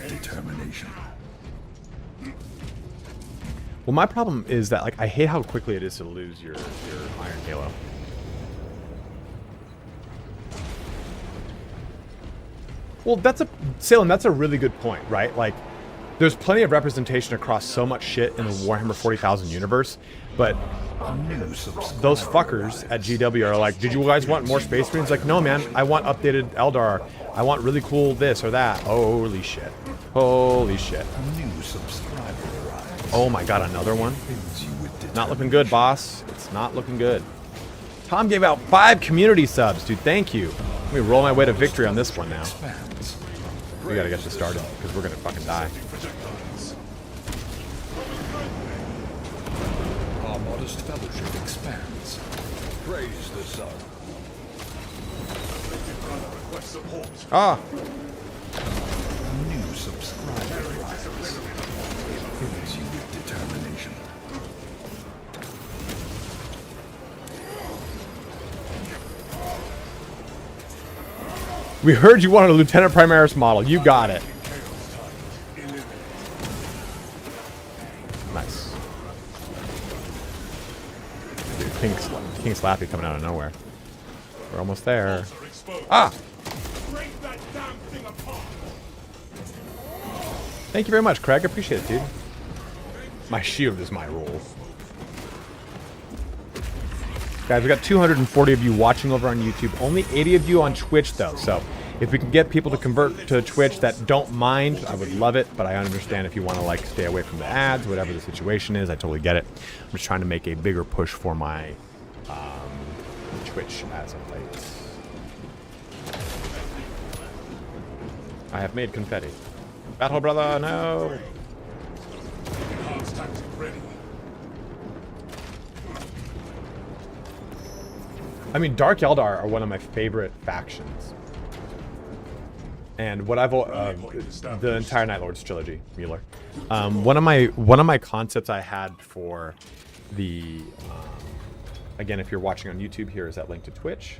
Determination. Well, my problem is that, like, I hate how quickly it is to lose your Iron Halo. Well, Salem, that's a really good point, right? Like, there's plenty of representation across so much shit in the Warhammer 40,000 universe, but those fuckers at GW are like, did you guys want more Space Marines? Like, no, man, I want updated Eldar. I want really cool this or that. Holy shit. Holy shit. Oh my god, another one? Not looking good, boss. It's not looking good. Tom gave out 5 community subs, dude. Thank you. Let me roll my way to victory on this one now. We gotta get this started, because we're gonna fucking die. Our modest fellowship expands. Praise the sun. Ah! New subscriber arrives. Fills you with determination. We heard you wanted a Lieutenant Primaris model. You got it. Nice. Dude, King Slappy coming out of nowhere. We're almost there. Ah! Thank you very much, Craig. I appreciate it, dude. My shield is my role. Guys, we got 240 of you watching over on YouTube. Only 80 of you on Twitch, though. So if we can get people to convert to Twitch that don't mind, I would love it. But I understand if you want to, like, stay away from the ads, whatever the situation is. I totally get it. I'm just trying to make a bigger push for my Twitch as of late. I have made confetti. Battle brother, no! I mean, Dark Eldar are one of my favorite factions. And what I've the entire Night Lords trilogy, Mueller. One of my concepts I had for the again, if you're watching on YouTube, here is that link to Twitch.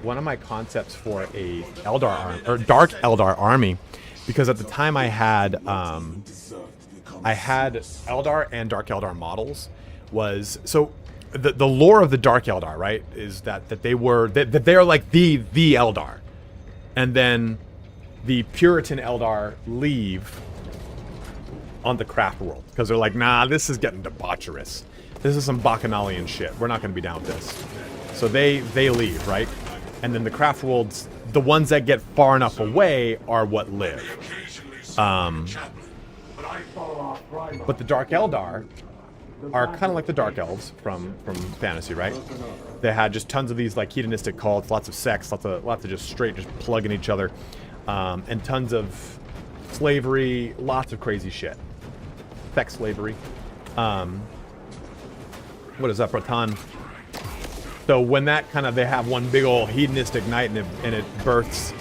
One of my concepts for a Dark Eldar army, because at the time I had Eldar and Dark Eldar models, was so the lore of the Dark Eldar, right, is that they are like the Eldar, and then the Puritan Eldar leave on the craft world because they're like, nah, this is getting debaucherous. This is some Bacchanalian shit. We're not going to be down with this. So they leave, right? And then the craft worlds, the ones that get far enough away are what live. But the Dark Eldar are kind of like the Dark Elves from fantasy, right? They had just tons of these like hedonistic cults, lots of sex, lots of just straight just plugging each other, and tons of slavery, lots of crazy shit. Sex slavery. What is up, Ratan? So when that kind of, they have one big old hedonistic night and it births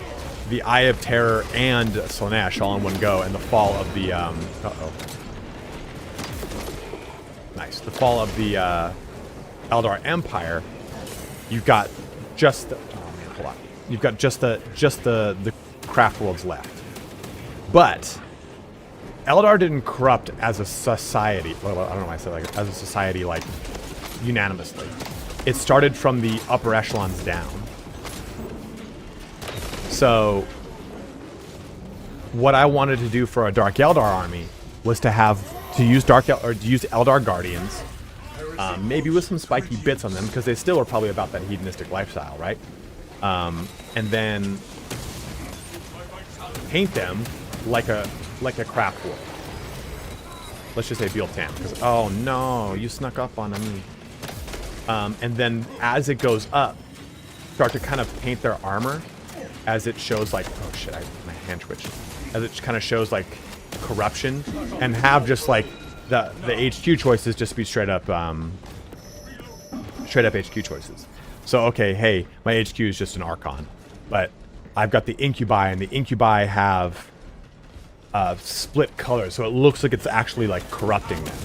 the Eye of Terror and Slaanesh all in one go, and the fall of the nice. The fall of the Eldar Empire. You've got just the, oh man, hold on. You've got just the craft worlds left. But Eldar didn't corrupt as a society. Well, I don't know why I said like as a society, like unanimously. It started from the upper echelons down. So what I wanted to do for a Dark Eldar army was to use Eldar Guardians, maybe with some spiky bits on them because they still are probably about that hedonistic lifestyle, right? And then paint them like a craft world. Let's just say Beeltan, because oh no, you snuck up on me. And then as it goes up, start to kind of paint their armor as it shows like, oh shit, my hand twitched. As it kind of shows like corruption, and have just like the HQ choices just be straight up HQ choices. So okay, hey, my HQ is just an Archon, but I've got the Incubi, and the Incubi have split colors, so it looks like it's actually like corrupting them.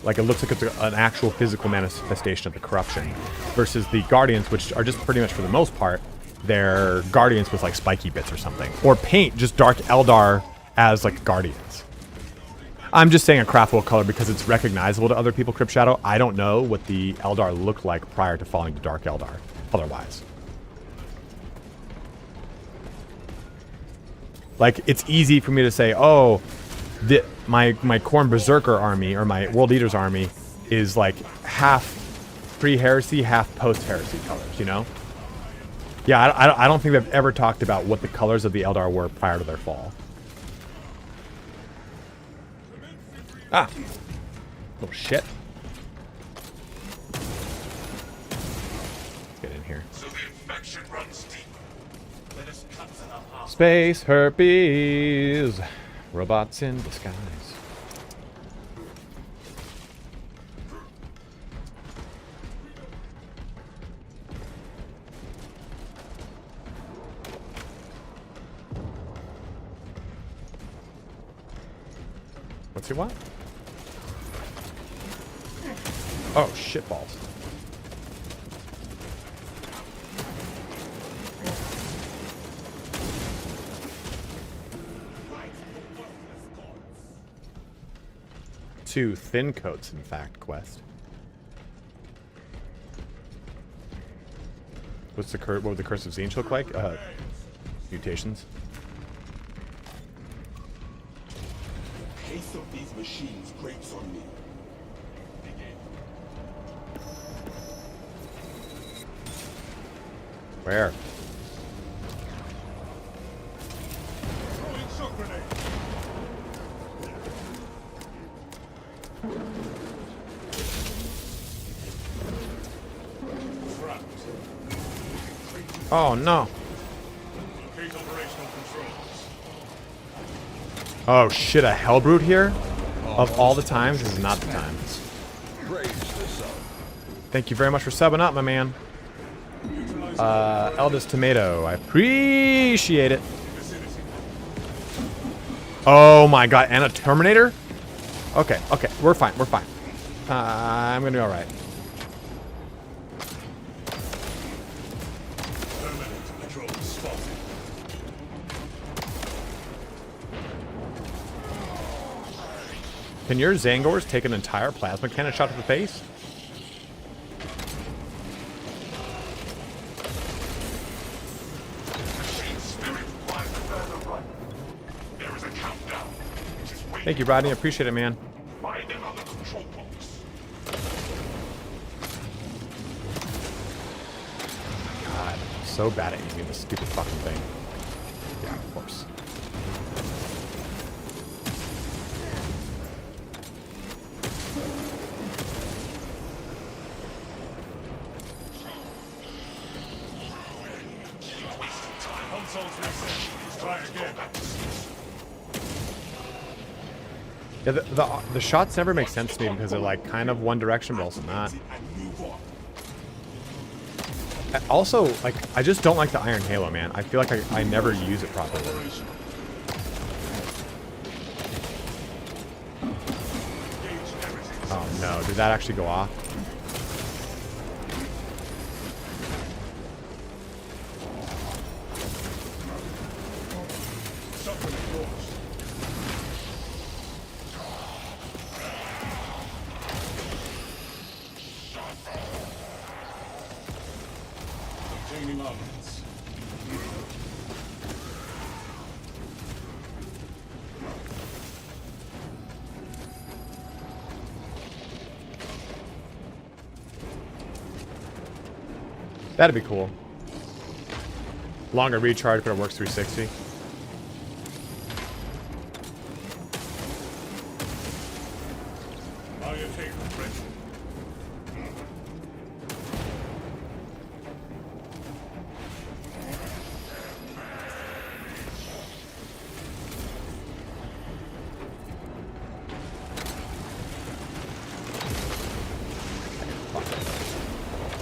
Like it looks like it's an actual physical manifestation of the corruption, versus the Guardians, which are just pretty much for the most part, they're Guardians with like spiky bits or something. Or paint just Dark Eldar as like Guardians. I'm just saying a craftable color because it's recognizable to other people, Crypt Shadow. I don't know what the Eldar looked like prior to falling to Dark Eldar, otherwise. Like, it's easy for me to say, oh, my Khorne Berserker army, or my World Eaters army, is like half pre-heresy, half post-heresy colors, you know? Yeah, I don't think they've ever talked about what the colors of the Eldar were prior to their fall. Ah! Oh, shit. Let's get in here. So the infection runs deep. Let us cut to the heart. Space herpes. Robots in disguise. What's he want? Oh, shitballs. Two thin coats, in fact, quest. What would the Curse of Tzeentch look like? Mutations. Pace of these machines grates on me. Where? Throwing shock grenade. Oh no. Oh shit, a Hellbrute here? Of all the times, this is not the time. Thank you very much for subbing up, my man. Utilize Eldest Tomato. I appreciate it. Oh my god, and a Terminator? Okay, okay, we're fine, we're fine. I'm gonna be alright. Can your Zangors take an entire plasma cannon shot to the face? Thank you, Rodney. I appreciate it, man. Find him on the control box. God, I'm so bad at aiming this stupid fucking thing. Yeah, of course. Yeah, the shots never make sense to me because they're like kind of one direction, but also not. Also, like, I just don't like the Iron Halo, man. I feel like I never use it properly. Oh no, did that actually go off? That'd be cool. Longer recharge, but it works 360.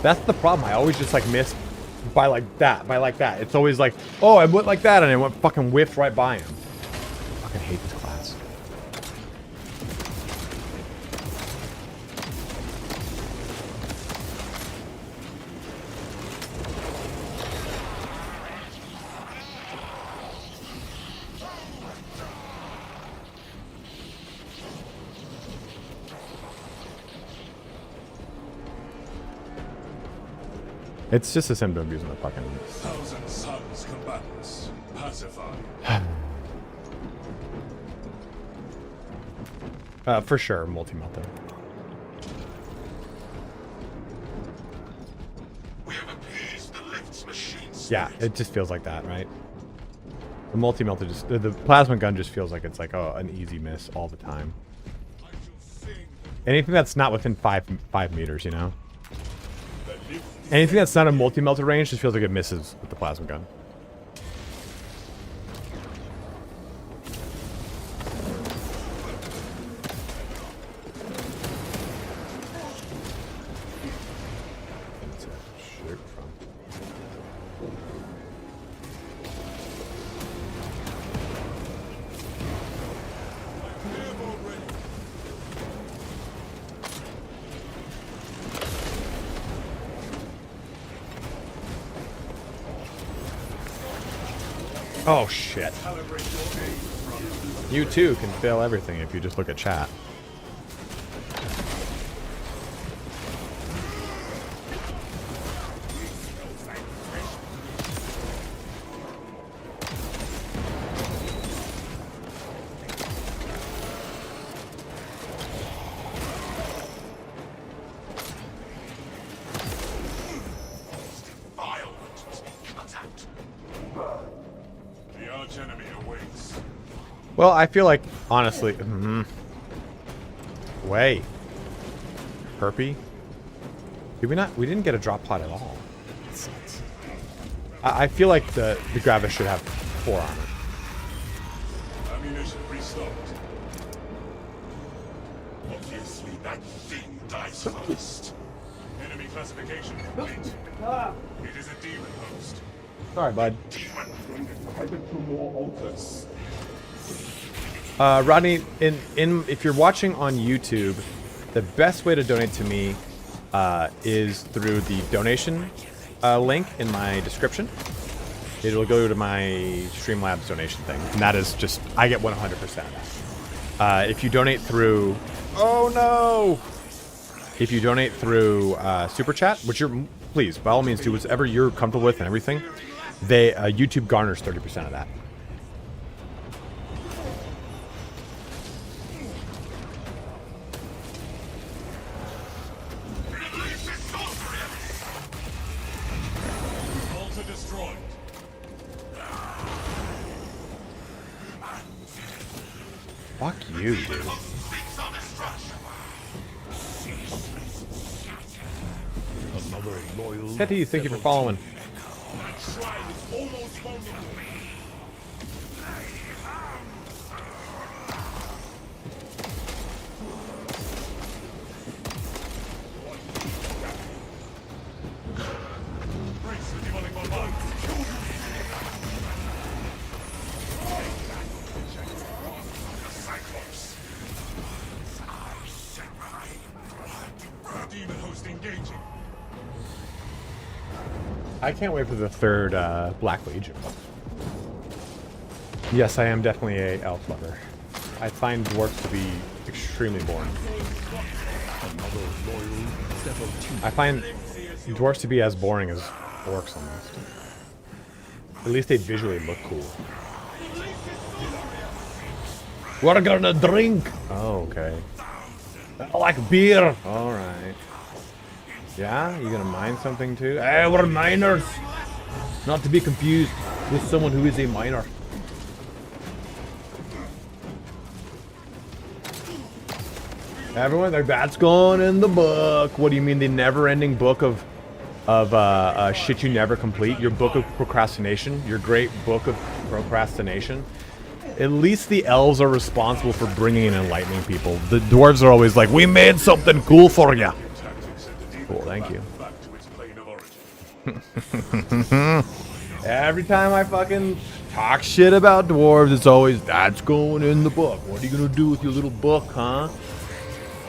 That's the problem. I always just like miss by like that. It's always like, oh, I went like that and I went fucking whiffed right by him. I fucking hate this class. It's just a symptom of using the fucking... Thousand suns combatants pacified. For sure, multi-melter. We have appeased the lift's machines. Yeah, it just feels like that, right? The multi-melter just... The plasma gun just feels like it's like, oh, an easy miss all the time. Anything that's not within 5 meters, you know? Anything that's not a multi-melter range just feels like it misses with the plasma gun. Oh shit. You too can fail everything if you just look at chat. Well, I feel like, honestly... Wait. Herpy? Did we not... We didn't get a drop pod at all. I feel like the Gravis should have 4 armor. Ammunition restocked. Obviously, that thing dies first. Enemy classification complete. It is a demon host. Sorry, bud. Headed to more altars. Rodney, if you're watching on YouTube, the best way to donate to me is through the donation link in my description. It'll go to my Streamlabs donation thing, and that is just, I get 100% of that. If you donate through, oh no! If you donate through Super Chat, which you're, please, by all means, do whatever you're comfortable with and everything, YouTube garners 30% of that. Altar destroyed. Fuck you, dude. Another loyal. Hetty, thank you for following. Shrine is almost vulnerable. Brace the demonic bombardment. Demon host engaging. I can't wait for the third Black Legion. Yes, I am definitely a elf lover. I find dwarves to be extremely boring. Another loyal devotee. I find dwarves to be as boring as orcs almost. At least they visually look cool. We're gonna drink! Oh, okay. I like beer! Alright. Yeah? You gonna mine something too? Hey, we're miners! Not to be confused with someone who is a miner. Everyone, like, that's going in the book. What do you mean, the never-ending book of shit you never complete? Your book of procrastination? Your great book of procrastination? At least the elves are responsible for bringing and enlightening people. The dwarves are always like, we made something cool for you. Cool, thank you. Back to its plane of origin. Every time I fucking talk shit about dwarves, it's always, that's going in the book. What are you gonna do with your little book, huh?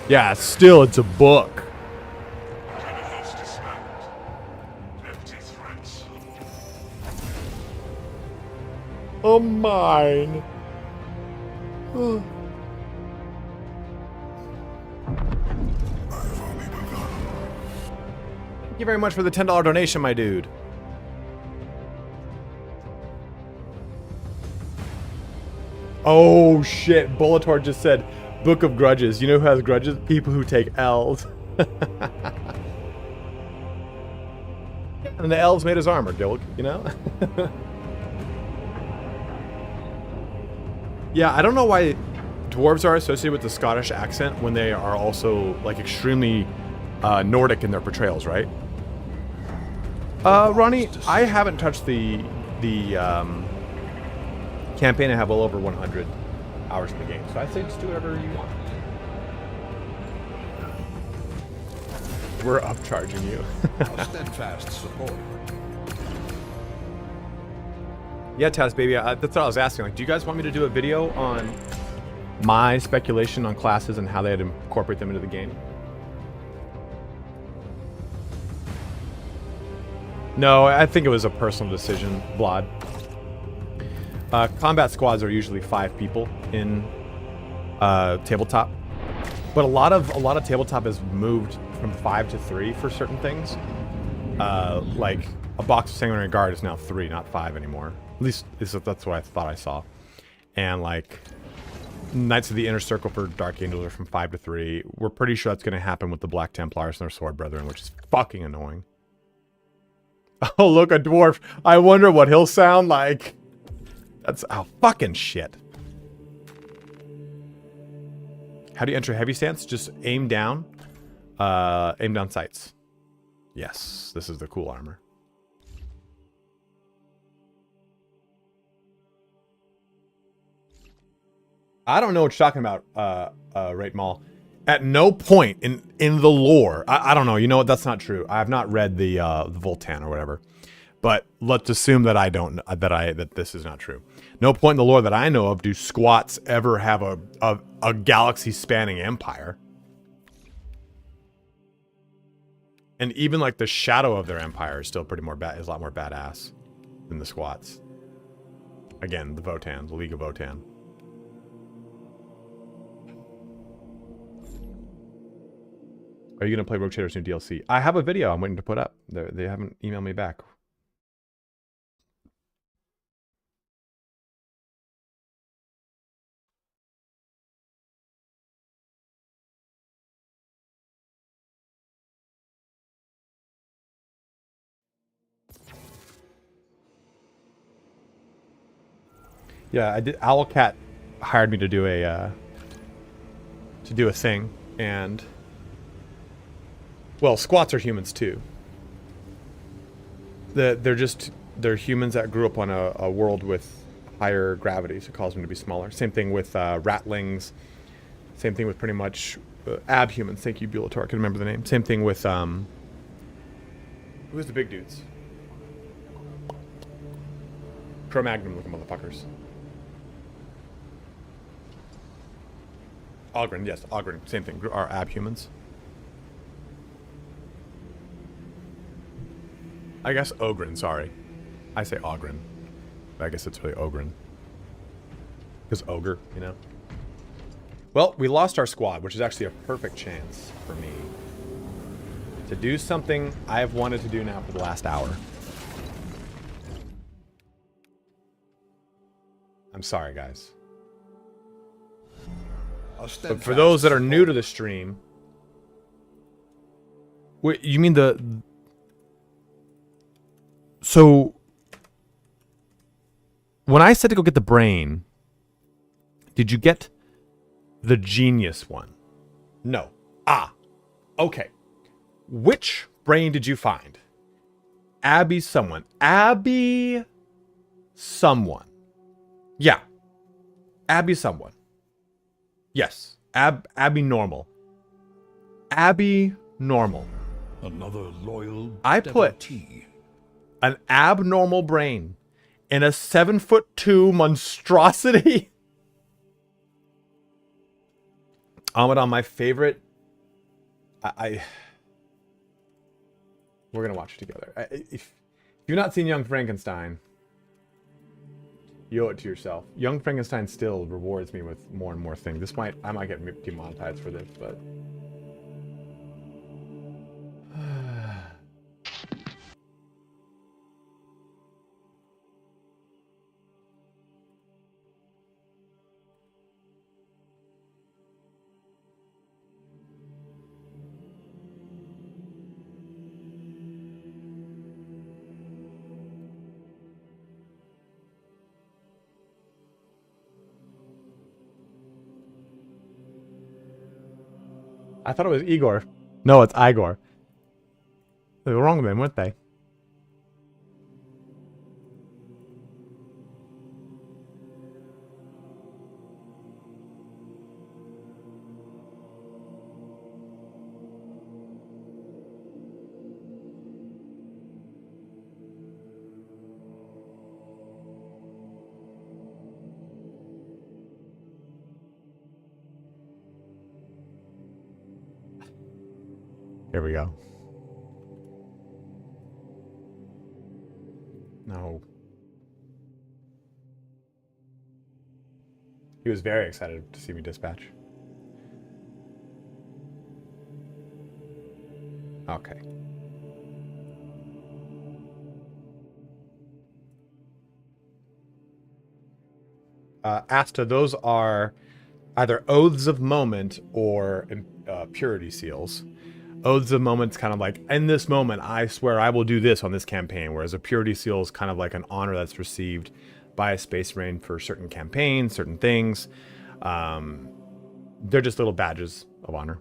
Yeah, still, it's a book. Demon host dismantled. Empty threats. A mine. Thank you very much for the $10 donation, my dude. Oh shit, Bulletor just said, Book of Grudges. You know who has grudges? People who take L's. And the elves made his armor, Dilk, you know? Yeah, I don't know why dwarves are associated with the Scottish accent when they are also, like, extremely Nordic in their portrayals, right? Ronnie, I haven't touched the campaign. I have well over 100 hours in the game, so I'd say just do whatever you want. We're upcharging you. Steadfast support. Yeah, Taz, baby, that's what I was asking. Like, do you guys want me to do a video on my speculation on classes and how they'd incorporate them into the game? No, I think it was a personal decision, Vlad. Combat squads are usually 5 people in tabletop, but a lot of tabletop has moved from 5 to 3 for certain things. Like a box of Sanguinary Guard is now 3, not 5 anymore. At least that's what I thought I saw. And like Knights of the Inner Circle for Dark Angels are from 5 to 3. We're pretty sure that's going to happen with the Black Templars and their Sword Brethren, which is fucking annoying. Oh, look, a dwarf. I wonder what he'll sound like. That's fucking shit. How do you enter heavy stance? Just aim down. Aim down sights. Yes, this is the cool armor. I don't know what you're talking about, Rate Mall. At no point in the lore, I don't know. You know what? That's not true. I have not read the Voltan or whatever. But let's assume that that this is not true. No point in the lore that I know of do squats ever have a galaxy-spanning empire. And even like the shadow of their empire is still is a lot more badass than the squats. Again, the Votan, the League of Votan. Are you gonna play Rogue Trader's new DLC? I have a video I'm waiting to put up. They haven't emailed me back. Yeah, I did. Owlcat hired me to do a thing, and well, squats are humans too. They're humans that grew up on a world with higher gravity, so it caused them to be smaller. Same thing with ratlings. Same thing with pretty much abhumans. Thank you, Buelator. I can remember the name. Same thing with who's the big dudes? Cro-Magnon looking motherfuckers. Ogryn, yes, Ogryn, same thing, are abhumans. I guess Ogryn, sorry. I say Ogryn. But I guess it's really Ogryn. Because ogre, you know? Well, we lost our squad, which is actually a perfect chance for me to do something I've wanted to do now for the last hour. I'm sorry, guys. But for those that are new to the stream... Wait, you mean the... So... When I said to go get the brain, did you get the genius one? No. Ah. Okay. Which brain did you find? Abby someone. Abby someone. Yeah. Abby someone. Yes. Abby normal. Abby normal. Another loyal I put an abnormal brain in a 7'2" monstrosity. Amadon, my favorite. We're gonna watch it together. If you've not seen Young Frankenstein, you owe it to yourself. Young Frankenstein still rewards me with more and more things. I might get demonetized for this, but I thought it was Igor. No, it's Igor. They were wrong then, weren't they? Here we go. No. He was very excited to see me dispatch. Okay. Asta, those are either Oaths of Moment or Purity Seals. Oaths of Moment's kind of like, in this moment, I swear I will do this on this campaign, whereas a Purity Seal is kind of like an honor that's received by a Space Marine for certain campaigns, certain things. They're just little badges of honor.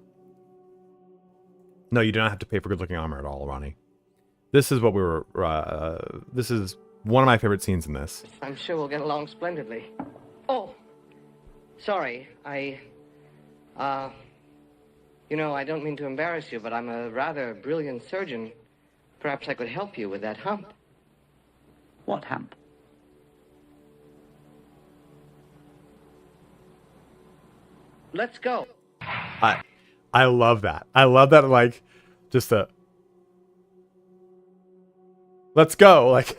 No, you do not have to pay for good-looking armor at all, Ronnie. This is what we were... this is one of my favorite scenes in this. I'm sure we'll get along splendidly. Oh, sorry, You know, I don't mean to embarrass you, but I'm a rather brilliant surgeon. Perhaps I could help you with that hump. What hump? Let's go. I love that. I love that, like, just a... Let's go, like...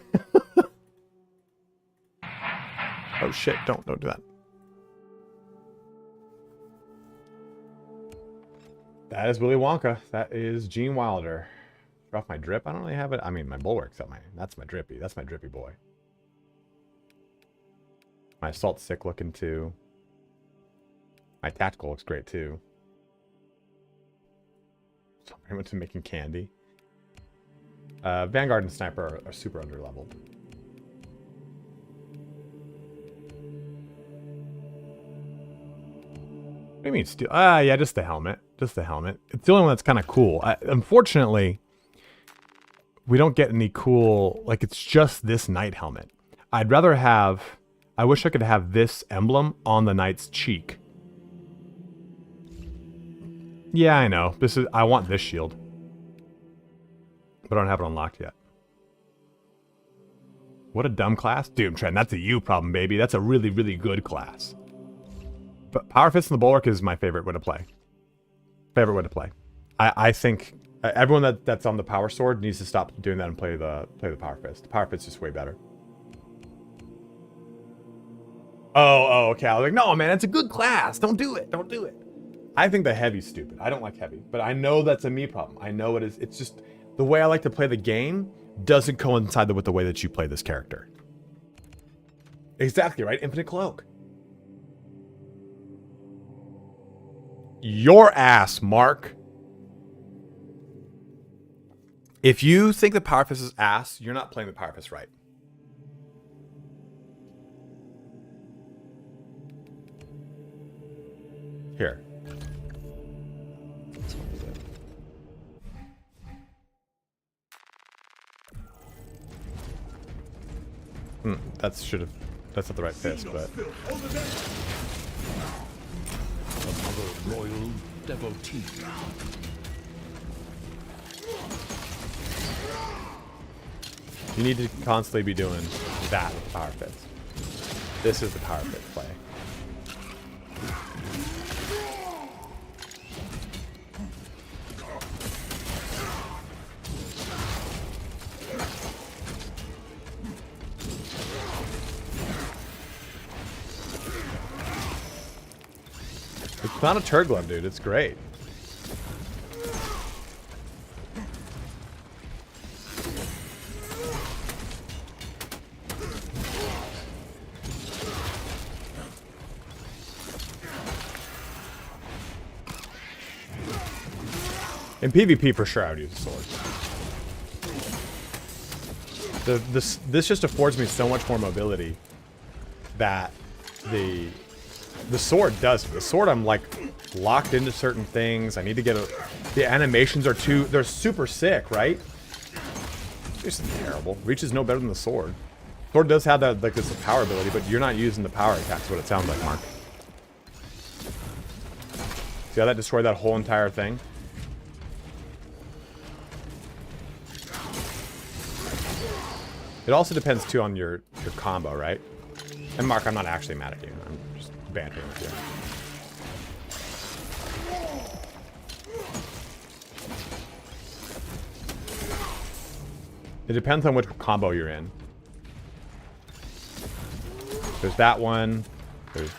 Oh shit, don't do that. That is Willy Wonka. That is Gene Wilder. Drop my drip? I don't really have it. I mean, my bulwark's up my... That's my drippy. That's my drippy boy. My assault sick looking too. My tactical looks great too. So I went to making candy. Vanguard and Sniper are super underleveled. What do you mean steal? Yeah, just the helmet. Just the helmet. It's the only one that's kind of cool. Unfortunately, we don't get any cool... Like, it's just this knight helmet. I'd rather have... I wish I could have this emblem on the knight's cheek. Yeah, I know. This is... I want this shield. But I don't have it unlocked yet. What a dumb class. Dude, Trent, that's a you problem, baby. That's a really, really good class. But Power Fist and the Bulwark is my favorite way to play. Favorite way to play. I think everyone that's on the Power Sword needs to stop doing that and play the Power Fist. The Power Fist is way better. Oh, okay. I was like, no, man, it's a good class. Don't do it. Don't do it. I think the Heavy's stupid. I don't like Heavy. But I know that's a me problem. I know it is. It's just the way I like to play the game doesn't coincide with the way that you play this character. Exactly, right? Infinite Cloak. Your ass, Mark. If you think the Power Fist is ass, you're not playing the Power Fist right. Here. That's not the right fist, but... Another royal devotee. You need to constantly be doing that with Power Fist. This is the Power Fist play. It's not a turd glove, dude. It's great. In PvP, for sure, I would use a sword. This just affords me so much more mobility that the sword does. The sword, I'm like locked into certain things. I need to get the animations are they're super sick, right? This is terrible. Reach is no better than the sword. Sword does have that, like, this power ability, but you're not using the power attack, is what it sounds like, Mark. See how that destroyed that whole entire thing? It also depends too on your combo, right? And Mark, I'm not actually mad at you. I'm just bantering with you. It depends on which combo you're in. There's that one. There's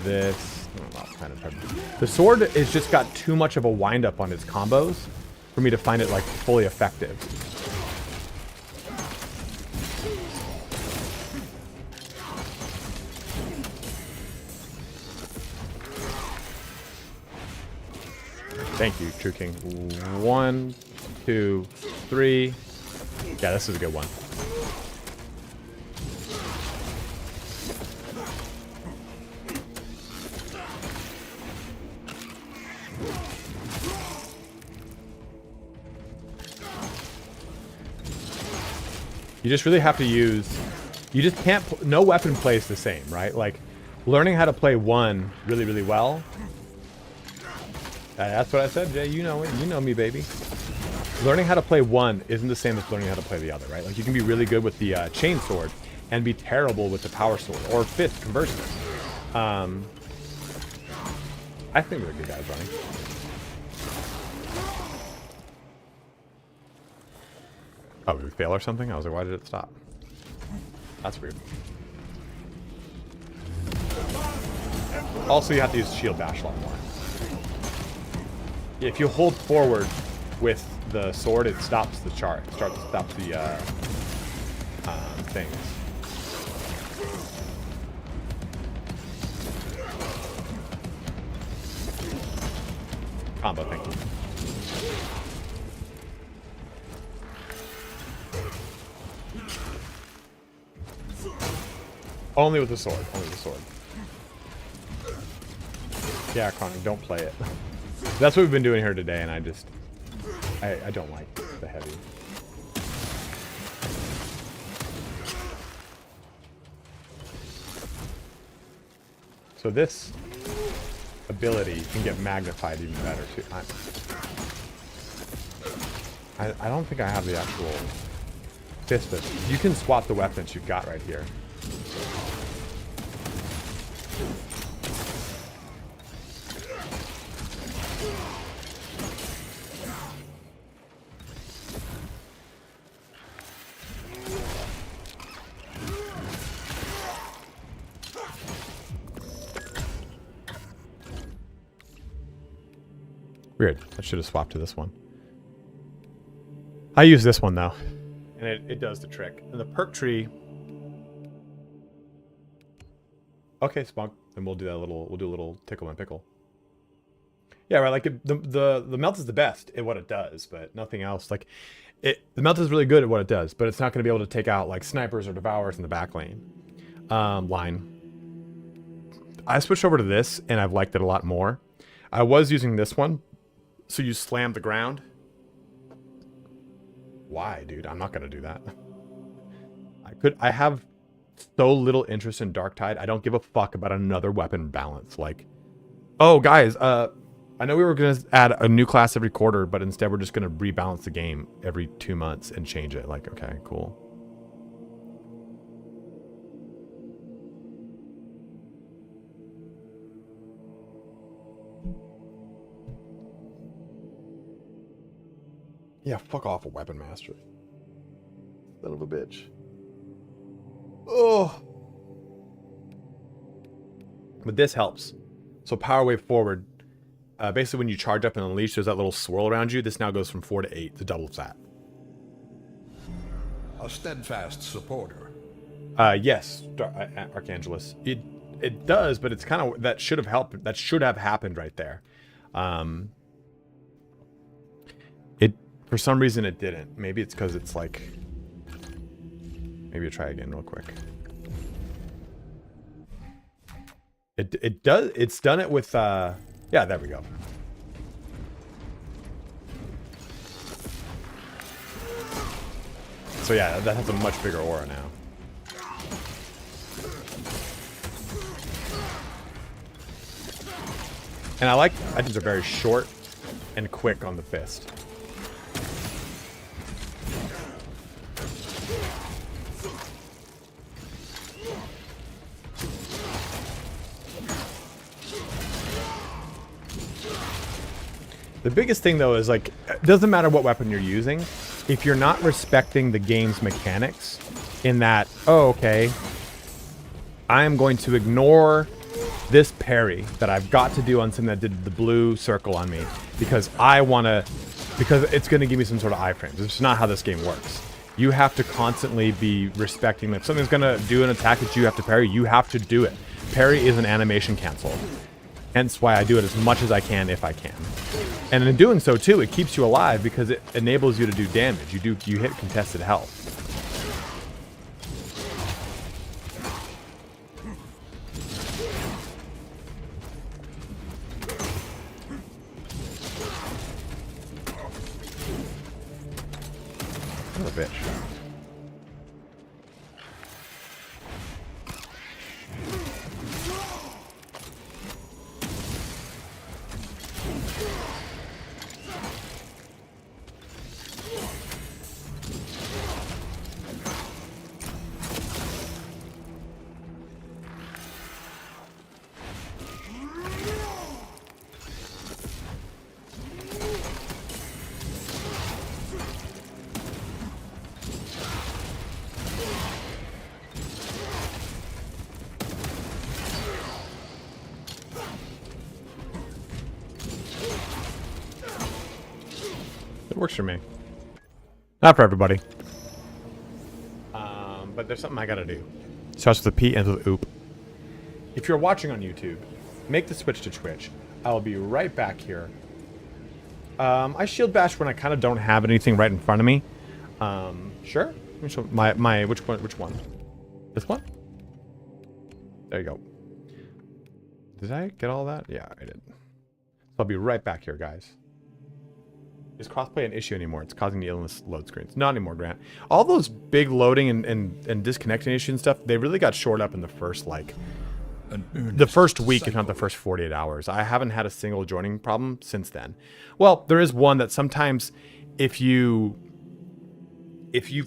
this. Oh, kind of the sword has just got too much of a wind up on its combos for me to find it like fully effective. Thank you, True King. 1, 2, 3. Yeah, this is a good one. You just really have to use... You just can't... No weapon plays the same, right? Like, learning how to play one really, really well That's what I said, Jay. You know it. You know me, baby. Learning how to play one isn't the same as learning how to play the other, right? Like, you can be really good with the chain sword and be terrible with the power sword, or fist, conversely. I think they're good guys running. Oh, did we fail or something? I was like, why did it stop? That's weird. Also, you have to use shield bash a lot more. If you hold forward with the sword, it stops the chart. It stops the things. Combo, thank you. Only with the sword. Only with the sword. Yeah, Connie, don't play it. That's what we've been doing here today, and I don't like the heavy. So this ability can get magnified even better too. I don't think I have the actual fist. You can swap the weapons you've got right here. Weird. I should have swapped to this one. I use this one though, and it does the trick. And the perk tree. Okay, Spunk. Then we'll do that little. We'll do a little tickle and pickle. Yeah, right. Like the melt is the best at what it does, but nothing else. Like the melt is really good at what it does, but it's not going to be able to take out like snipers or devourers in the back lane. Line. I switched over to this, and I've liked it a lot more. I was using this one. So you slam the ground? Why, dude? I'm not gonna do that. I have so little interest in Darktide. I don't give a fuck about another weapon balance. Like, oh guys, I know we were gonna add a new class every quarter, but instead we're just gonna rebalance the game every 2 months and change it. Like, okay, cool. Yeah, fuck off a weapon master. Son of a bitch. Oh. But this helps. So power wave forward. Basically when you charge up and unleash, there's that little swirl around you. This now goes from 4 to 8 to double that. A steadfast supporter. Yes, Archangelus. It does, but it's kind of that should have helped. That should have happened right there. For some reason it didn't. Maybe it's because it's like... Maybe try again real quick. It does... It's done it with... Yeah, there we go. So yeah, that has a much bigger aura now. And I like... Items are very short and quick on the fist. The biggest thing though is like, it doesn't matter what weapon you're using, if you're not respecting the game's mechanics in that, oh, okay, I am going to ignore this parry that I've got to do on something that did the blue circle on me because because it's going to give me some sort of iframes. It's not how this game works. You have to constantly be respecting that. If something's going to do an attack that you have to parry, you have to do it. Parry is an animation cancel. Hence why I do it as much as I can if I can. And in doing so too, it keeps you alive because it enables you to do damage. You hit contested health. What a bitch. It works for me. Not for everybody. But there's something I gotta do. Starts with a P, ends with oop. If you're watching on YouTube, make the switch to Twitch. I'll be right back here. I shield bash when I kind of don't have anything right in front of me. Sure. Let me show my which one? This one? There you go. Did I get all that? Yeah, I did. So I'll be right back here, guys. Is crossplay an issue anymore? It's causing the illness load screens. Not anymore, Grant. All those big loading and disconnecting issues and stuff, they really got shored up in the first, like, the first week, if not the first 48 hours. I haven't had a single joining problem since then. Well, there is one that sometimes if you've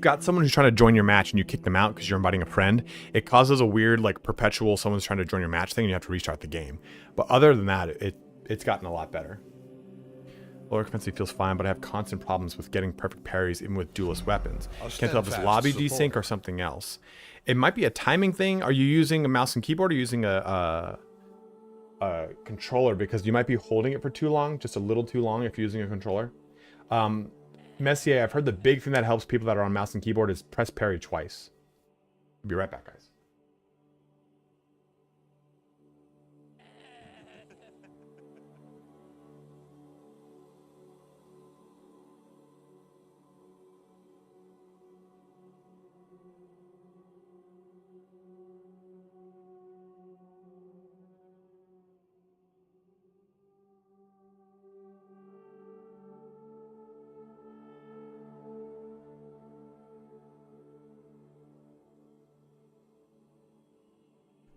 got someone who's trying to join your match and you kick them out because you're inviting a friend, it causes a weird, like, perpetual someone's trying to join your match thing and you have to restart the game. But other than that, it's gotten a lot better. Lower capacity feels fine, but I have constant problems with getting perfect parries even with duelist weapons. Can't tell if it's lobby desync or something else. It might be a timing thing. Are you using a mouse and keyboard or using a controller? Because you might be holding it for too long, just a little too long if you're using a controller. Messier, I've heard the big thing that helps people that are on mouse and keyboard is press parry twice. I'll be right back, guys.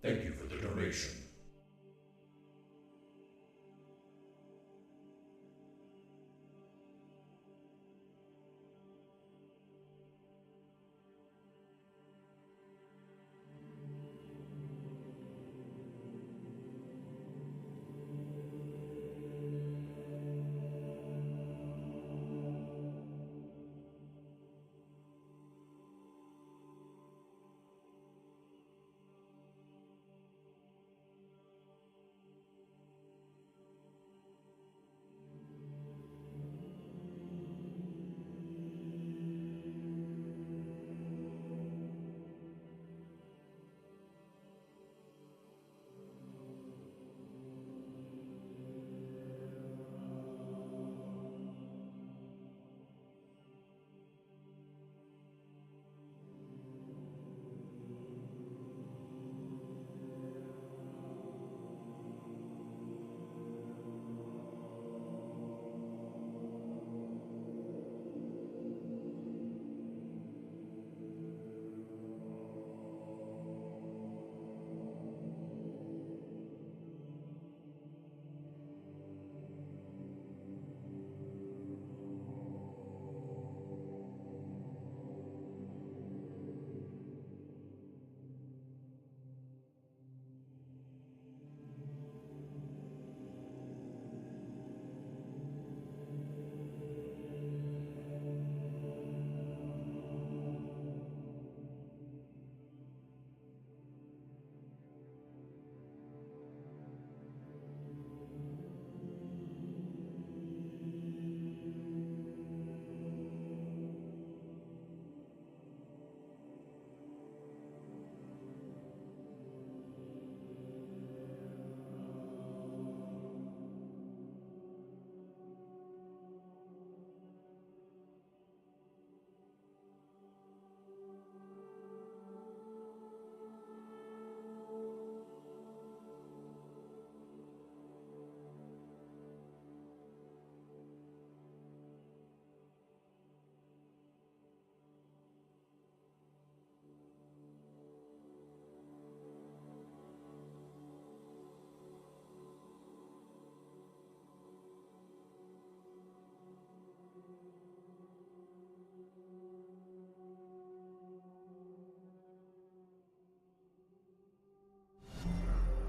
Thank you for the donation.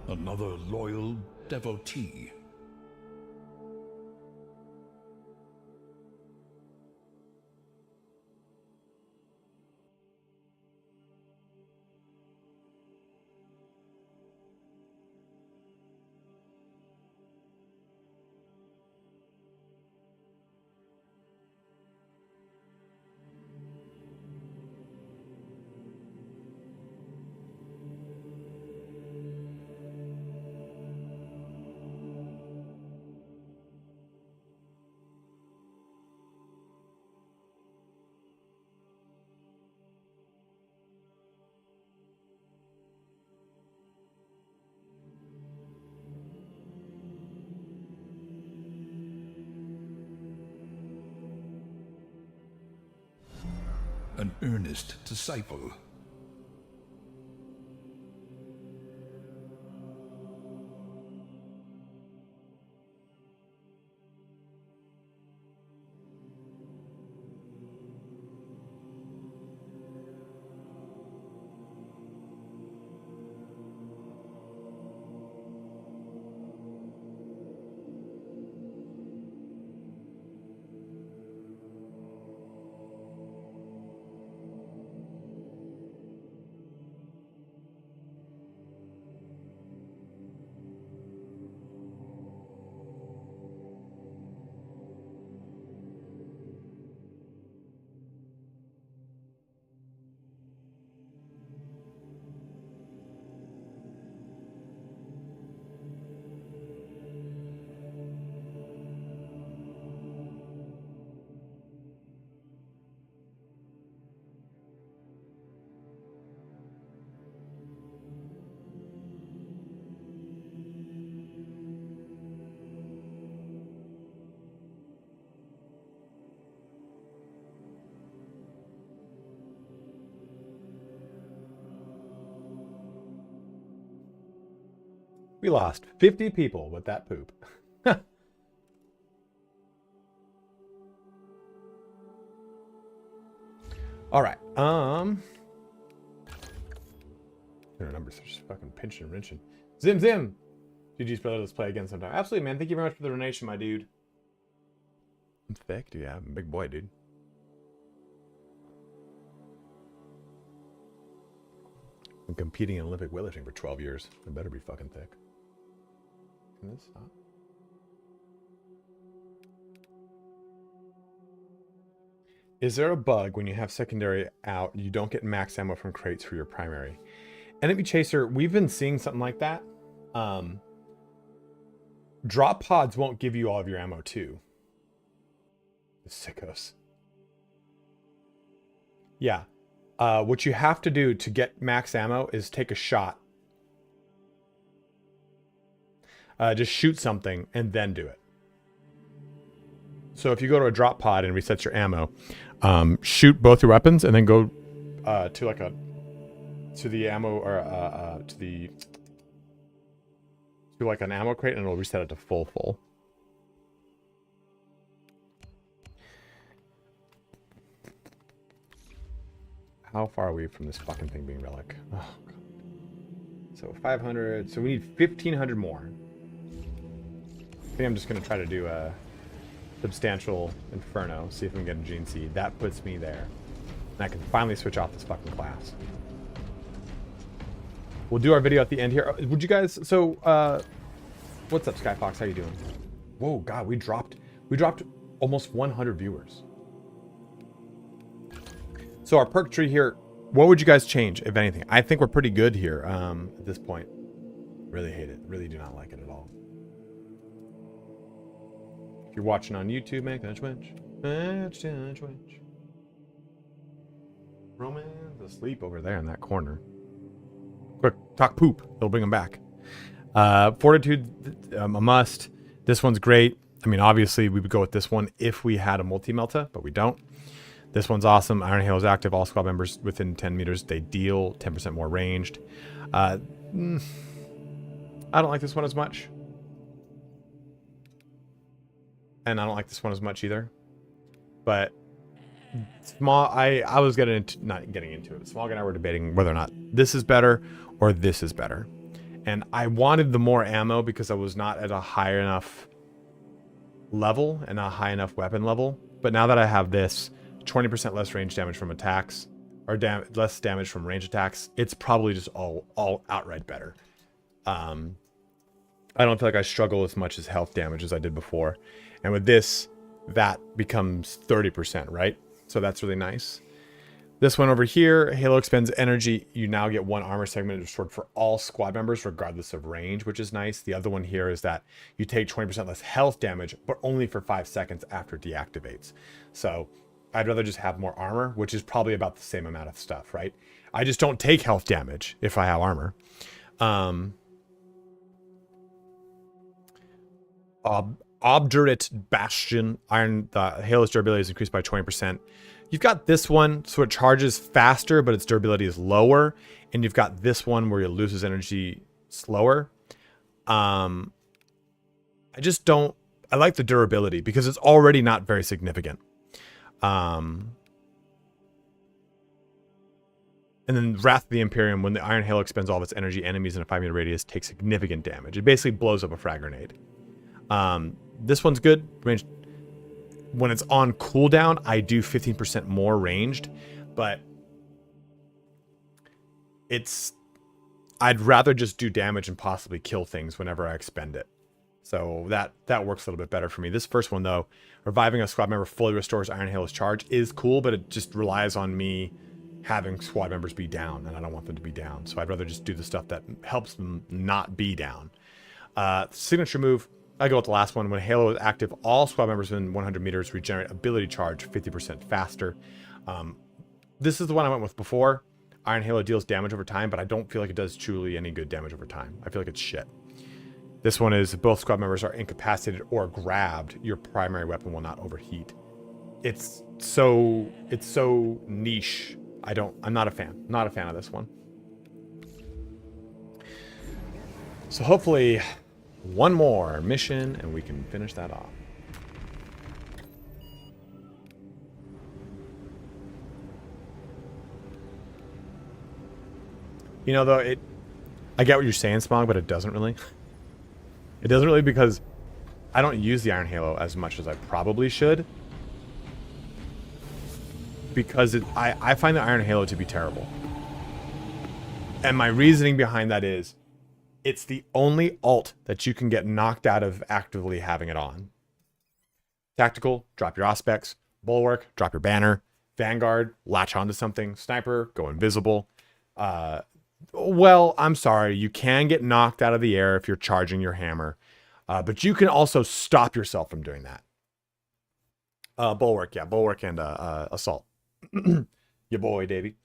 Another loyal devotee. an earnest disciple. We lost 50 people with that poop. All right. Their numbers are just fucking pinching and wrenching. Zim. GG's brother, let's play again sometime. Absolutely, man. Thank you very much for the donation, my dude. I'm thick, dude. Yeah, I'm a big boy, dude. I'm competing in Olympic weightlifting for 12 years. I better be fucking thick. Can this stop? Is there a bug when you have secondary out, you don't get max ammo from crates for your primary? Enemy Chaser, we've been seeing something like that. Drop pods won't give you all of your ammo too. The sickos. Yeah. What you have to do to get max ammo is take a shot. Just shoot something and then do it. So if you go to a drop pod and resets your ammo, shoot both your weapons and then go to the ammo or to like an ammo crate and it'll reset it to full. How far are we from this fucking thing being relic? Oh, God. So 500. So we need 1,500 more. I think I'm just going to try to do a substantial inferno. See if we can get a GNC. That puts me there. And I can finally switch off this fucking class. We'll do our video at the end here. Would you guys... So, what's up, Skyfox? How you doing? Whoa, God, we dropped almost 100 viewers. So our perk tree here, what would you guys change, if anything? I think we're pretty good here at this point. Really hate it. Really do not like it at all. If you're watching on YouTube, make that twitch. Twitch. Roman's asleep over there in that corner. Quick, talk poop. It'll bring him back. Fortitude, a must. This one's great. I mean, obviously, we would go with this one if we had a multi-melta, but we don't. This one's awesome. Iron Hail is active. All squad members within 10 meters, they deal 10% more ranged. I don't like this one as much. And I don't like this one as much either. But small, I was not getting into it. Small and I were debating whether or not this is better or this is better. And I wanted the more ammo because I was not at a high enough level and a high enough weapon level. But now that I have this, 20% less range damage from attacks, or less damage from range attacks, it's probably just all outright better. I don't feel like I struggle as much as health damage as I did before. And with this, that becomes 30%, right? So that's really nice. This one over here, Halo expends energy. You now get one armor segment restored for all squad members, regardless of range, which is nice. The other one here is that you take 20% less health damage, but only for 5 seconds after it deactivates. So I'd rather just have more armor, which is probably about the same amount of stuff, right? I just don't take health damage if I have armor. Obdurate Bastion. The Halo's durability is increased by 20%. you've got this one, so it charges faster, but its durability is lower. And you've got this one where it loses energy slower. I just don't... I like the durability because it's already not very significant. And then Wrath of the Imperium, when the Iron Halo expends all of its energy, enemies in a 5-meter radius take significant damage. It basically blows up a frag grenade. This one's good. Range. When it's on cooldown, I do 15% more ranged, but I'd rather just do damage and possibly kill things whenever I expend it. So that works a little bit better for me. This first one, though, reviving a squad member fully restores Iron Halo's charge is cool, but it just relies on me having squad members be down, and I don't want them to be down. So I'd rather just do the stuff that helps them not be down. Signature move, I go with the last one. When Halo is active, all squad members within 100 meters regenerate ability charge 50% faster. This is the one I went with before. Iron Halo deals damage over time, but I don't feel like it does truly any good damage over time. I feel like it's shit. This one is if both squad members are incapacitated or grabbed, your primary weapon will not overheat. It's so niche. I'm not a fan. Not a fan of this one. So hopefully one more mission and we can finish that off. You know, though, I get what you're saying, Smog, but it doesn't really. It doesn't really, because I don't use the Iron Halo as much as I probably should. Because I find the Iron Halo to be terrible. And my reasoning behind that is, it's the only ult that you can get knocked out of actively having it on. Tactical, drop your Auspex. Bulwark, drop your banner. Vanguard, latch onto something. Sniper, go invisible. Well, I'm sorry, you can get knocked out of the air if you're charging your hammer. But you can also stop yourself from doing that. Bulwark, yeah, Bulwark and Assault. Your boy, Davey.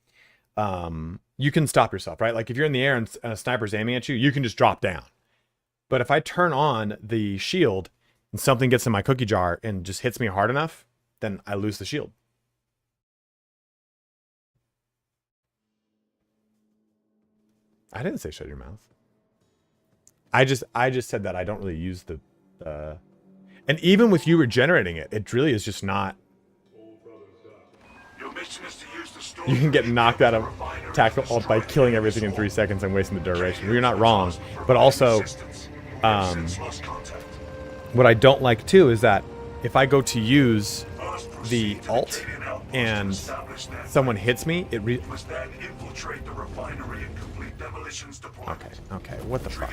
You can stop yourself, right? Like if you're in the air and a sniper's aiming at you, you can just drop down. But if I turn on the shield and something gets in my cookie jar and just hits me hard enough, then I lose the shield. I didn't say shut your mouth. I just said that I don't really use the and even with you regenerating it, it really is just not. You can get knocked out of tactical ult by killing everything in 3 seconds and wasting the duration. You're not wrong, but also what I don't like too is that if I go to use the ult and someone hits me, it Okay, what the fuck?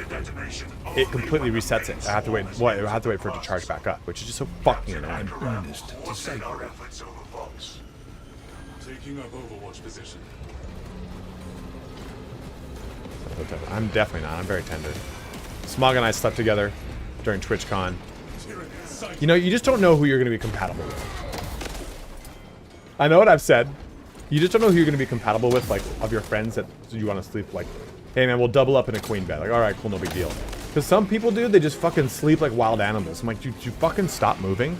It completely resets it. I have to wait. What? I have to wait for it to charge back up, which is just so fucking annoying. Taking up Overwatch position. I'm definitely not. I'm very tender. Smog and I slept together during TwitchCon. You know, you just don't know who you're going to be compatible with. I know what I've said. You just don't know who you're going to be compatible with, like, of your friends that you want to sleep, like, hey man, we'll double up in a queen bed. Like, alright, cool, no big deal. Because some people, dude, they just fucking sleep like wild animals. I'm like, dude, you fucking stop moving?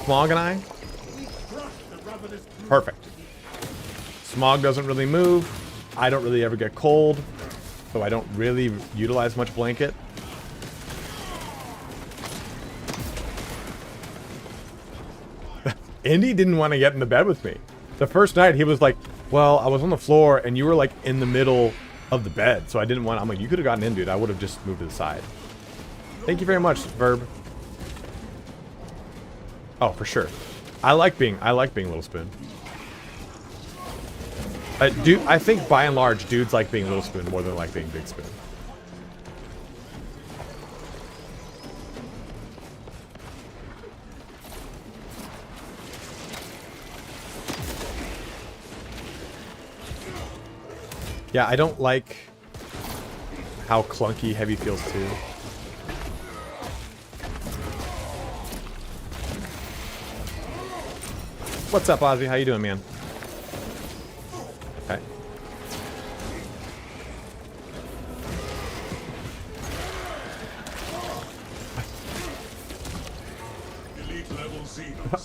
Smog and I? Perfect. Smog doesn't really move. I don't really ever get cold. So I don't really utilize much blanket. Indy didn't want to get in the bed with me. The first night, he was like, well, I was on the floor, and you were, like, in the middle of the bed, so I didn't want... I'm like, you could have gotten in, dude. I would have just moved to the side. Thank you very much, Verb. Oh, for sure. I like being Little Spoon. Dude, I think, by and large, dudes like being Little Spoon more than like being Big Spoon. Yeah, I don't like how clunky heavy feels too. What's up, Ozzy? How you doing, man? Okay.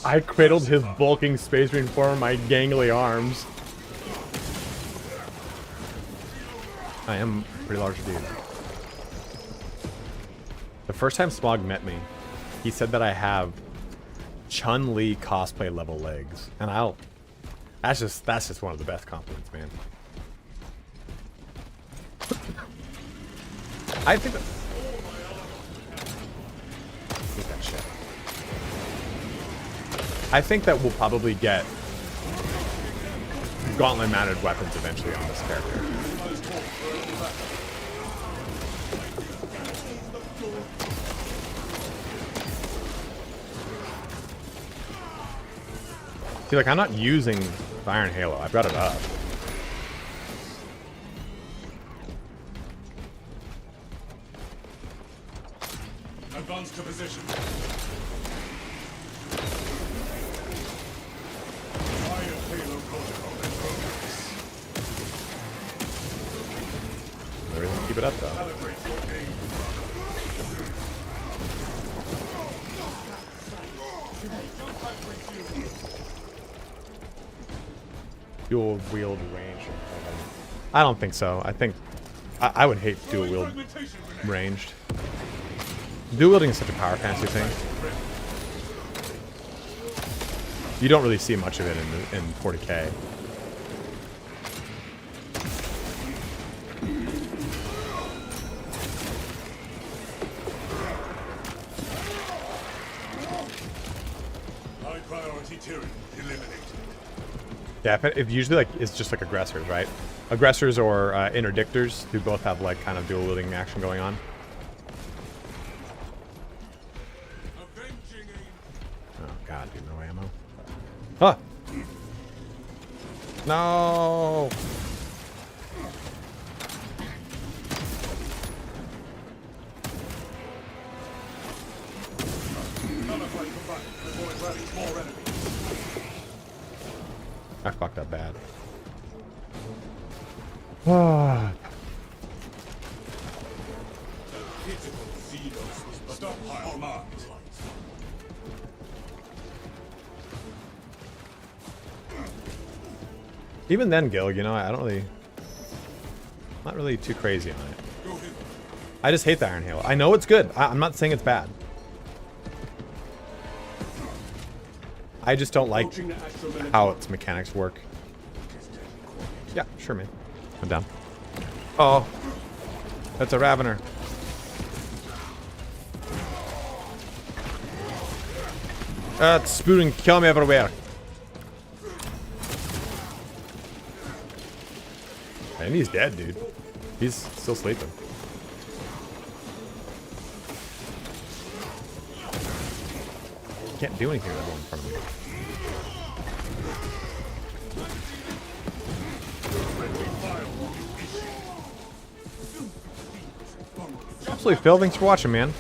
I cradled his bulking Space Marine form in my gangly arms. I am a pretty large dude. The first time Smog met me, he said that I have Chun-Li cosplay level legs, and that's just one of the best compliments, man. I think that shit. I think that we'll probably get gauntlet mounted weapons eventually on this character. See, like, I'm not using the Iron Halo. I brought it up. Advance to position. Iron Halo protocol in progress. Everything, keep it up, though. Calibrate your aim. Dual wield range. I don't think so. I think I would hate dual wield ranged. Dual wielding is such a power fantasy thing. You don't really see much of it in 40k. High priority Tyranny eliminated. Yeah, if usually like it's just like aggressors, right? Aggressors or interdictors who both have like kind of dual wielding action going on. Oh god, dude, no ammo. Huh! No! I fucked up bad. Stockpile marked. Even then, Gil, you know, I don't really... Not really too crazy on it. I just hate the Iron Halo. I know it's good. I'm not saying it's bad. I just don't like how its mechanics work. Yeah, sure, man. I'm down. Oh, that's a Ravener. It's spewing kill me everywhere. And he's dead, dude. He's still sleeping. Can't do anything with that one in front of me. Absolutely, Phil. Thanks for watching, man.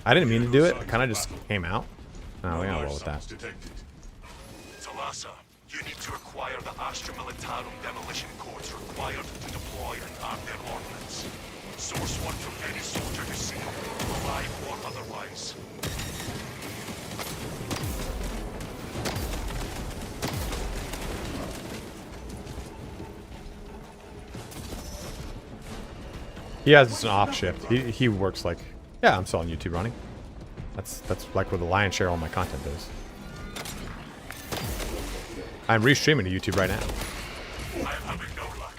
I didn't mean to do it. It kind of just came out. Oh, we gotta roll with that. Talassa, you need to acquire the Astra Militarum demolition codes required to deploy and arm their ordnance. Source one from any soldier you see, alive or otherwise. He has an off shift. He works like, yeah, I'm still on YouTube running. That's like where the lion's share of all my content is. I'm restreaming to YouTube right now. I'm having no luck.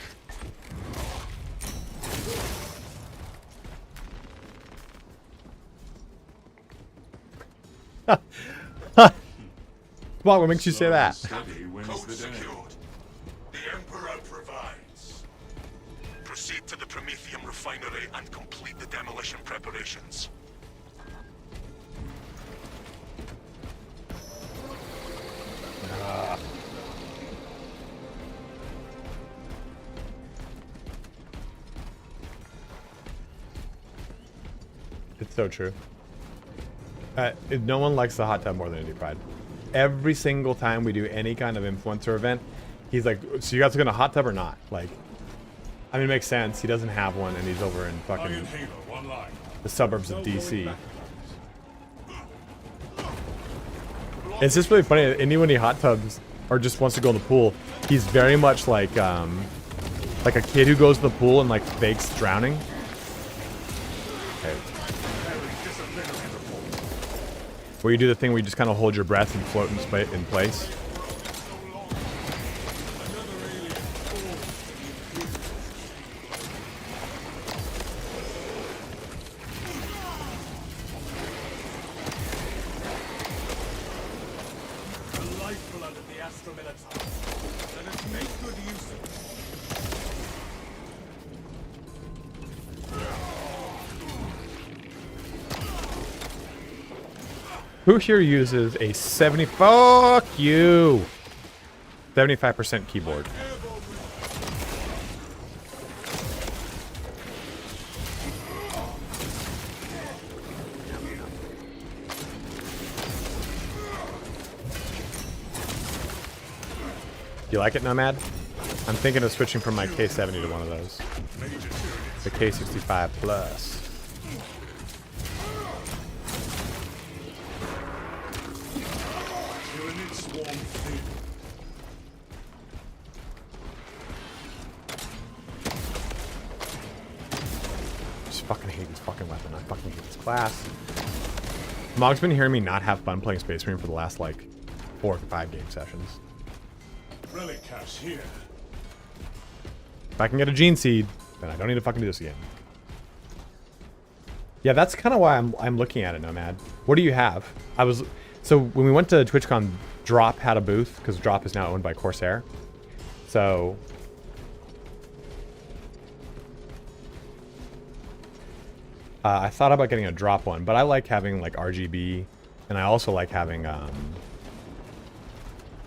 Well, what makes you say that? Code secured. The Emperor provides. Proceed to the Prometheum refinery and complete the demolition preparations. It's so true. No one likes the hot tub more than Indie Pride. Every single time we do any kind of influencer event, he's like, so you guys are gonna hot tub or not? Like, I mean, it makes sense. He doesn't have one and he's over in fucking the suburbs of DC. It's just really funny. Anyone he hot tubs or just wants to go in the pool, he's very much like a kid who goes to the pool and like fakes drowning. Okay. Where you do the thing where you just kind of hold your breath and float in place. Who here uses a 70? Fuck you! 75% keyboard. You like it, Nomad? I'm thinking of switching from my K70 to one of those. The K65 Plus. Fucking hate this fucking weapon. I fucking hate this class. Mog's been hearing me not have fun playing Space Marine for the last like 4 or 5 game sessions. Relic cache here. If I can get a gene seed, then I don't need to fucking do this again. Yeah, that's kind of why I'm looking at it, Nomad. What do you have? So when we went to TwitchCon, Drop had a booth because Drop is now owned by Corsair. So I thought about getting a Drop one, but I like having like RGB, and I also like having a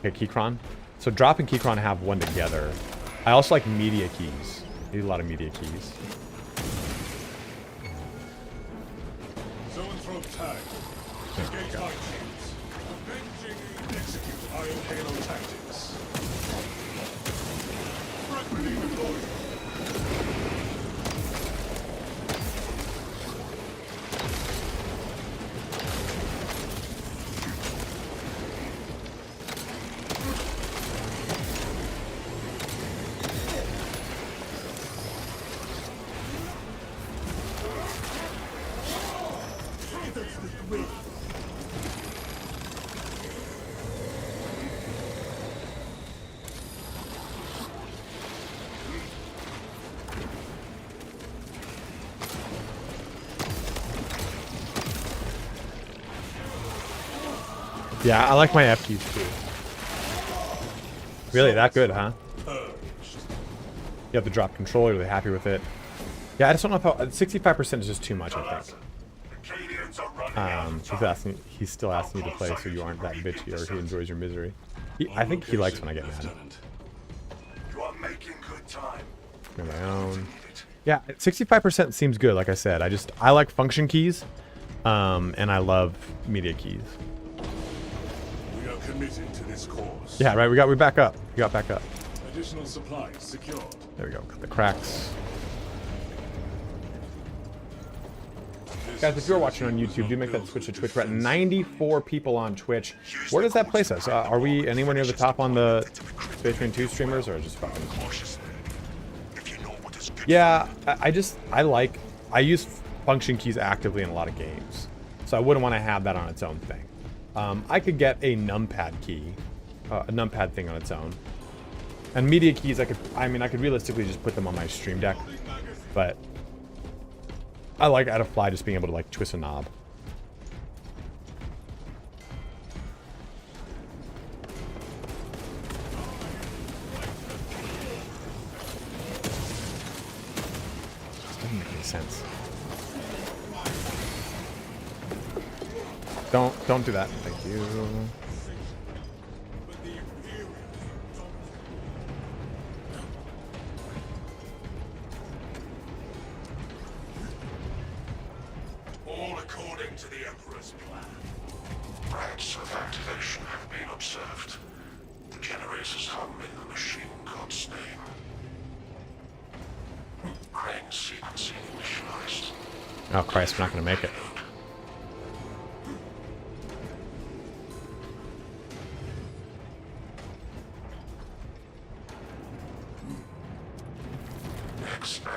Keychron. So Drop and Keychron have one together. I also like media keys. Need a lot of media keys. Zone throw tag. Engage high shields. Avenging and execute Iron Halo tactics. Frag grenade deployed. Yeah, I like my F keys too. Really, that good, huh? You have the Drop controller, really happy with it. Yeah, I just don't know if 65% is just too much, I think. He's still asking you to play so you aren't that bitchy, or he enjoys your misery. I think he likes when I get mad. You are making good time. On my own. Yeah, 65% seems good, like I said. I like function keys, and I love media keys. We are committed to this course. Yeah, right, we back up. We got back up. Additional supplies secured. There we go, cut the cracks. Guys, if you're watching on YouTube, do make that switch to Twitch. We're at 94 people on Twitch. Where does that place us? Are we anywhere near the top on the Space Marine 2 streamers, or just fucking? Yeah, I use function keys actively in a lot of games, so I wouldn't want to have that on its own thing. I could get a numpad key, a numpad thing on its own, and media keys. I could realistically just put them on my stream deck, but I like out of fly just being able to like twist a knob. Doesn't make any sense. Don't do that. Thank you. All according to the Emperor's plan. Rats of activation have been observed. The generators hum in the machine god's name. Crane sequencing initialized. Oh Christ, we're not gonna make it.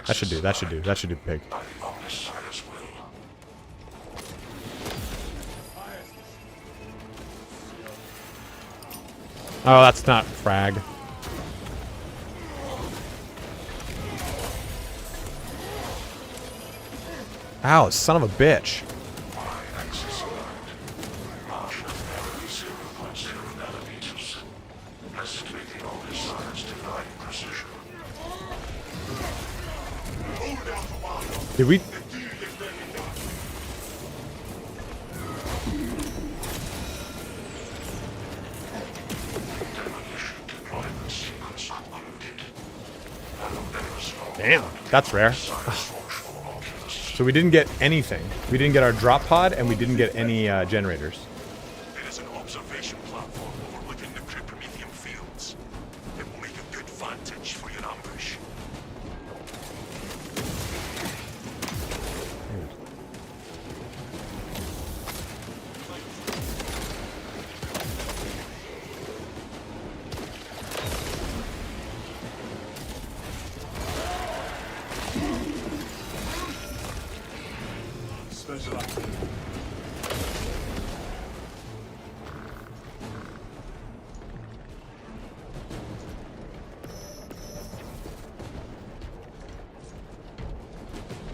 That should do, that should do, that should do pig. Oh, that's not frag. Ow, son of a bitch. Did we? Damn, that's rare. So we didn't get anything. We didn't get our drop pod, and we didn't get any generators. It is an observation platform overlooking the Promethean fields. It will make a good vantage for your ambush.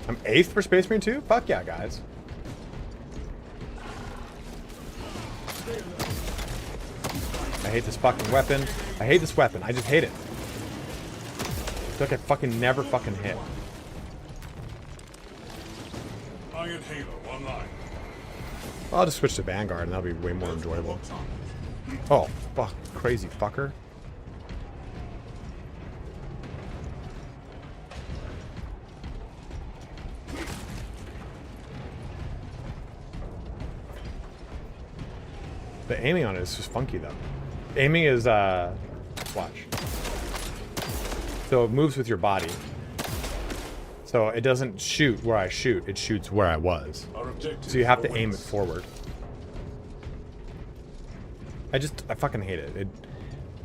I'm 8th for Space Marine 2? Fuck yeah, guys. I hate this fucking weapon. I hate this weapon. I just hate it. It's like I fucking never fucking hit. Iron Halo online. I'll just switch to Vanguard and that'll be way more enjoyable. Oh, fuck. Crazy fucker. The aiming on it is just funky though. Aiming is watch. So it moves with your body. So it doesn't shoot where I shoot, it shoots where I was. So you have to aim it forward. I fucking hate it.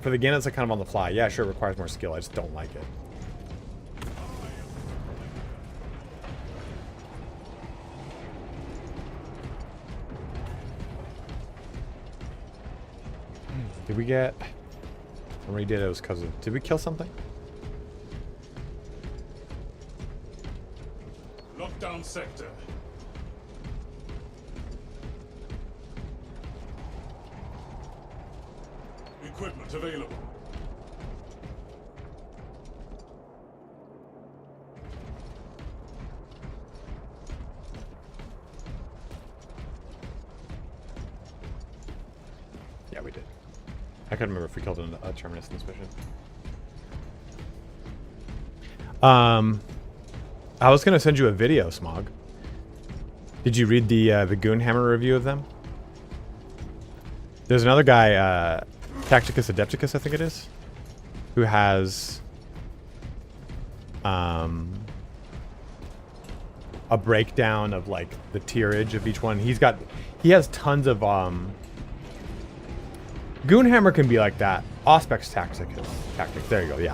For the game, it's like kind of on the fly. Yeah, sure, it requires more skill. I just don't like it. Did we get... When we did it was because of... Did we kill something? Lockdown sector. Equipment available. Yeah, we did. I couldn't remember if we killed a Terminus in this mission. I was gonna send you a video, Smog. Did you read the Goonhammer review of them? There's another guy, Tacticus Adepticus, I think it is, who has a breakdown of like the tierage of each one. He has tons of Goonhammer can be like that. Auspex tactic. There you go. Yeah.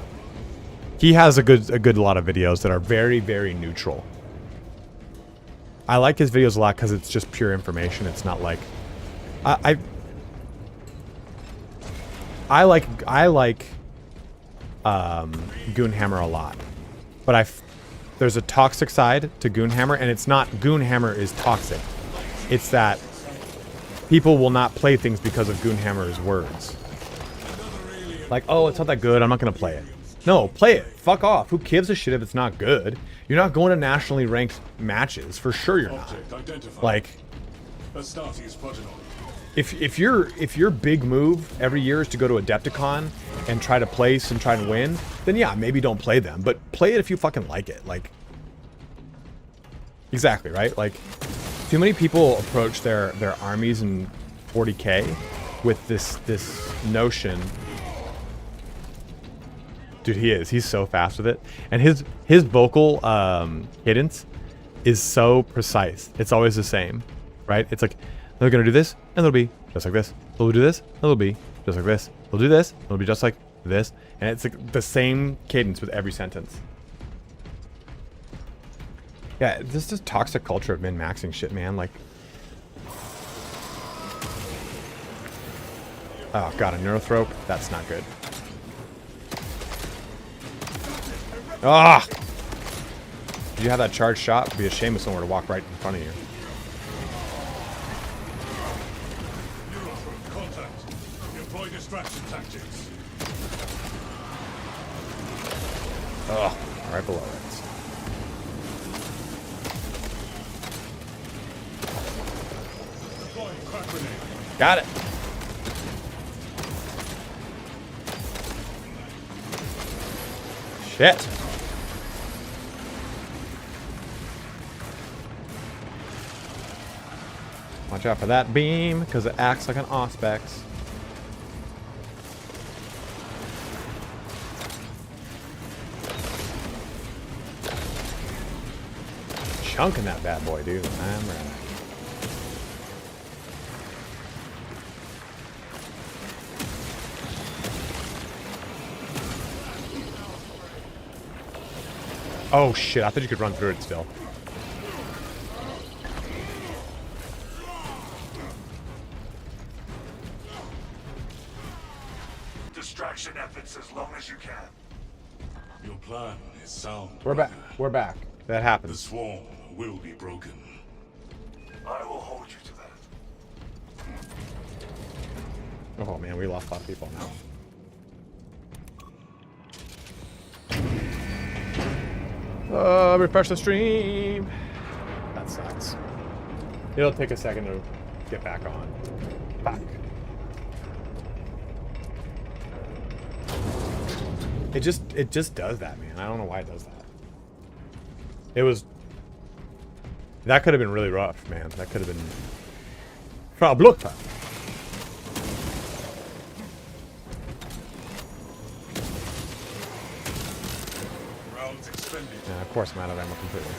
He has a good lot of videos that are very, very neutral. I like his videos a lot because it's just pure information. It's not like I like Goonhammer a lot, but there's a toxic side to Goonhammer, and it's not Goonhammer is toxic. It's that people will not play things because of Goonhammer's words. Like, oh, it's not that good, I'm not gonna play it. No, play it. Fuck off. Who gives a shit if it's not good? You're not going to nationally ranked matches. For sure you're not. Like, if your big move every year is to go to Adepticon and try to place and try to win, then yeah, maybe don't play them. But play it if you fucking like it. Like, exactly, right? Like, too many people approach their armies in 40k with this notion. Dude, he's so fast with it. And his vocal cadence is so precise. It's always the same, right? It's like, they're gonna do this, and it'll be just like this. They'll do this, and it'll be just like this. They'll do this, and it'll be just like this. And it's like the same cadence with every sentence. Yeah, this is just toxic culture of min-maxing shit, man. Like, oh god, a neurothrope? That's not good. Ah! Did you have that charged shot? It'd be a shame if someone were to walk right in front of you. Contact. Employ distraction tactics. Ugh, right below it. Deploying crack grenade. Got it. Shit. Watch out for that beam, because it acts like an auspex. Chunking that bad boy, dude. I'm ready. Oh shit, I thought you could run through it still. Distraction efforts as long as you can. Your plan is sound. We're back. We're back. That The happens. swarm will be broken. I will hold you to that. Oh man, we lost a lot of people now. Refresh the stream. That sucks. It'll take a second to get back on. Fuck. It just does that, man. I don't know why it does that. That could have been really rough, man. That could have been Problem. Rounds expended. Yeah, of course I'm out of ammo completely.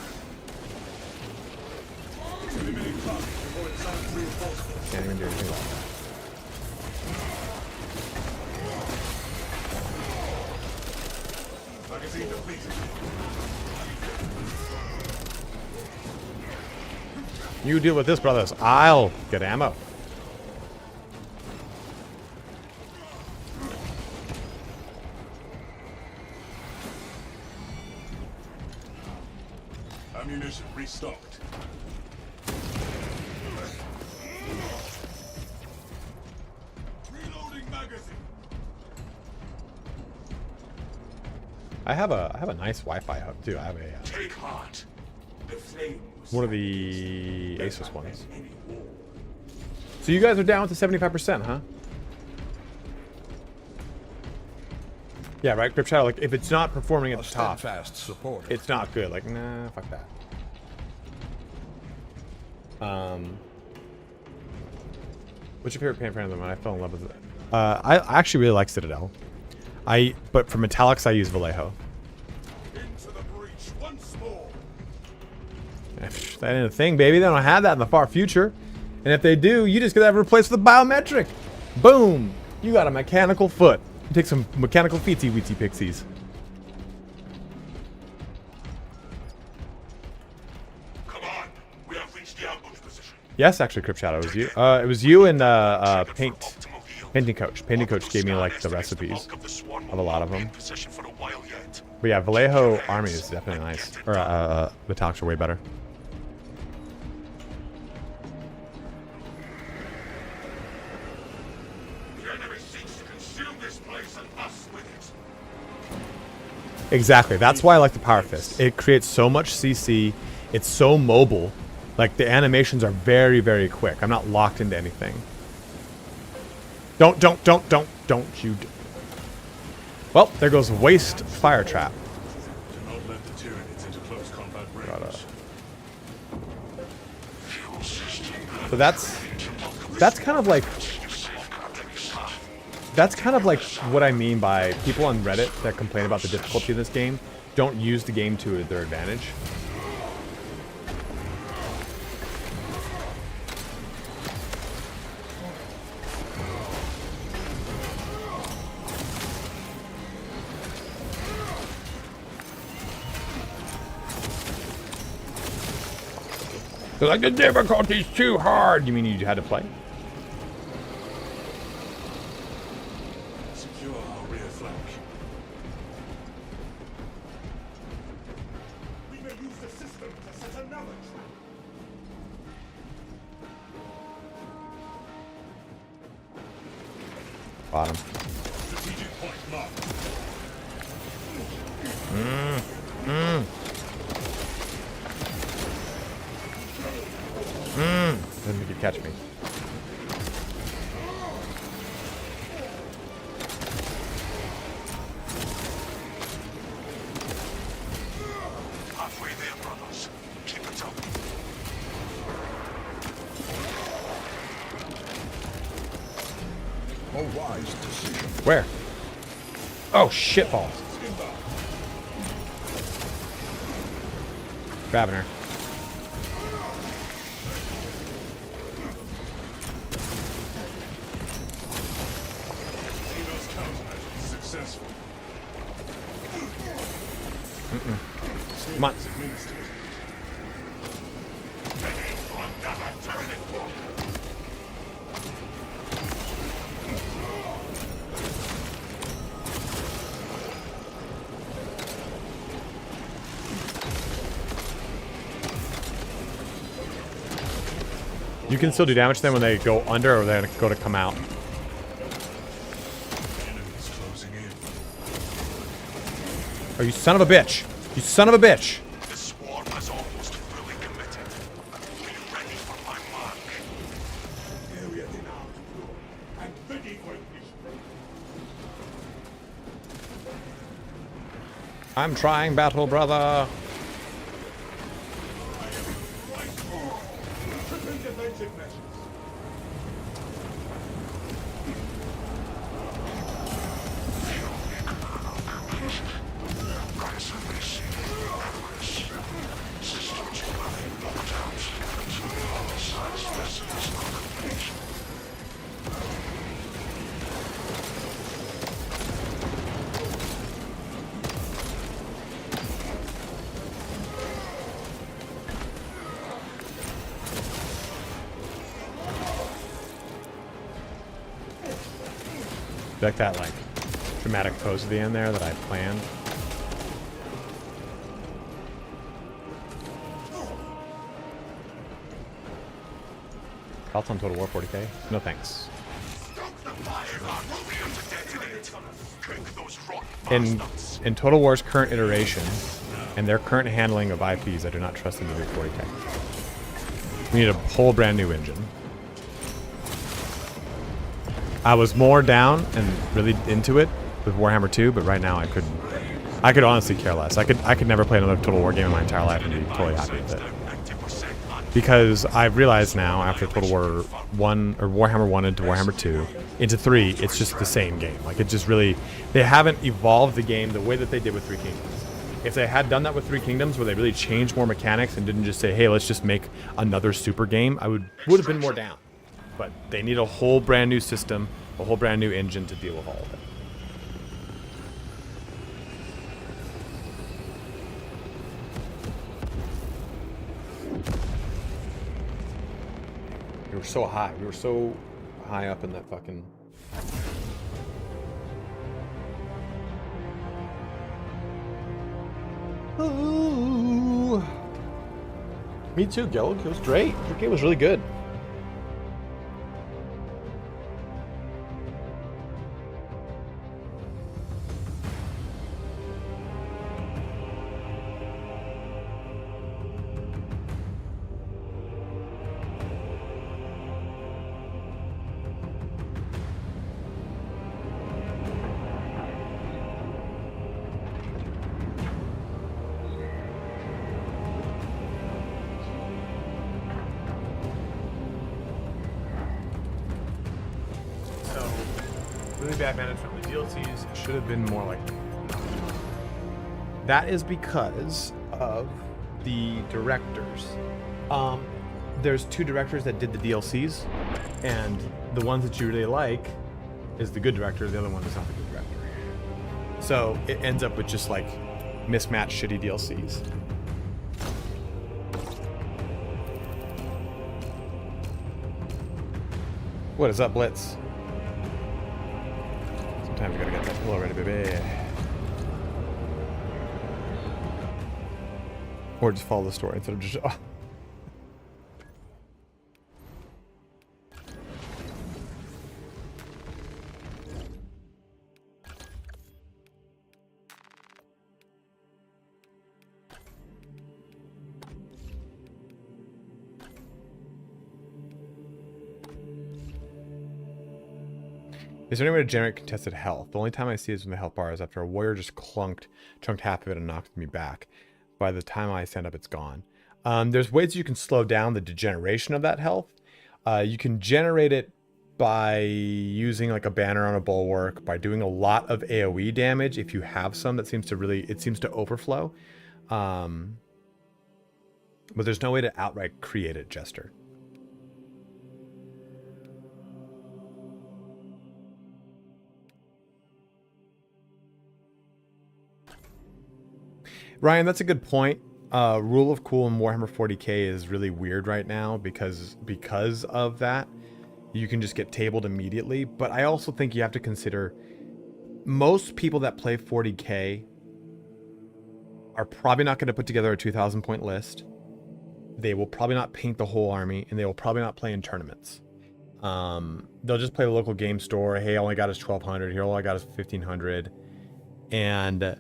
Eliminate target before it sounds reinforcements. Can't even do anything about that. Magazine depleted. You deal with this, brothers. I'll get ammo. Ammunition restocked. Reloading magazine. I have a nice Wi-Fi hub too. I have a Take heart. The flames. one of the Asus ones. So you guys are down to 75%, huh? Yeah, right, Crypt Shadow. Like, if it's not performing at the top, Steadfast support. it's not good. Like, nah, fuck that. What's your favorite paint brand? When I fell in love with it, I actually really like Citadel. But for metallics, I use Vallejo. Into the breach once more. That ain't a thing, baby. They don't have that in the far future. And if they do, you just get that replaced with a biometric. Boom! You got a mechanical foot. You take some mechanical feetsy weetsy pixies. Come on. We have reached the ambush position. Yes, actually, Crypt Shadow, it was you. It was you and Painting Coach. Painting Coach gave me like the recipes of a lot of them. But yeah, Vallejo Army is definitely nice. Or metallics are way better. The enemy seeks to consume this place and us with it. Exactly. That's why I like the Power Fist. It creates so much CC. It's so mobile. Like, the animations are very, very quick. I'm not locked into anything. Don't you. Well, there goes Waste Fire Trap. Do not let the Tyranids into close combat range. So that's kind of like what I mean by people on Reddit that complain about the difficulty of this game don't use the game to their advantage. They're like, the difficulty's too hard. You mean you had to play? Secure our rear flank. We may use the system to set another trap. Bottom. Strategic point marked. Then you could catch me. Halfway there, brothers. Keep it up. A wise decision. Where? Oh, shit balls. Grabbing her. Xenos countermeasures successful. Come on. Administered. You can still do damage to them when they go under or they're gonna go to come out. Enemies closing in. Oh, you son of a bitch. You son of a bitch. The swarm has almost fully committed. Be ready for my mark. Area in our and ready for ignition. I'm trying battle, brother. Tripping defensive measures. Like that, like, dramatic pose at the end there that I planned. Thoughts on Total War 40k? No thanks. In Total War's current iteration and their current handling of IPs, I do not trust them to do 40k. We need a whole brand new engine. I was more down and really into it with Warhammer 2, but right now I could honestly care less. I could never play another Total War game in my entire life and be totally happy with it. Because I've realized now after Total War 1 or Warhammer 1 into Warhammer 2 into 3, it's just the same game. Like it just really, they haven't evolved the game the way that they did with Three Kingdoms. If they had done that with Three Kingdoms, where they really changed more mechanics and didn't just say, "Hey, let's just make another super game," I would have been more down. But they need a whole brand new system, a whole brand new engine to deal with all of it. We were so high. We were so high up in that fucking... Ooh. Me too, Gil. It was great. The game was really good. Bad management from the DLCs should have been more like that is because of the directors. There's two directors that did the DLCs, and the ones that you really like is the good director, the other one is not the good director. So it ends up with just like mismatched shitty DLCs. What is up, Blitz? Sometimes you gotta get that pillow ready, baby. Or just follow the story instead of just... Oh. Is there any way to generate contested health? The only time I see is when the health bar is after a warrior just chunked half of it and knocked me back. By the time I stand up, it's gone. There's ways you can slow down the degeneration of that health. You can generate it by using like a banner on a bulwark, by doing a lot of AoE damage. If you have some, that seems to overflow. But there's no way to outright create it, Jester. Ryan, that's a good point. Rule of cool in Warhammer 40k is really weird right now because of that. You can just get tabled immediately. But I also think you have to consider most people that play 40k are probably not going to put together a 2,000 point list. They will probably not paint the whole army, and they will probably not play in tournaments. They'll just play the local game store. Hey, all I got is 1,200. Here, all I got is 1,500. And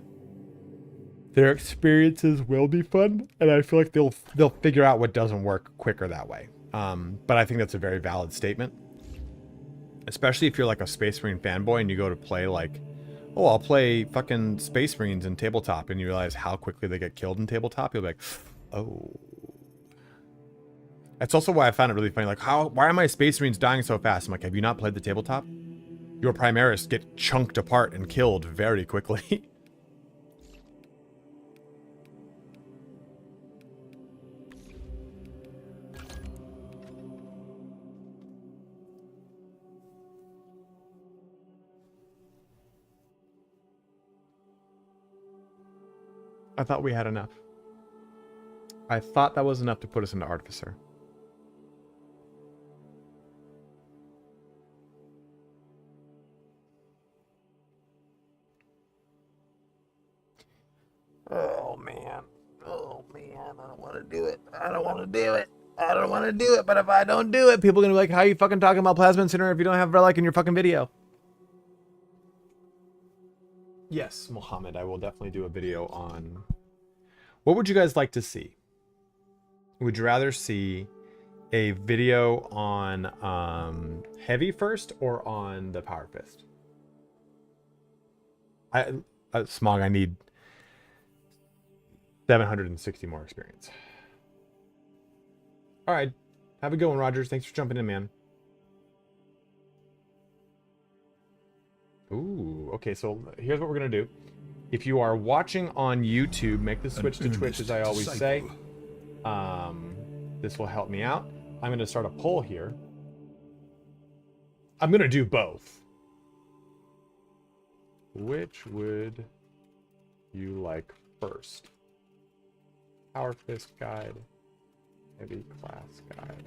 their experiences will be fun, and I feel like they'll figure out what doesn't work quicker that way. But I think that's a very valid statement, especially if you're like a Space Marine fanboy and you go to play like, oh, I'll play fucking Space Marines in tabletop, and you realize how quickly they get killed in tabletop. You'll be like, oh. That's also why I found it really funny. Like, why are my Space Marines dying so fast? I'm like, have you not played the tabletop? Your Primaris get chunked apart and killed very quickly. I thought we had enough. I thought that was enough to put us into Artificer. Oh man. Oh man. I don't want to do it. I don't want to do it. I don't want to do it. But if I don't do it, people are going to be like, how are you fucking talking about Plasma Incinerator if you don't have Relic in your fucking video? Yes, Mohammed, I will definitely do a video on... What would you guys like to see? Would you rather see a video on Heavy first or on the Power Fist? Smog, I need 760 more experience. All right. Have a good one, Rogers. Thanks for jumping in, man. Ooh, okay, so here's what we're going to do. If you are watching on YouTube, make the switch to Twitch, as I always say. This will help me out. I'm going to start a poll here. I'm going to do both. Which would you like first? Power Fist Guide, Heavy Class Guide.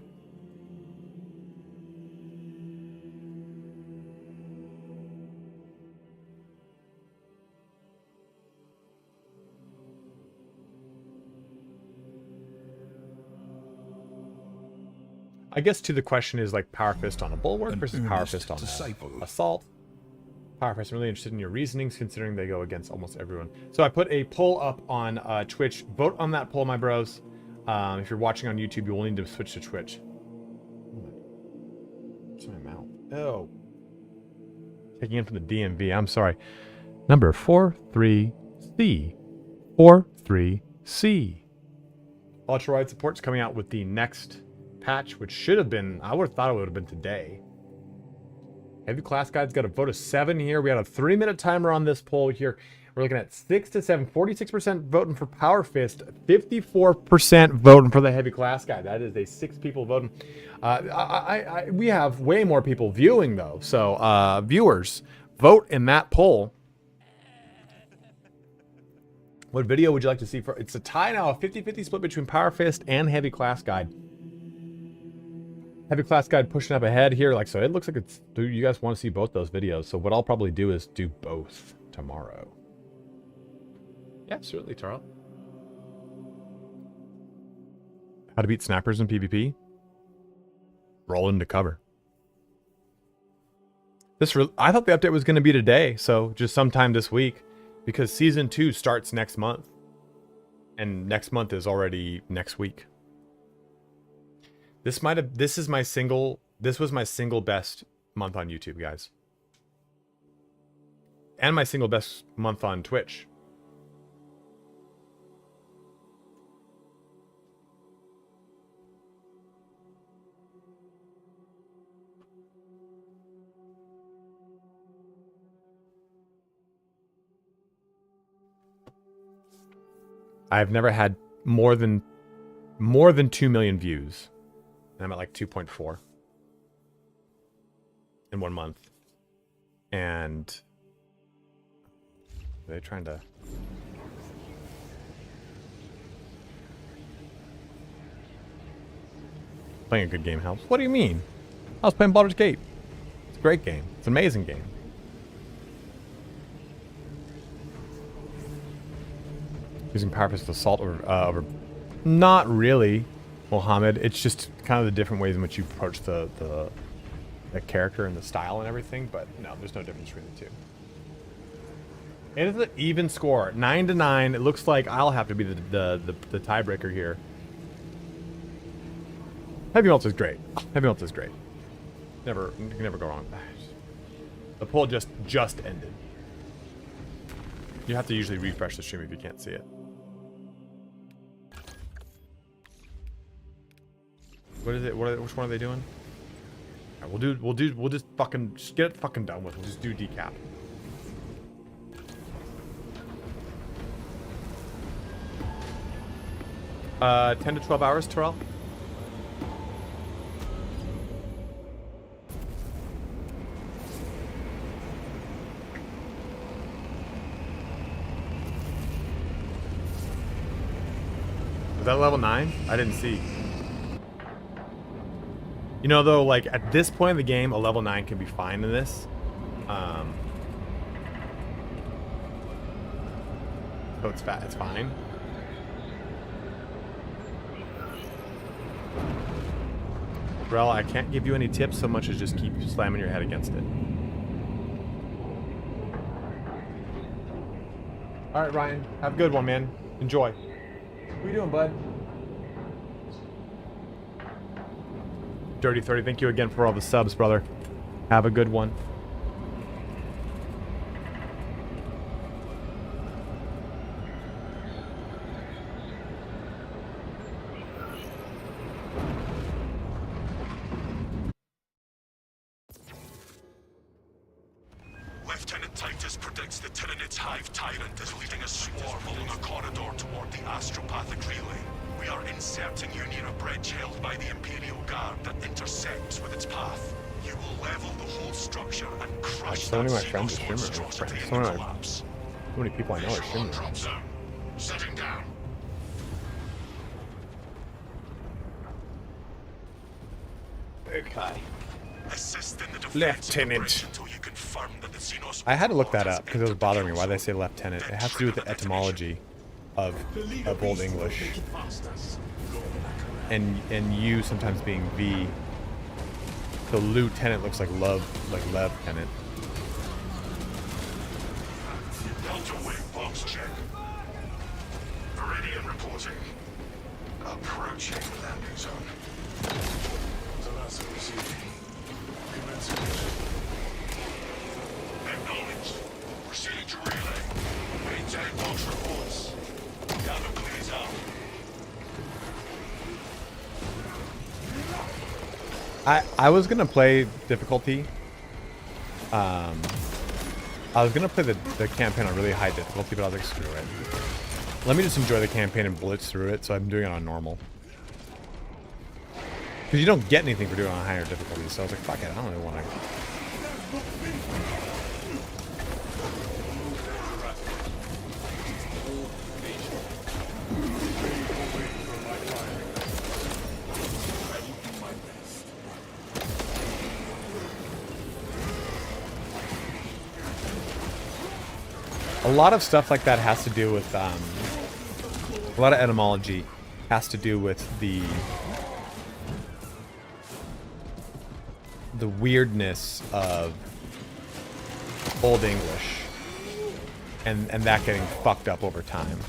I guess to the question is like Power Fist on a Bulwark versus Power Fist on a Assault. Power Fist, I'm really interested in your reasonings considering they go against almost everyone. So I put a poll up on Twitch. Vote on that poll, my bros. If you're watching on YouTube, you will need to switch to Twitch. What's my mouth? Oh. Taking in from the DMV, I'm sorry. Number 43C. 43C. Ultra Wide Support's coming out with the next patch, which should have been, I would have thought it would have been today. Heavy Class Guide's got a vote of 7 here. We got a 3-minute timer on this poll here. We're looking at 6 to 7, 46% voting for Power Fist, 54% voting for the Heavy Class Guide. That is a 6 people voting. We have way more people viewing though. So viewers, vote in that poll. What video would you like to see? It's a tie now, a 50-50 split between Power Fist and Heavy Class Guide. Heavy class guide pushing up ahead here. Like, so it looks like it's, dude, you guys want to see both those videos. So what I'll probably do is do both tomorrow. Yeah, certainly, Tarl. How to beat snappers in PvP? Roll into cover. I thought the update was going to be today, so just sometime this week, because season 2 starts next month, and next month is already next week. This was my single best month on YouTube, guys, and my single best month on Twitch. I've never had more than 2 million views. And I'm at like 2.4 in 1 month. And are they trying to playing a good game helps? What do you mean? I was playing Baldur's Gate. It's a great game. It's an amazing game. Using power fist assault over... Not really, Mohammed. It's just kind of the different ways in which you approach the character and the style and everything. But no, there's no difference between the two. It is an even score, 9-9. It looks like I'll have to be the tiebreaker here. Heavy Melt is great. Heavy Melt is great. You can never go wrong. The poll just ended. You have to usually refresh the stream if you can't see it. What is it? Which one are they doing? All right, we'll just fucking just get it fucking done with. We'll just do decap. Uh, 10 to 12 hours, Terrell. Is that level 9? I didn't see. You know, though, like, at this point in the game, a level 9 can be fine in this. So it's fine. Rel, I can't give you any tips so much as just keep slamming your head against it. Alright, Ryan. Have a good one, man. Enjoy. What are you doing, bud? Dirty 30, thank you again for all the subs, brother. Have a good one. Lieutenant Titus predicts the Tyrannid's Hive Tyrant is leading a swarm along a corridor toward the astropathic relay. We are inserting you near a bridge held by the Imperial Guard that intersects with its path. You will level the whole structure and crush so many that of my friends are streamers. monstrosity in So the many collapse. How many people I know are Visual on streamers? drop zone. Setting down. Okay. Assist in the defense Lieutenant. of the bridge until you confirm that the Xenos I had to look that has up because it was entered the bothering me. Why council. they say lieutenant? It Then has to do with the trigger etymology of Old English. And U sometimes being V. So lieutenant looks like love, like lieutenant. Delta wing box check. Meridian reporting. Approaching landing zone. Acknowledged. Proceeding to relay. Maintain box reports. Gather clears out. I was gonna play difficulty. I was gonna play the campaign on really high difficulty, but I was like, screw it. Let me just enjoy the campaign and blitz through it, so I'm doing it on normal. Because you don't get anything for doing it on higher difficulty, so I was like, fuck it, I don't really want to. A lot of stuff like that has to do with, a lot of etymology has to do with the weirdness of Old English and that getting fucked up over time.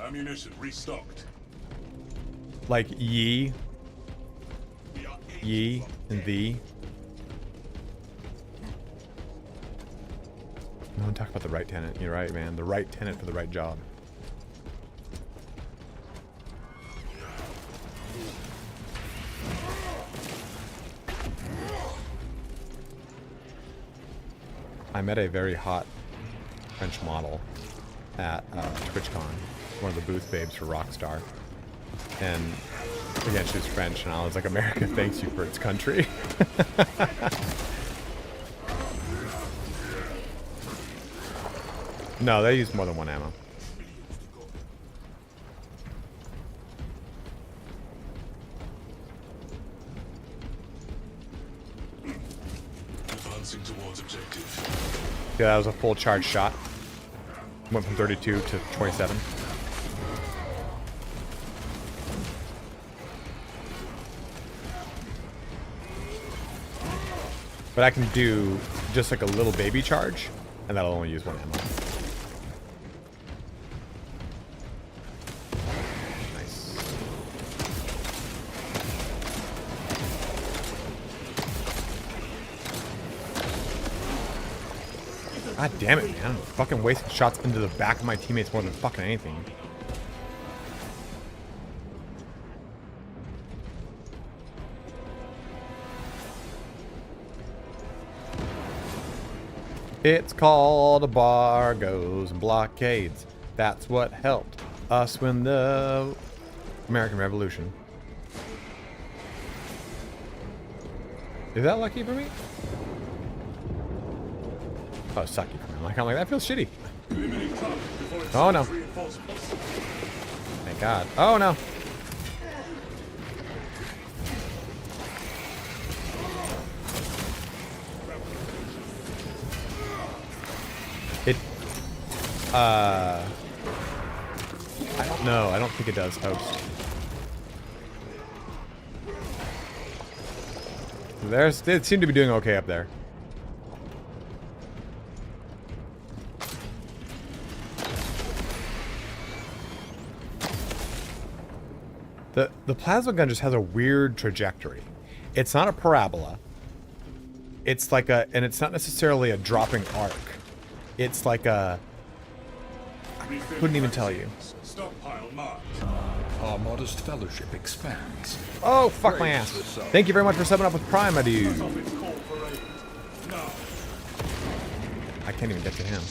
Ammunition restocked. Like ye and thee. No one talk about the right tenant. You're right, man. The right tenant for the right job. I met a very hot French model at TwitchCon, one of the booth babes for Rockstar. And again, she was French, and I was like, America thanks you for its country. No, they use more than one ammo. Advancing towards objective. Yeah, that was a full charge shot. Went from 32 to 27. But I can do just like a little baby charge, and that'll only use one ammo. Nice. God damn it, man. I'm fucking wasting shots into the back of my teammates more than fucking anything. It's called embargoes and blockades. That's what helped us win the American Revolution. Is that lucky for me? Oh, sucky for me. I'm like, that feels shitty. Oh no. Thank God. Oh no. I don't know. I don't think it does host. They seem to be doing okay up there. The plasma gun just has a weird trajectory. It's not a parabola. It's like and it's not necessarily a dropping arc. It's like a, I couldn't even tell you. Stockpile marked. Our modest fellowship expands. Oh, fuck my ass. Thank you very much for subbing up with Prime, my dude. I can't even get to him.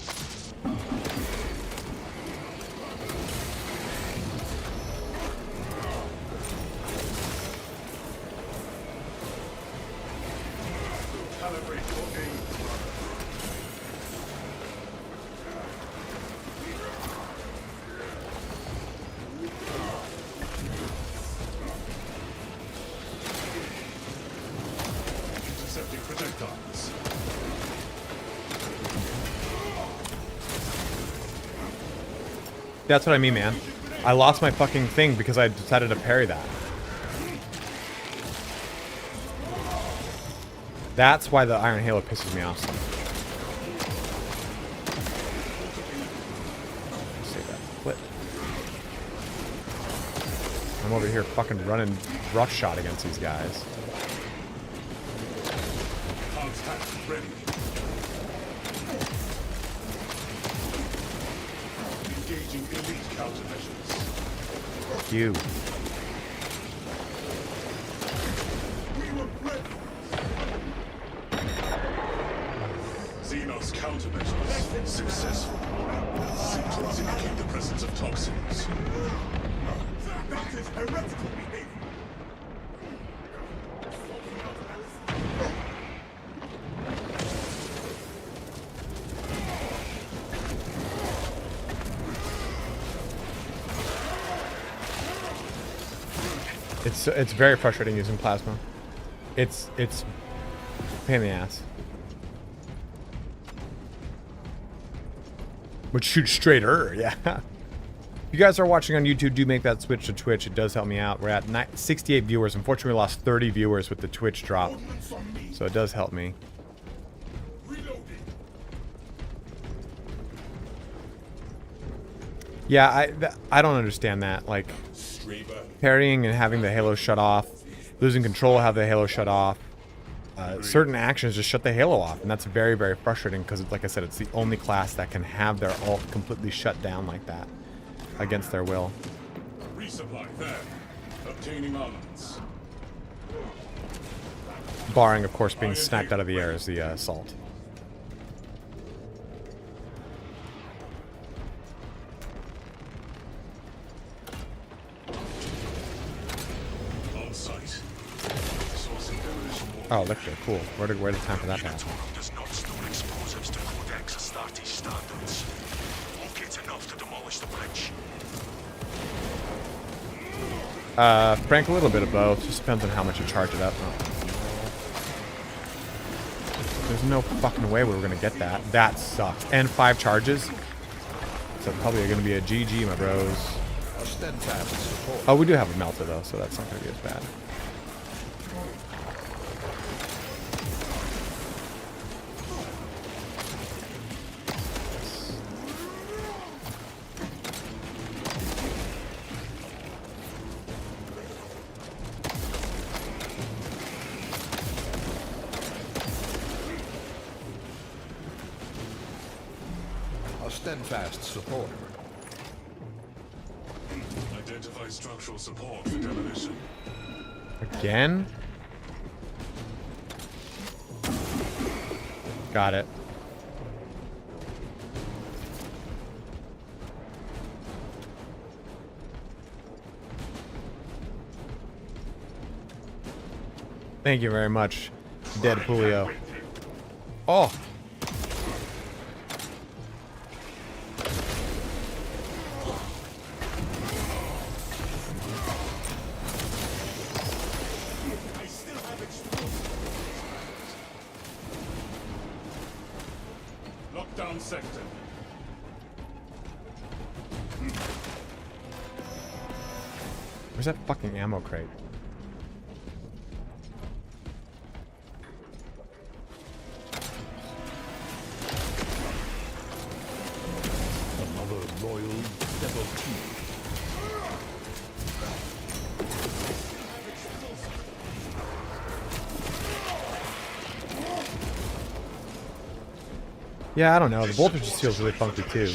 That's what I mean, man. I lost my fucking thing because I decided to parry that. That's why the Iron Halo pisses me off so much. Save that flip. I'm over here fucking running roughshod against these guys. Ready. Engaging elite countermeasures. Fuck you. Xenos countermeasures successful. Symptoms indicate the presence of toxins. That is heretical behavior. It's very frustrating using plasma. It's Pain in the ass. But shoot straighter, yeah. If you guys are watching on YouTube, do make that switch to Twitch. It does help me out. We're at 68 viewers. Unfortunately, we lost 30 viewers with the Twitch drop. So it does help me. Yeah, I don't understand that. Like, parrying and having the halo shut off, losing control, have the halo shut off. Certain actions just shut the halo off, and that's very, very frustrating because, like I said, it's the only class that can have their ult completely shut down like that against their will. Resupply there. Obtaining armaments. Barring, of course, being sniped out of the air as the assault. On site. Oh, look there, cool. Where did time for that to happen? Does not store explosives to Codex Astartes standards. Locate enough to demolish the bridge. Frank, a little bit of both. Just depends on how much you charge it up. There's no fucking way we were gonna get that. That sucks. And 5 charges. So probably gonna be a GG, my bros. Oh, we do have a melter though, so that's not gonna be as bad. Steadfast support. Identify structural support for demolition. Again? Got it. Thank you very much, Dead Julio. Oh! Lockdown sector. Where's that fucking ammo crate? Another royal devotee. Yeah, I don't know. The voltage just feels really funky too.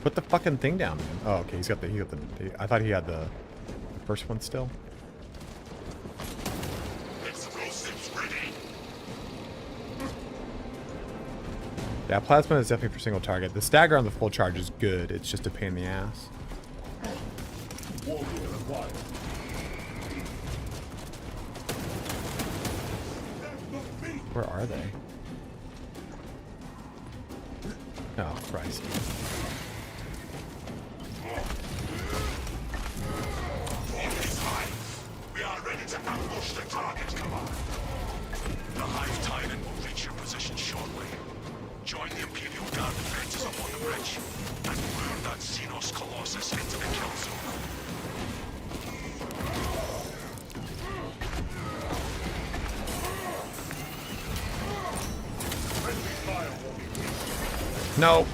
Put the fucking thing down, man. Oh, okay. He got the. I thought he had the first one still. Explosives ready. Yeah, plasma is definitely for single target. The stagger on the full charge is good. It's just a pain in the ass. Where are they? Oh, Christ. We are ready to ambush the target, command. The Hive Tyrant will reach your position shortly. Join the Imperial Guard defenses upon the bridge and lure that Xenos Colossus into the kill zone. No.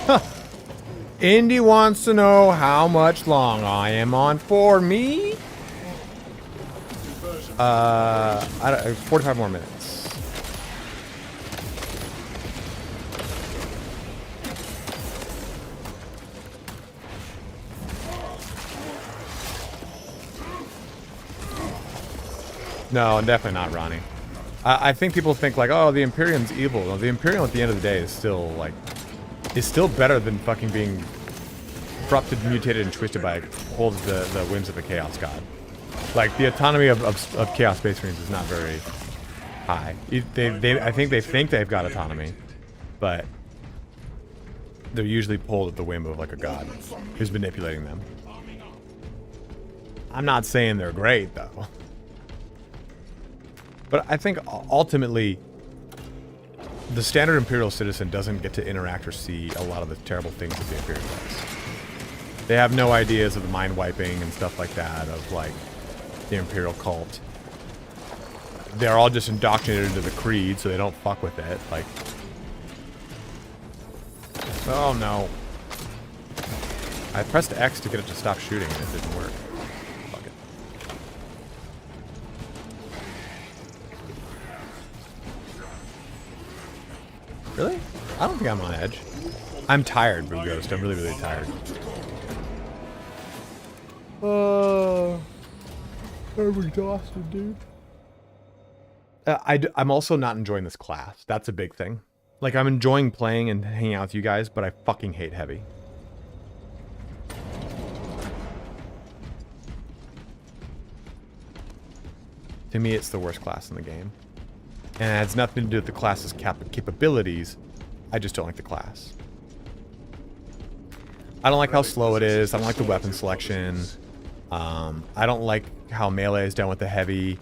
Huh. Indy wants to know how much long I am on for me. 45 more minutes. No, definitely not Ronnie. I think people think like, oh, the Imperium's evil. No, the Imperium at the end of the day is still like, is still better than fucking being corrupted, mutated, and twisted by holds the whims of a Chaos God. Like the autonomy of Chaos Space Marines is not very high. I think they've got autonomy, but they're usually pulled at the whim of like a god who's manipulating them. I'm not saying they're great though, but I think ultimately the standard Imperial citizen doesn't get to interact or see a lot of the terrible things that the Imperial does. They have no ideas of the mind wiping and stuff like that, of like the Imperial cult. They're all just indoctrinated into the creed, so they don't fuck with it. Like, oh no. I pressed X to get it to stop shooting and it didn't work. Fuck it. Really? I don't think I'm on edge. I'm tired, Blue Ghost. I'm really, really tired. I'm exhausted, dude. I'm also not enjoying this class. That's a big thing. Like, I'm enjoying playing and hanging out with you guys, but I fucking hate heavy. To me, it's the worst class in the game. And it has nothing to do with the class's capabilities. I just don't like the class. I don't like how slow it is. I don't like the weapon selection. I don't like how melee is done with the heavy.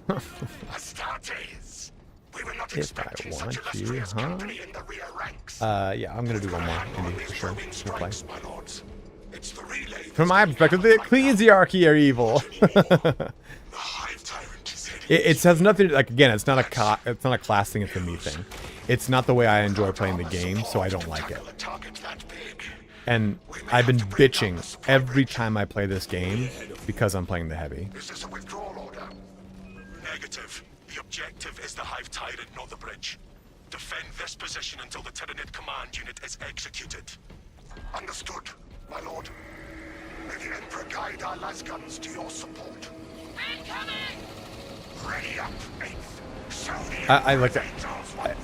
Astartes, we were not If expecting I such want you, illustrious huh? company in the rear ranks. Yeah, I'm gonna do one more indie for sure. We'll play. Strikes, my lords. It's the relay From my perspective, the ecclesiarchy are evil. The hive tyrant is heading It has nothing to, like, again, it's not a class thing, it's a me thing. It's not the way I enjoy playing the game, so I don't like it. a target that big. And I've been bitching every time I play this game because I'm playing the heavy. This is a withdrawal order. Negative. The objective is the hive tyrant, not the bridge. Defend this position until the Tyranid command unit is executed. Understood, my lord. May the Emperor guide our lasguns to your support. Incoming! Ready up, 8th. I like that.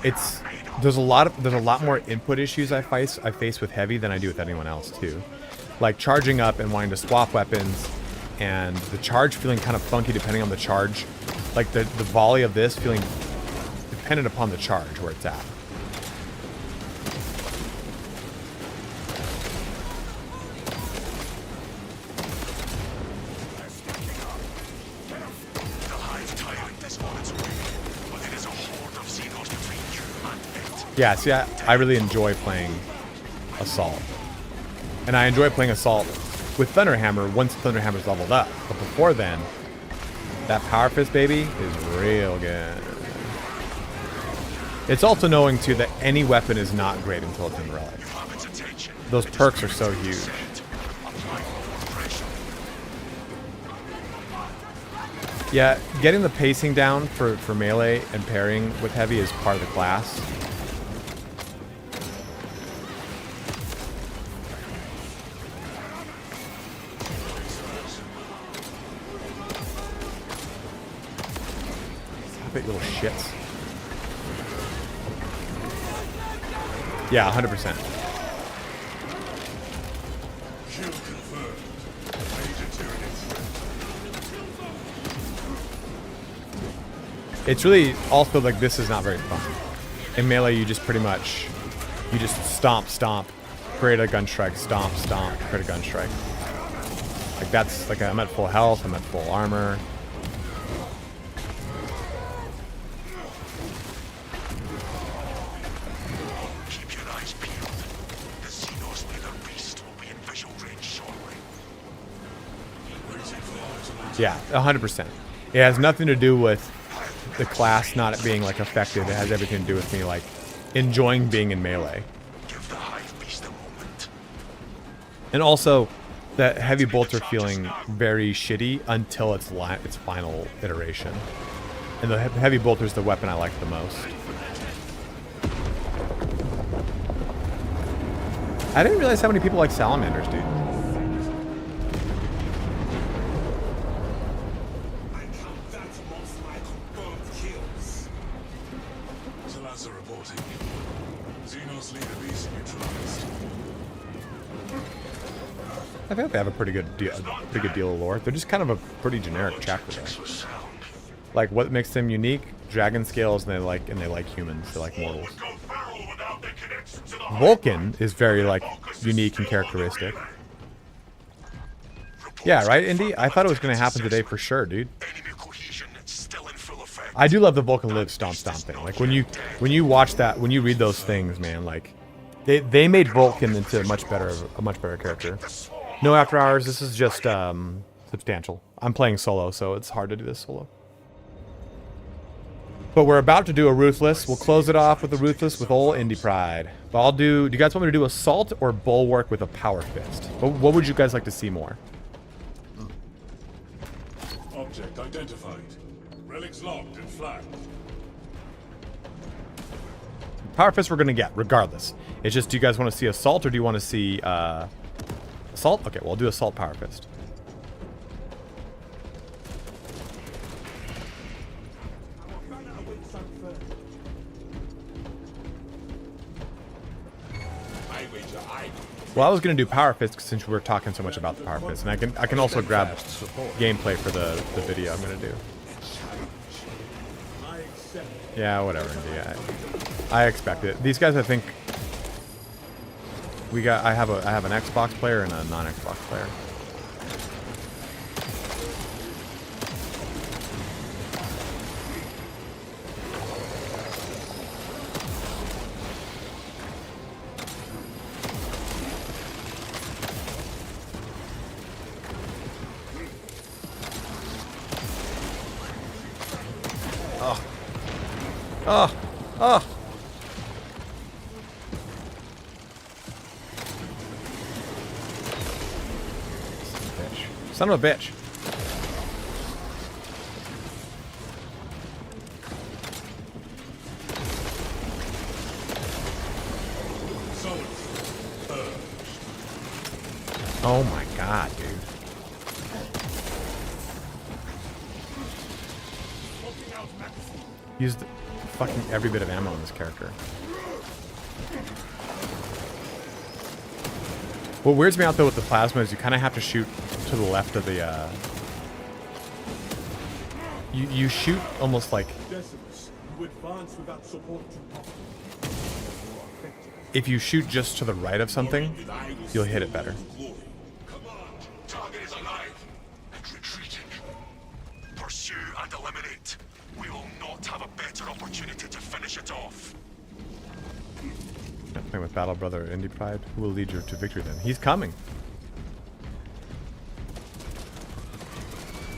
It's there's a lot more input issues I face with heavy than I do with anyone else too. Like charging up and wanting to swap weapons, and the charge feeling kind of funky depending on the charge. Like the volley of this feeling dependent upon the charge where it's at. Yeah, see, I really enjoy playing Assault. And I enjoy playing Assault with Thunderhammer once Thunderhammer's leveled up. But before then, that Power Fist, baby, is real good. It's also knowing, too, that any weapon is not great until it's in Relic. Those perks are so huge. Yeah, getting the pacing down for melee and pairing with heavy is part of the class. Little shits. Yeah, 100%. It's really also like this is not very fun. In melee, you just pretty much stomp, create a gun strike, stomp, create a gun strike. Like that's like I'm at full health, I'm at full armor. Yeah, 100%. It has nothing to do with the class not being like effective. It has everything to do with me like enjoying being in melee. And also, that heavy bolts are feeling very shitty until its final iteration. And the heavy bolter is the weapon I like the most. I didn't realize how many people like salamanders, dude. I think they have a pretty good deal of lore. They're just kind of a pretty generic chapter there. like what makes them unique? Dragon scales, and they like humans. They like mortals. Would go feral without their connection to the Vulcan is very like unique and characteristic. Yeah, right, Indy? I thought it was going to happen today for sure, dude. enemy cohesion still in full effect. I do love the Vulcan live stomp thing. Like when you watch that, when you read those things, man, like they made Vulcan into a much better character. No after hours. This is just substantial. I'm playing solo, so it's hard to do this solo. But we're about to do a Ruthless. We'll close it off with a Ruthless with old Indie Pride. But I'll do you guys want me to do Assault or Bulwark with a Power Fist? What would you guys like to see more? Object identified. Relics locked and flagged. Power Fist we're going to get, regardless. It's just, do you guys want to see Assault or do you want to see Assault? Okay, well, I'll do Assault Power Fist. Well, I was gonna do Power Fist since we were talking so much about the Power Fist, and I can also grab gameplay for the video I'm gonna do. Yeah, whatever. Yeah, I expect it. These guys, I think, I have an Xbox player and a non-Xbox player. Oh, oh. Son of a bitch. Oh my god, dude. Used fucking every bit of ammo on this character. What weirds me out though with the plasma is you kind of have to shoot to the left of the you shoot almost like if you shoot just to the right of something, you'll hit it better. Target is alive and retreating. Pursue and eliminate. We will not have a better opportunity to finish it off. Playing with Battle Brother Indie Pride. Who will lead you to victory then? He's coming.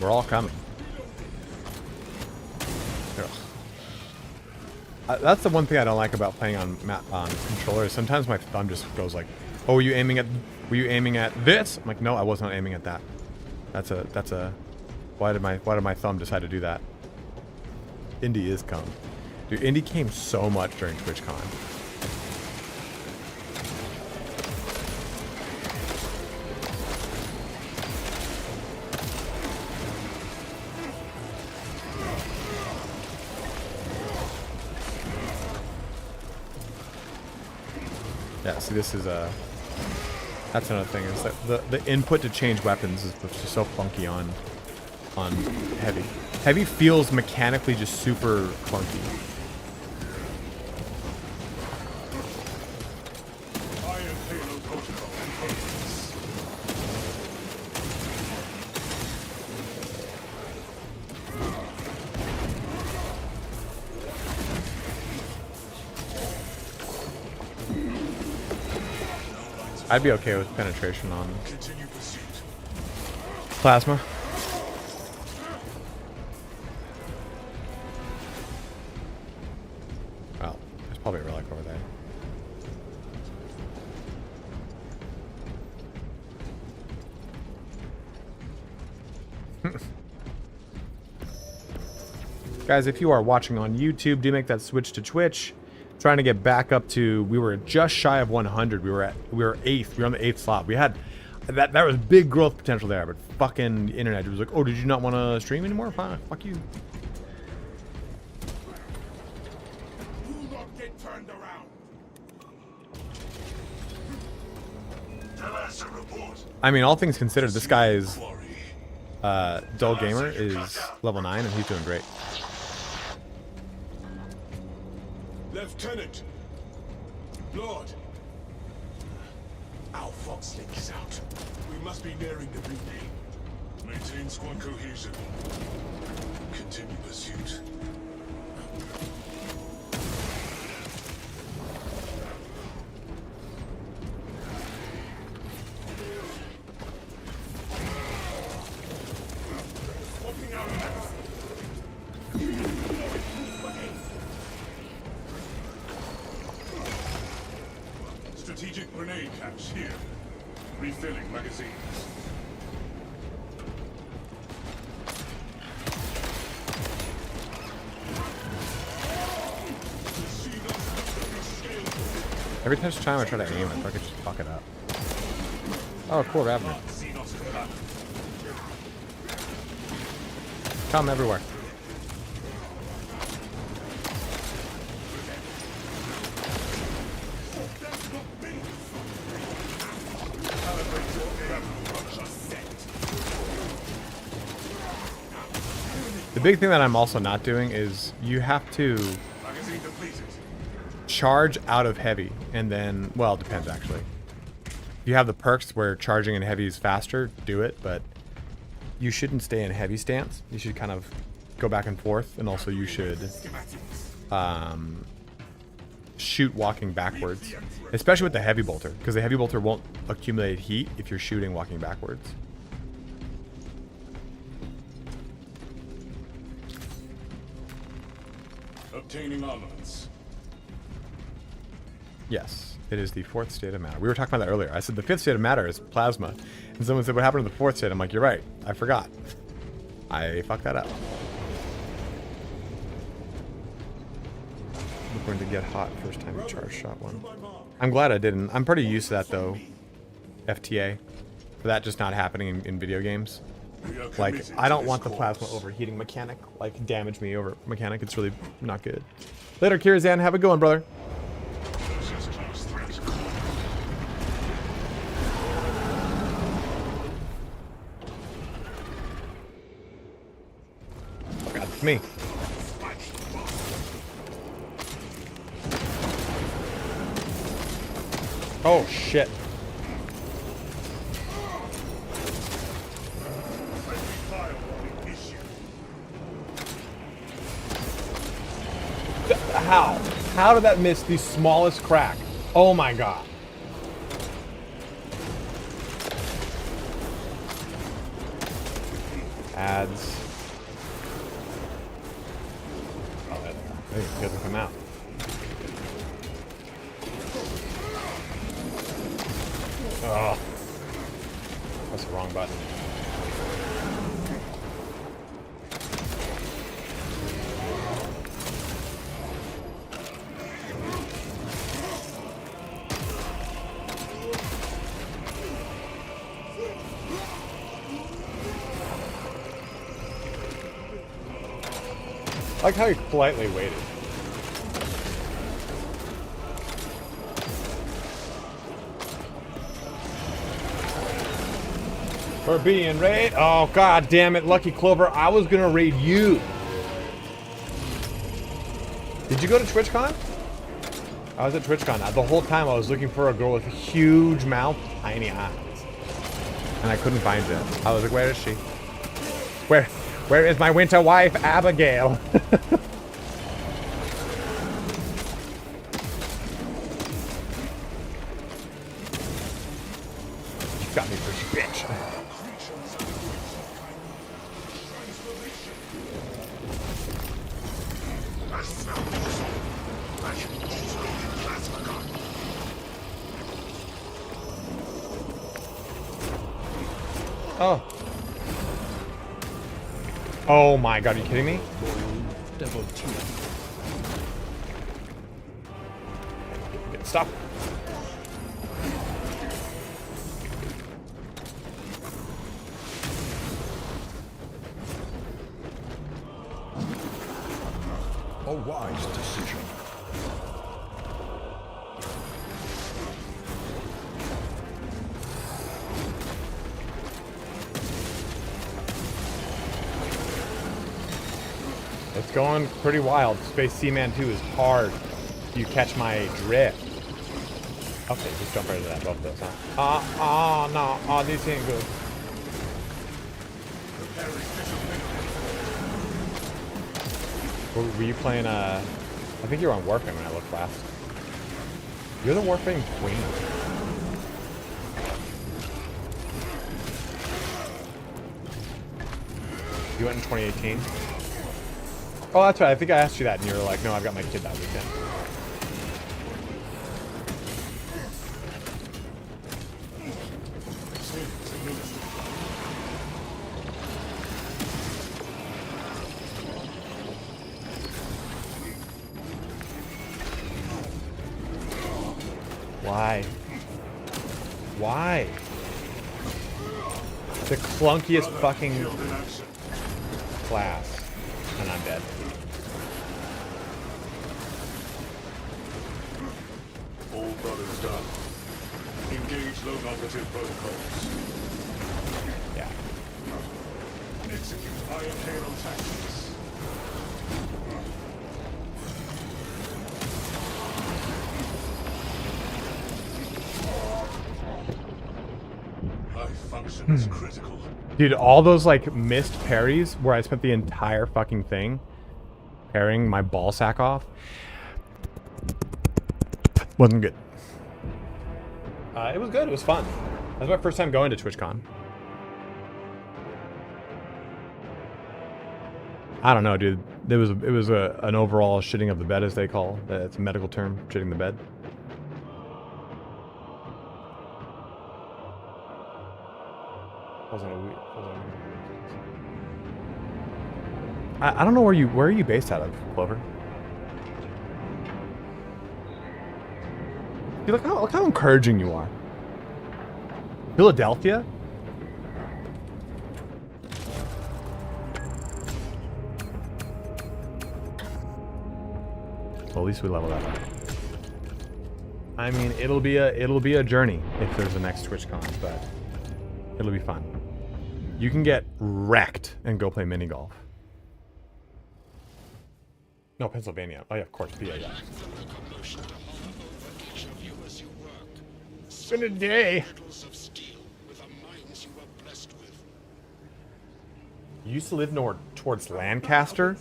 We're all coming. That's the one thing I don't like about playing on controllers. Sometimes my thumb just goes like, "Oh, were you aiming at this?" I'm like, "No, I was not aiming at that." That's a. Why did my thumb decide to do that? Indy is coming. Dude, Indy came so much during TwitchCon. Yeah, see, this is that's another thing, is that the input to change weapons is just so funky on heavy. Heavy feels mechanically just super clunky. I'd be okay with penetration on plasma. Well, there's probably a relic over there. Guys, if you are watching on YouTube, do make that switch to Twitch. Trying to get back up to, we were just shy of 100. We were 8th. We were on the 8th slot. We had that was big growth potential there, but fucking internet was like, "Oh, did you not want to stream anymore? Fine, fuck you." Do not get turned around. Tell us a report. I mean, all things considered, this guy is Dull Gamer is level 9 and he's doing great. Lieutenant! Lord! Our fox link is out. We must be nearing the relay. Maintain squad cohesion. Continue pursuit. Strategic grenade cache here. Refilling magazines. Every time I try to aim, I fucking just fuck it up. Oh, cool, Ravener. Come everywhere. The big thing that I'm also not doing is you have to charge out of heavy and then, well, it depends actually. You have the perks where charging in heavy is faster, do it, but you shouldn't stay in heavy stance. You should kind of go back and forth, and also you should shoot walking backwards, especially with the heavy bolter, because the heavy bolter won't accumulate heat if you're shooting walking backwards. Obtaining armaments. Yes, it is the fourth state of matter. We were talking about that earlier. I said the fifth state of matter is plasma. And someone said, what happened to the fourth state? I'm like, you're right. I forgot. I fucked that up. I'm going to get hot first time you charge shot one. I'm glad I didn't. I'm pretty used to that though. FTA. For that just not happening in video games. Like, I don't want the plasma overheating mechanic, like, damage me over mechanic. It's really not good. Later, Kirazan. Have a good one, brother. God, it's me. Oh, shit. How? How did that miss the smallest crack? Oh my god. Ads. Oh, that doesn't come out. Oh. That's the wrong button. I like how he politely waited. For being raid? Oh, god damn it, Lucky Clover. I was gonna raid you. Did you go to TwitchCon? I was at TwitchCon. The whole time I was looking for a girl with a huge mouth, tiny eyes. And I couldn't find her. I was like, where is she? Where is my winter wife, Abigail? You got me for bitch. Oh. Oh my god, are you kidding me? Stop. A wise decision. It's going pretty wild. Space Seaman 2 is hard. You catch my drift. Okay, just jump right into that. Both of those, huh? No. This ain't good. Were you playing, I think you were on Warframe when I looked last. You're the Warframe queen. You went in 2018? Oh, that's right. I think I asked you that, and you were like, no, I've got my kid that weekend. Why? Why? The clunkiest fucking class. And I'm dead. All brothers done. Engage low operative protocols. Yeah. Execute Iron tactics. High function is critical. Dude, all those like missed parries where I spent the entire fucking thing parrying my ball sack off wasn't good. It was good. It was fun. That was my first time going to TwitchCon. I don't know, dude. It was an overall shitting of the bed, as they call it. It's a medical term, shitting the bed. I don't know where are you based out of, Clover? Dude, look how encouraging you are. Philadelphia? Well, at least we leveled up. I mean, it'll be a journey if there's a next TwitchCon, but it'll be fun. You can get wrecked and go play mini golf. No, Pennsylvania. Oh yeah, of course, PA. Yeah. It's been a day. You used to live towards Lancaster.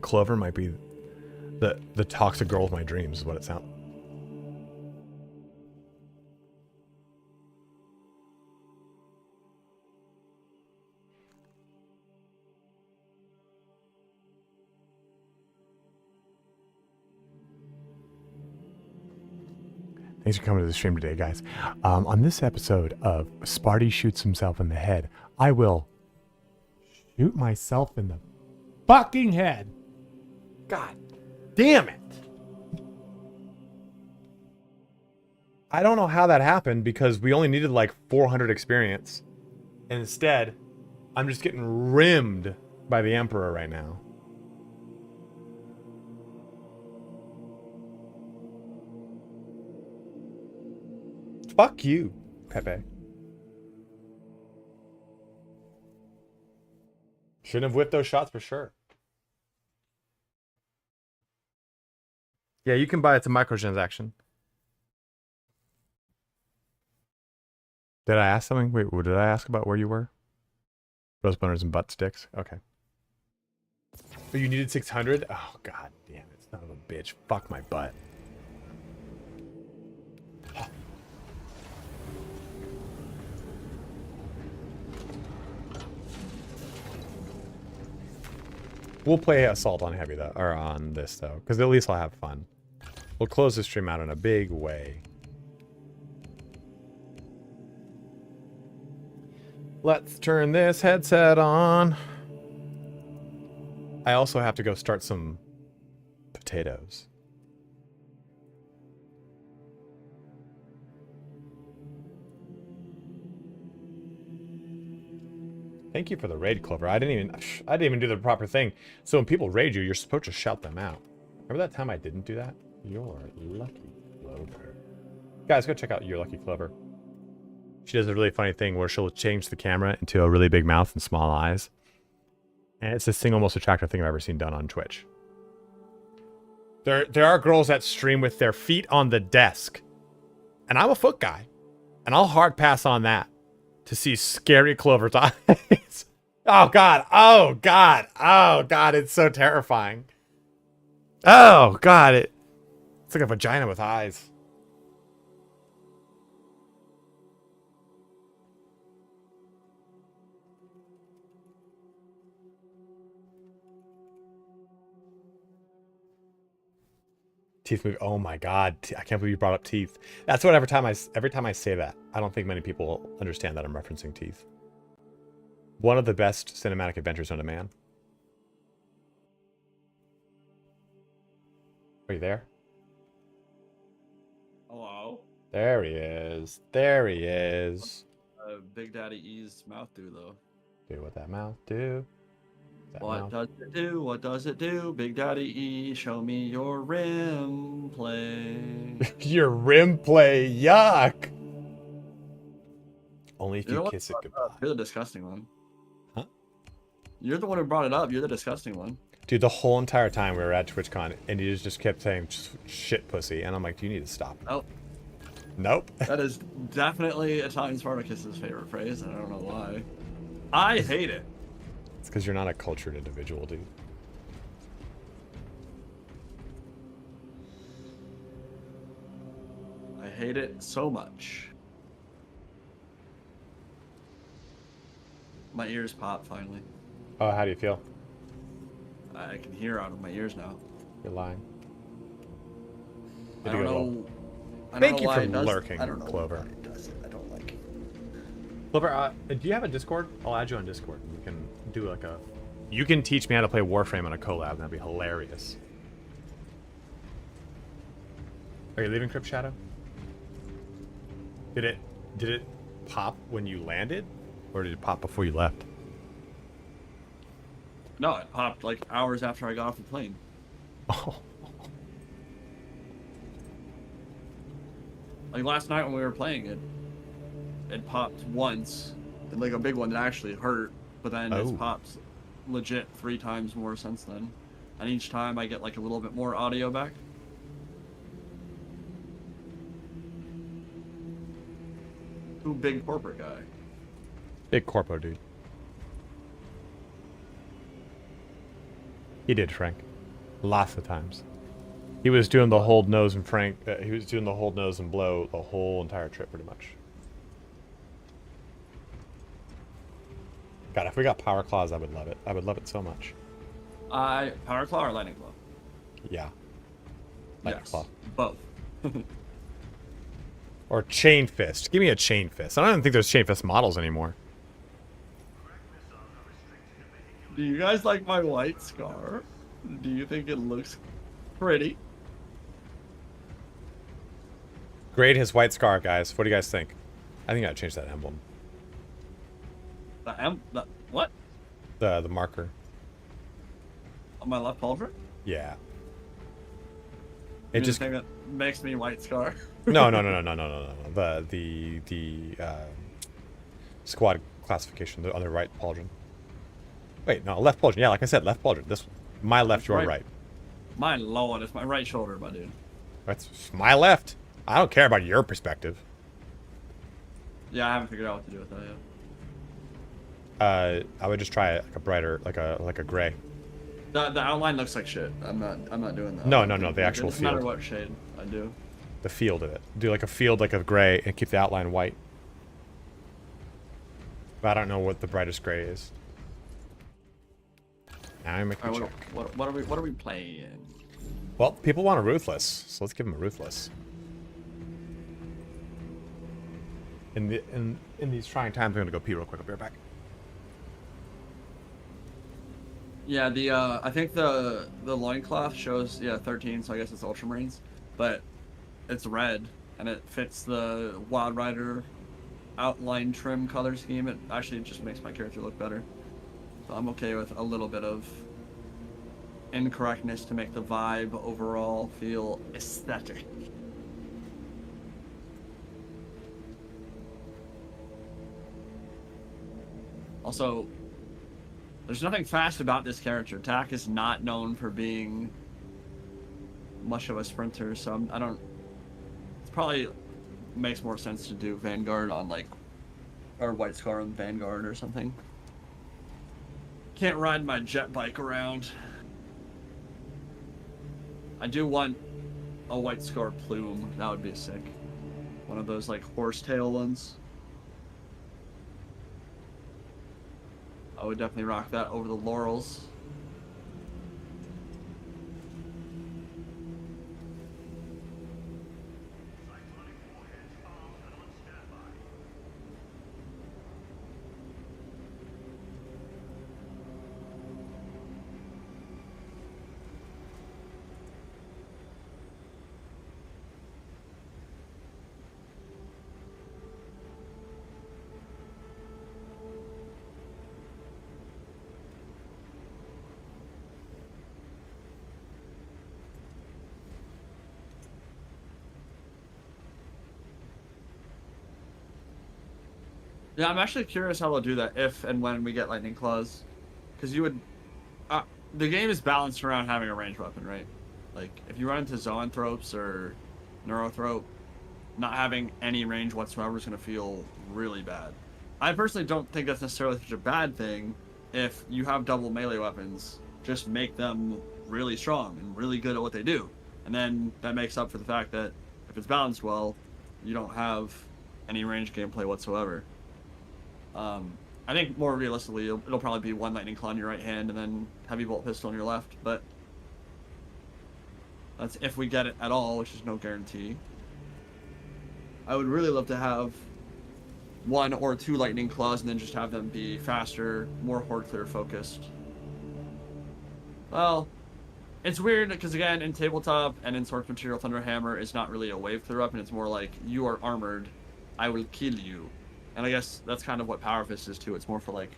Clover might be the toxic girl of my dreams, is what it sounds. Thanks for coming to the stream today, guys. On this episode of Sparty Shoots Himself in the Head, I will shoot myself in the fucking head. God damn it. I don't know how that happened because we only needed like 400 experience. And instead, I'm just getting rimmed by the Emperor right now. Fuck you, Pepe. Shouldn't have whipped those shots for sure. Yeah, you can buy it. It's a microtransaction. Did I ask something? Wait, what did I ask about where you were? Roast boners and butt sticks? Okay. But you needed 600? Oh, god damn it. Son of a bitch. Fuck my butt. We'll play Assault on Heavy, though, or on this, though, because at least I'll have fun. We'll close the stream out in a big way. Let's turn this headset on. I also have to go start some potatoes. Thank you for the raid, Clover. I didn't even do the proper thing. So when people raid you, you're supposed to shout them out. Remember that time I didn't do that? You're lucky, Clover. Guys, go check out You're Lucky, Clover. She does a really funny thing where she'll change the camera into a really big mouth and small eyes. And it's the single most attractive thing I've ever seen done on Twitch. There are girls that stream with their feet on the desk. And I'm a foot guy. And I'll hard pass on that to see scary Clover's eyes. Oh, God. Oh, God. Oh, God. It's so terrifying. Oh, God. It's like a vagina with eyes. Teeth movie. Oh my God! I can't believe you brought up teeth. That's what every time I say that, I don't think many people understand that I'm referencing teeth. One of the best cinematic adventures known to man. Are you there? Hello. There he is. There he is. Big Daddy E's mouth do though. Do what that mouth do. What does it do? What does it do? Big Daddy E, show me your rim play. Your rim play, yuck. Only if you kiss it goodbye. You're the disgusting one. Huh? You're the one who brought it up. You're the disgusting one. Dude, the whole entire time we were at TwitchCon, and you just kept saying shit pussy, and I'm like, you need to stop. Nope. Nope. That is definitely Italian Spartacus's favorite phrase, and I don't know why. I hate it. It's because you're not a cultured individual, dude. I hate it so much. My ears pop finally. Oh, how do you feel? I can hear out of my ears now. You're lying. I don't know. Thank you why for it does- lurking, I don't know Clover. why it does it. I don't like it. Clover, do you have a Discord? I'll add you on Discord. We can do like a... You can teach me how to play Warframe on a collab, and that'd be hilarious. Are you leaving Crypt Shadow? Did it pop when you landed? Or did it pop before you left? No, it popped like hours after I got off the plane. Oh. Like last night when we were playing it popped once, and like a big one that actually hurt, but then it's popped legit 3 times more since then. And each time I get like a little bit more audio back. Who big corporate guy? Big corpo, dude. He did, Frank. Lots of times. He was doing the hold nose and he was doing the hold nose and blow the whole entire trip, pretty much. God, if we got power claws, I would love it. I would love it so much. Power claw or lightning claw? Yeah. Lightning claw. Both. Or chain fist. Give me a chain fist. I don't even think there's chain fist models anymore. Do you guys like my white scar? Do you think it looks pretty? Grade his white scar, guys. What do you guys think? I think I gotta change that emblem. The what? The marker. On my left pauldron? Yeah. It just that makes me white scar. No. The squad classification, the other right pauldron. Wait, no, left pauldron. Yeah, like I said, left pauldron. This, my left, your right. My lord, it's my right shoulder, my dude. That's my left. I don't care about your perspective. Yeah, I haven't figured out what to do with that yet. I would just try it like a brighter, like a gray. The outline looks like shit. I'm not doing that. No, the actual field. field. No matter what shade I do. The field of it. Do like a field like of gray and keep the outline white. But I don't know what the brightest gray is. Now I'm making check. What are we playing? Well, people want a ruthless, so let's give them a ruthless. In these trying times, I'm gonna go pee real quick. I'll be right back. Yeah, I think the loincloth shows 13, so I guess it's Ultramarines, but it's red and it fits the Wild Rider outline trim color scheme. It actually just makes my character look better. So I'm okay with a little bit of incorrectness to make the vibe overall feel aesthetic. Also, There's nothing fast about this character. Tak is not known for being much of a sprinter, so I don't... It probably makes more sense to do Vanguard on, like... Or White Scar on Vanguard or something. Can't ride my jet bike around. I do want a White Scar plume. That would be sick. One of those, like, horsetail ones. I would definitely rock that over the laurels. Yeah, I'm actually curious how they'll do that if and when we get Lightning Claws. Because you would... the game is balanced around having a ranged weapon, right? Like, if you run into Zoanthropes or Neurothrop, not having any range whatsoever is going to feel really bad. I personally don't think that's necessarily such a bad thing. If you have double melee weapons, just make them really strong and really good at what they do. And then that makes up for the fact that if it's balanced well, you don't have any range gameplay whatsoever. I think more realistically, it'll probably be one Lightning Claw in your right hand and then Heavy Bolt Pistol on your left, but that's if we get it at all, which is no guarantee. I would really love to have one or two Lightning Claws and then just have them be faster, more Horde Clear focused. Well, it's weird because, again, in Tabletop and in Source Material, Thunderhammer is not really a wave clear up, and it's more like, you are armored, I will kill you. And I guess that's kind of what Power Fist is too. It's more for, like,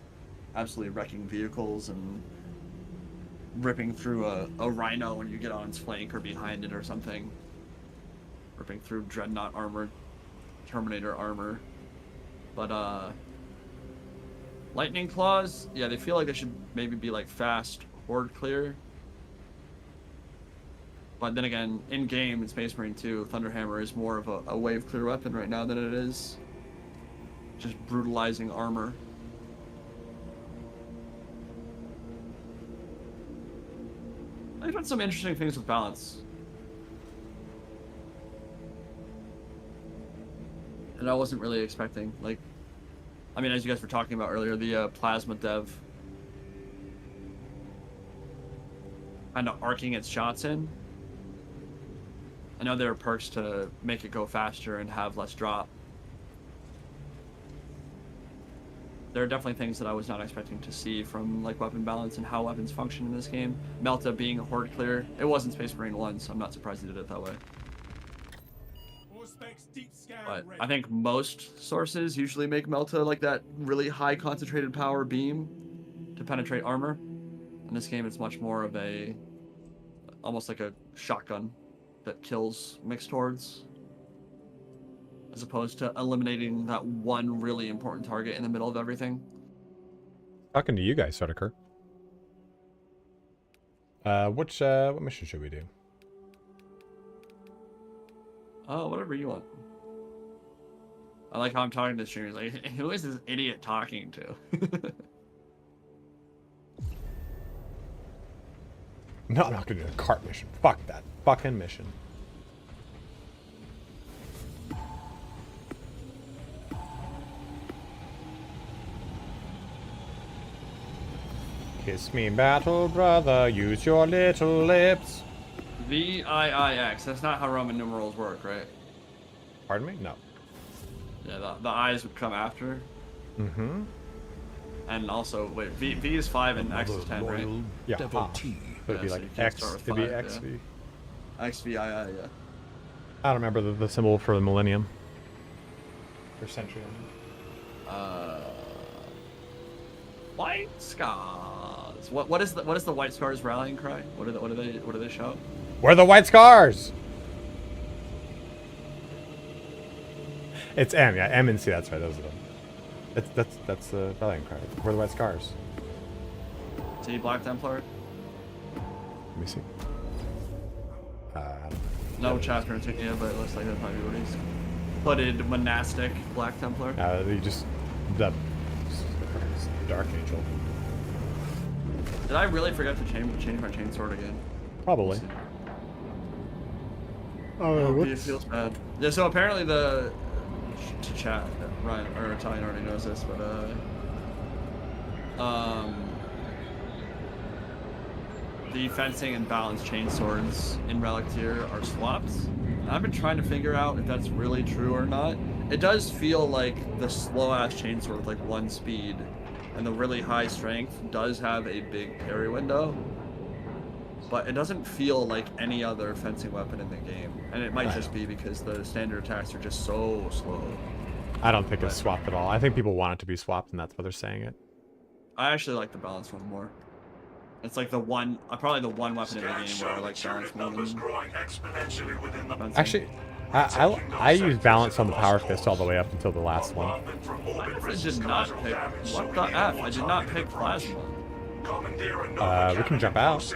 absolutely wrecking vehicles and ripping through a Rhino when you get on its flank or behind it or something. Ripping through Dreadnought armor, Terminator armor. But, Lightning Claws, yeah, they feel like they should maybe be, like, fast Horde clear. But then again, in-game in Space Marine 2, Thunderhammer is more of a wave clear weapon right now than it is just brutalizing armor. I've done some interesting things with balance. And I wasn't really expecting. Like, I mean, as you guys were talking about earlier, the plasma dev kind of arcing its shots in. I know there are perks to make it go faster and have less drop. There are definitely things that I was not expecting to see from, like, weapon balance and how weapons function in this game. Melta being a Horde clear. It wasn't Space Marine 1, so I'm not surprised they did it that way. But I think most sources usually make Melta like that really high concentrated power beam to penetrate armor. In this game, it's much more of a... almost like a shotgun that kills mixed hordes, as opposed to eliminating that one really important target in the middle of everything. Talking to you guys, Sodaker. What mission should we do? Oh, whatever you want. I like how I'm talking to streamers. Like, who is this idiot talking to? No, I'm not gonna do a cart mission. Fuck that fucking mission. Kiss me, battle brother, use your little lips. VIIX. That's not how Roman numerals work, right? Pardon me? No. Yeah, the I's would come after. Mm-hmm. And also, wait, V is 5 and X is 10, right? Yeah. Devotee. So it'd be Yeah, so like you can't X. start with It'd be 5, XV. XVII, yeah. I don't remember the symbol for the millennium. For century. White Scars. What is the White Scars rallying cry? What do they shout? Where are the white scars? It's M, yeah, M and C. That's right. Those are them. That's the rallying cry. Where are the white scars? See Black Templar? Let me see. No chapter insignia, but it looks like that might be what he's hooded monastic Black Templar. You just the Dark Angel. Did I really forget to change my chainsword again? Probably. Oh, it feels bad. Yeah, so apparently to chat, Ryan or Italian already knows this, but the fencing and balanced chainswords in Relic tier are swapped. And I've been trying to figure out if that's really true or not. It does feel like the slow ass chainsword with like 1 speed and the really high strength does have a big parry window. But it doesn't feel like any other fencing weapon in the game. And it might just be because the standard attacks are just so slow. I don't think it's swapped at all. I think people want it to be swapped, and that's why they're saying it. I actually like the balanced one more. It's like the one, probably the one weapon in the game where I like balance more than fencing. Actually, I use balance on the power fist all the way up until the last one. I did not pick. What the F? I did not pick plasma. We can jump out.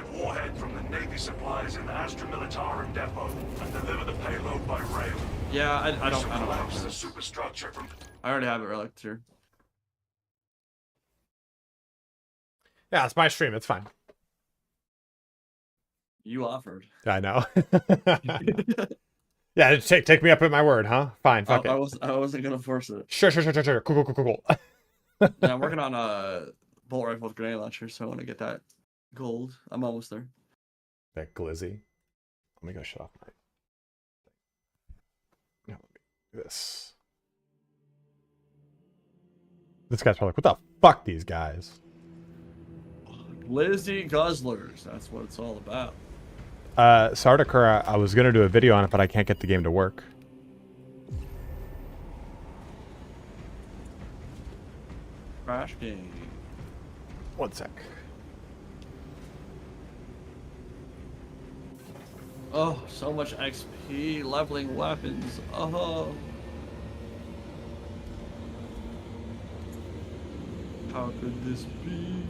Yeah, I don't like this. I already have it relic tier. Yeah, it's my stream. It's fine. You offered. I know. Yeah, take me up at my word, huh? Fine, fuck it. I wasn't gonna force it. Sure. Cool. Yeah, I'm working on a bolt rifle with grenade launcher, so I want to get that gold. I'm almost there. That glizzy. Let me go shut off my. No, let me do this. This guy's probably like, what the fuck, these guys? Glizzy guzzlers. That's what it's all about. Sardakur, I was gonna do a video on it, but I can't get the game to work. Crash game. 1 sec. Oh, so much XP, leveling weapons. Oh. How could this be?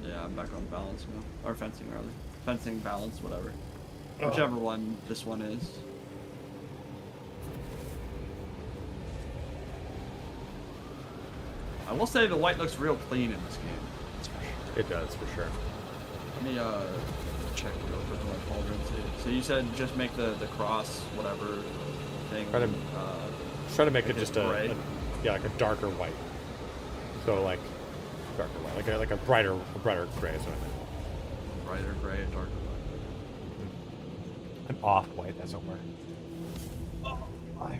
Yeah, I'm back on balance now. Or fencing, rather. Fencing, balance, whatever. Whichever one this one is. I will say the white looks real clean in this game. It does, for sure. Let me check real quick on my folder and see. So you said just make the cross, whatever thing. Try to make it just gray. like a darker white. So like darker white, like a brighter gray is what I meant. Brighter gray and darker An off white, as it were. Oh my.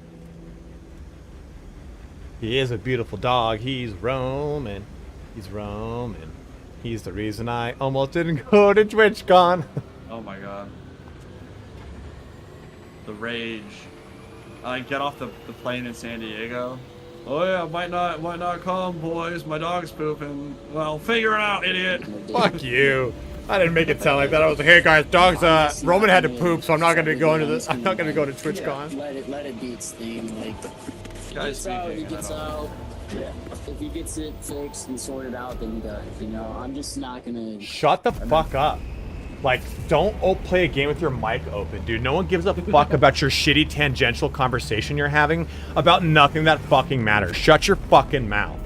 He is a beautiful dog. He's roaming. He's the reason I almost didn't go to TwitchCon. Oh my god. The rage. I get off the plane in San Diego. Oh yeah, might not come, boys. My dog's pooping. Well, figure it out, idiot. Fuck you. I didn't make it sound like that. I was like, hey guys, dogs. Roman had to poop, so I'm not gonna go into this. I'm not gonna go to TwitchCon. Let it be its thing. Like, Guys, he gets out. Yeah. If he gets it fixed and sorted out, then he does. You know, I'm just not gonna. Shut the fuck up. Like, don't play a game with your mic open, dude. No one gives a fuck about your shitty tangential conversation you're having about nothing that fucking matters. Shut your fucking mouth.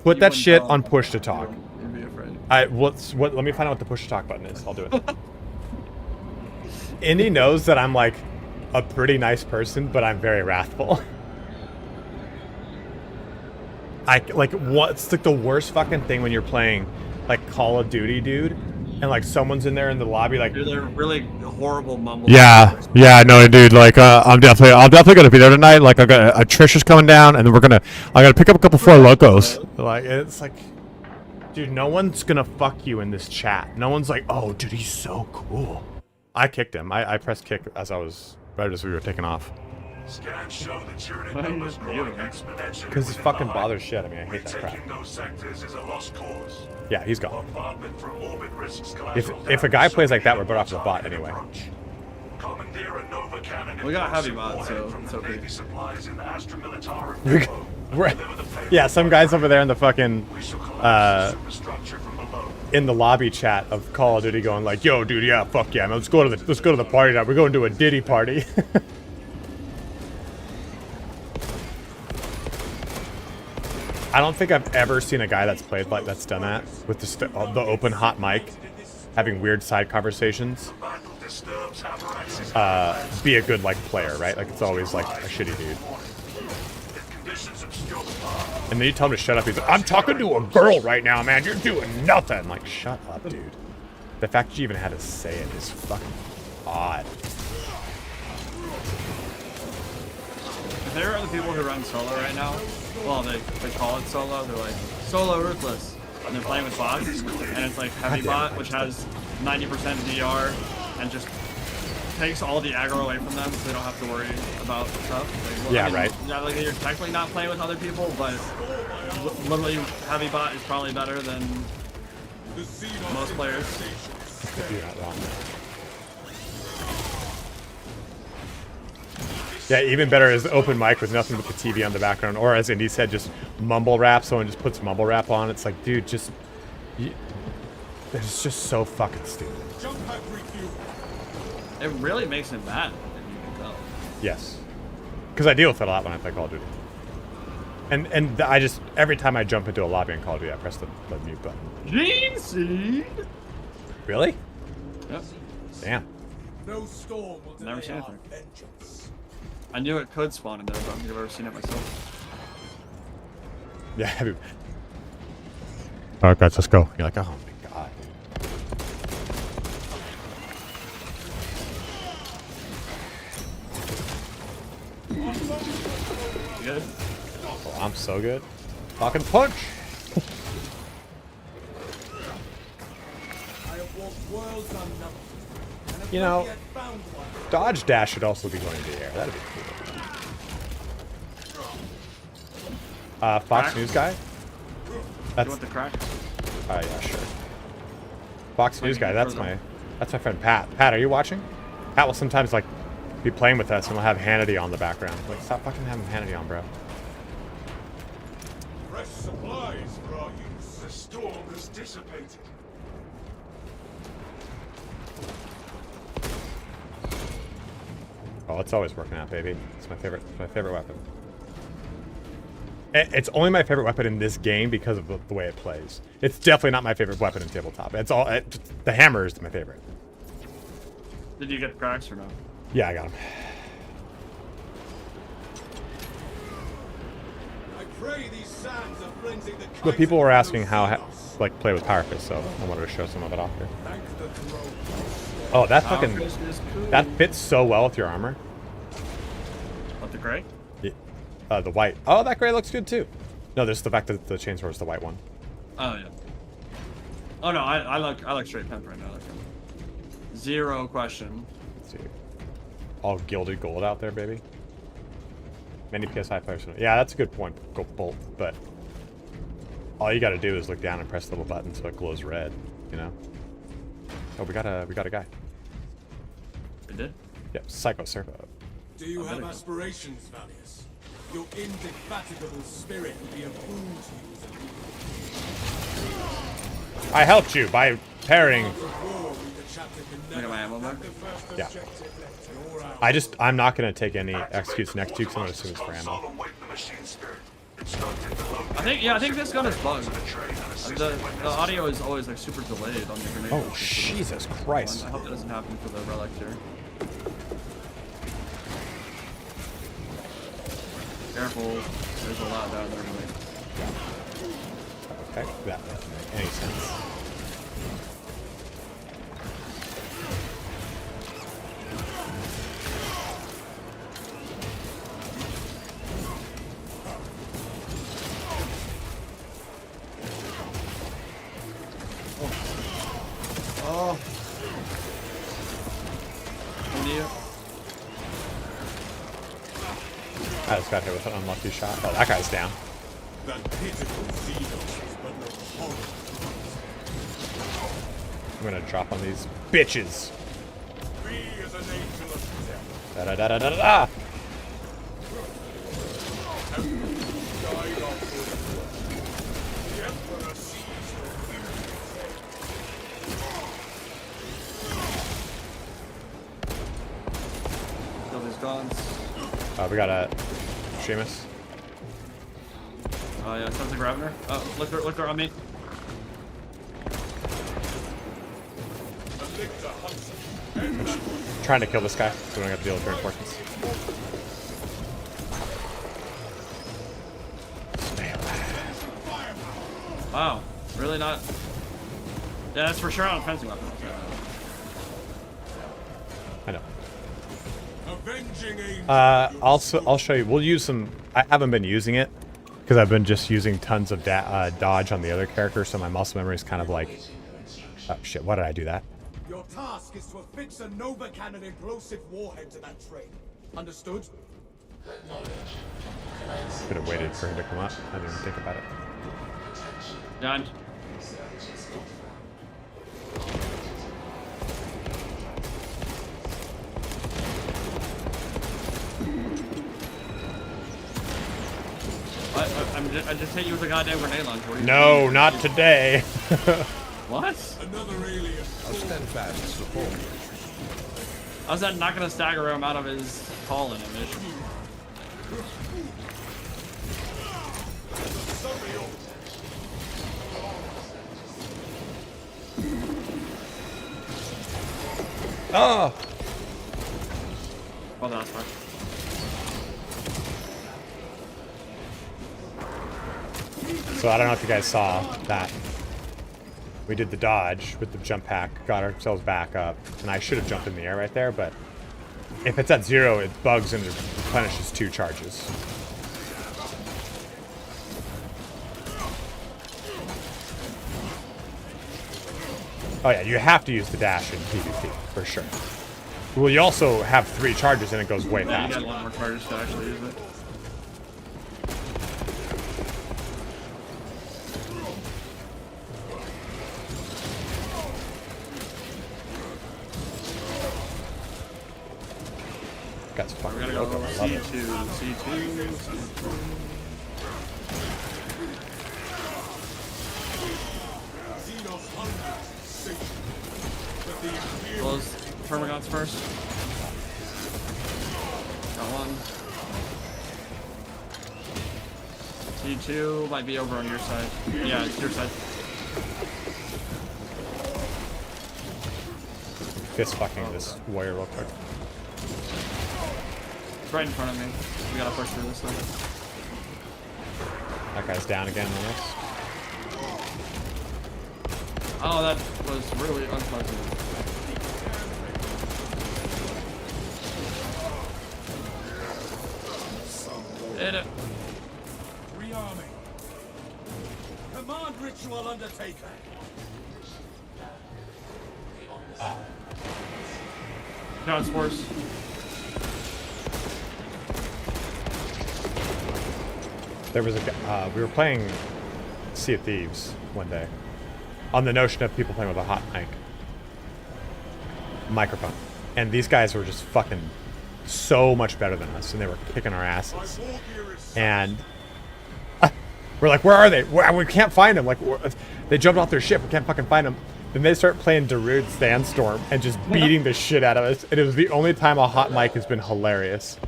Put that shit on push to talk. You'd be afraid. Let me find out what the push to talk button is. I'll do it. Indy knows that I'm like a pretty nice person, but I'm very wrathful. What's like the worst fucking thing when you're playing like Call of Duty, dude, and like someone's in there in the lobby like they're really horrible mumbles. Yeah, no, dude, like I'll definitely gonna be there tonight. Like I got Trisha's coming down, and then I gotta pick up a couple Four Locos. Like it's like, dude, no one's gonna fuck you in this chat. No one's like, oh, dude, he's so cool. I kicked him. I pressed kick as we were taking off. Scans show that Tyranid numbers growing exponentially. Because it fucking bothers shit. I mean, I hate that crap. Retaking those sectors is a lost cause. Yeah, he's gone. Bombardment from orbit risks If a guy plays like that, we're better off the bot anyway. Commandeer and Nova cannon We got heavy bots, so it's okay. Navy supplies in the Astra Militarum We depot. Yeah, some guys over there in the fucking We shall collapse the superstructure from below. in the lobby chat of Call of Duty going like, "Yo, dude, yeah, fuck yeah, man, let's go to the party now. We're going to a Diddy party." I don't think I've ever seen a guy that's played like that's done that with the open hot mic, having weird side conversations. Battle disturbs Havarax's Be a good like player, right? Like it's always like a shitty dude. if conditions obscure the path. And then you tell him to shut up. He's like, "I'm talking to a girl right now, man. You're doing nothing." I'm like, shut up, dude. The fact that you even had to say it is fucking odd. There are the people who run solo right now. Well, they call it solo. They're like, solo ruthless. And they're playing with bots. And it's like heavy bot, which has 90% DR and just takes all the aggro away from them so they don't have to worry about stuff. Like, well, Yeah, I mean, right. Yeah, like you're technically not playing with other people, but literally heavy bot is probably better than most players. You're not wrong. Yeah, even better is open mic with nothing but the TV on the background, or as Indy said, just mumble rap. Someone just puts mumble rap on. It's like, dude, just it's just so fucking stupid. It really makes it bad, if you can tell. Yes, because I deal with it a lot when I play Call of Duty. And I just every time I jump into a lobby in Call of Duty, I press the mute button. Gene Seed! Really? Yep. Damn. No storm will Never seen delay our anything. vengeance. I knew it could spawn in there, but I don't think I've ever seen it myself. Yeah. All right, guys, let's go. You're like, oh my god. You good? Oh, I'm so good. Fucking punch. I have walked worlds unknown. And have You know, not yet found one. Dodge dash should also be going into the air. That'd be cool. Fox Crack? News guy? You That's want the crack? yeah, sure. Fox News guy, that's further. my friend Pat. Pat, are you watching? Pat will sometimes like be playing with us and we'll have Hannity on the background. Like, stop fucking having Hannity on, bro. Fresh supplies for our use. The storm has dissipated. Oh, it's always working out, baby. It's my favorite weapon. It's only my favorite weapon in this game because of the way it plays. It's definitely not my favorite weapon in tabletop. It's all the hammer is my favorite. Did you get the cracks or no? Yeah, I got him. I pray these sands are cleansing the But people were asking how Kaiser like play with Power Fist, so I wanted to show some of it off here. Thank the throne. Oh, that Power fucking Fist is cool. that fits so well with your armor. What, the gray? Yeah. The white. Oh, that gray looks good too. No, there's the fact that the chainsword is the white one. Oh yeah. Oh no, I like straight pimp right now. I like him. Zero question. Let's see. All gilded gold out there, baby. Many PSI players. Yeah, that's a good point, Bolt. But all you got to do is look down and press the little button so it glows red. You know. Oh, we got a guy. It did? Yep, Psycho Servo. Do you have better go. aspirations, Valius? Your indefatigable spirit will be a boon to you. I helped you by pairing. The war with the chapter can Look at my ammo bar. Yeah. You're out. I'm not gonna take any executes next to because I'm gonna assume it's for ammo. Console await the machine spirit. Instructed to load I think this gun is bugged. train and assist The with audio is always like super delayed on the grenade. Oh launcher. Jesus Christ! I hope that doesn't happen for the relic here. Careful, there's a lot down there. Like, Okay, that doesn't make any sense. oh. India. I just got hit with an unlucky shot. Oh, that guy's down. That pitiful Xenos is but no horror. I'm gonna drop on these bitches. Be as an angel of death. Da da da da da da. Guide icons. We got a Seamus. Oh yeah, sounds like Ravener. Oh, look on me. Trying to kill this guy, so we don't have to deal with reinforcements. Wow, really not? Yeah, that's for sure not a fencing weapon. I know. Avenging angel. I'll show you. We'll use some. I haven't been using it because I've been just using tons of dodge on the other character, so my muscle memory is kind of like. Oh shit! Why did I do that? Your task is to affix a Nova Cannon implosive warhead to that train. Understood? Could have waited for him to come up. I didn't even think about it. Done. I just hit you with a goddamn grenade launcher. No, not today. What? Another alien. A steadfast support. How's that not gonna stagger him out of his call animation? Oh. Oh, that's fine. So I don't know if you guys saw that. We did the dodge with the jump pack, got ourselves back up, and I should have jumped in the air right there, but if it's at 0, it bugs and it replenishes 2 charges. Oh yeah, you have to use the dash in PvP, for sure. Well, you also have 3 charges and it goes way Yeah, you faster. got 1 more charges to actually use it. That's fucking We're gonna go broken. I love it. C2. Xenos hundreds. Safe. But the Imperial. Close Termagants first. Got 1. C2 might be over on your side. Yeah, it's your side. Fist fucking this warrior real quick. It's right in front of me. We gotta push through this thing. That guy's down again on this. Oh, that was really unpleasant. Hit it. Rearming. Command ritual undertaker. No, it's worse. There was a we were playing Sea of Thieves one day on the notion of people playing with a hot microphone, and these guys were just fucking so much better than us, and they were kicking our asses. And we're like, where are they? We can't find them. Like, they jumped off their ship. We can't fucking find them. Then they start playing Darude Sandstorm and just beating the shit out of us. And it was the only time a hot mic has been hilarious.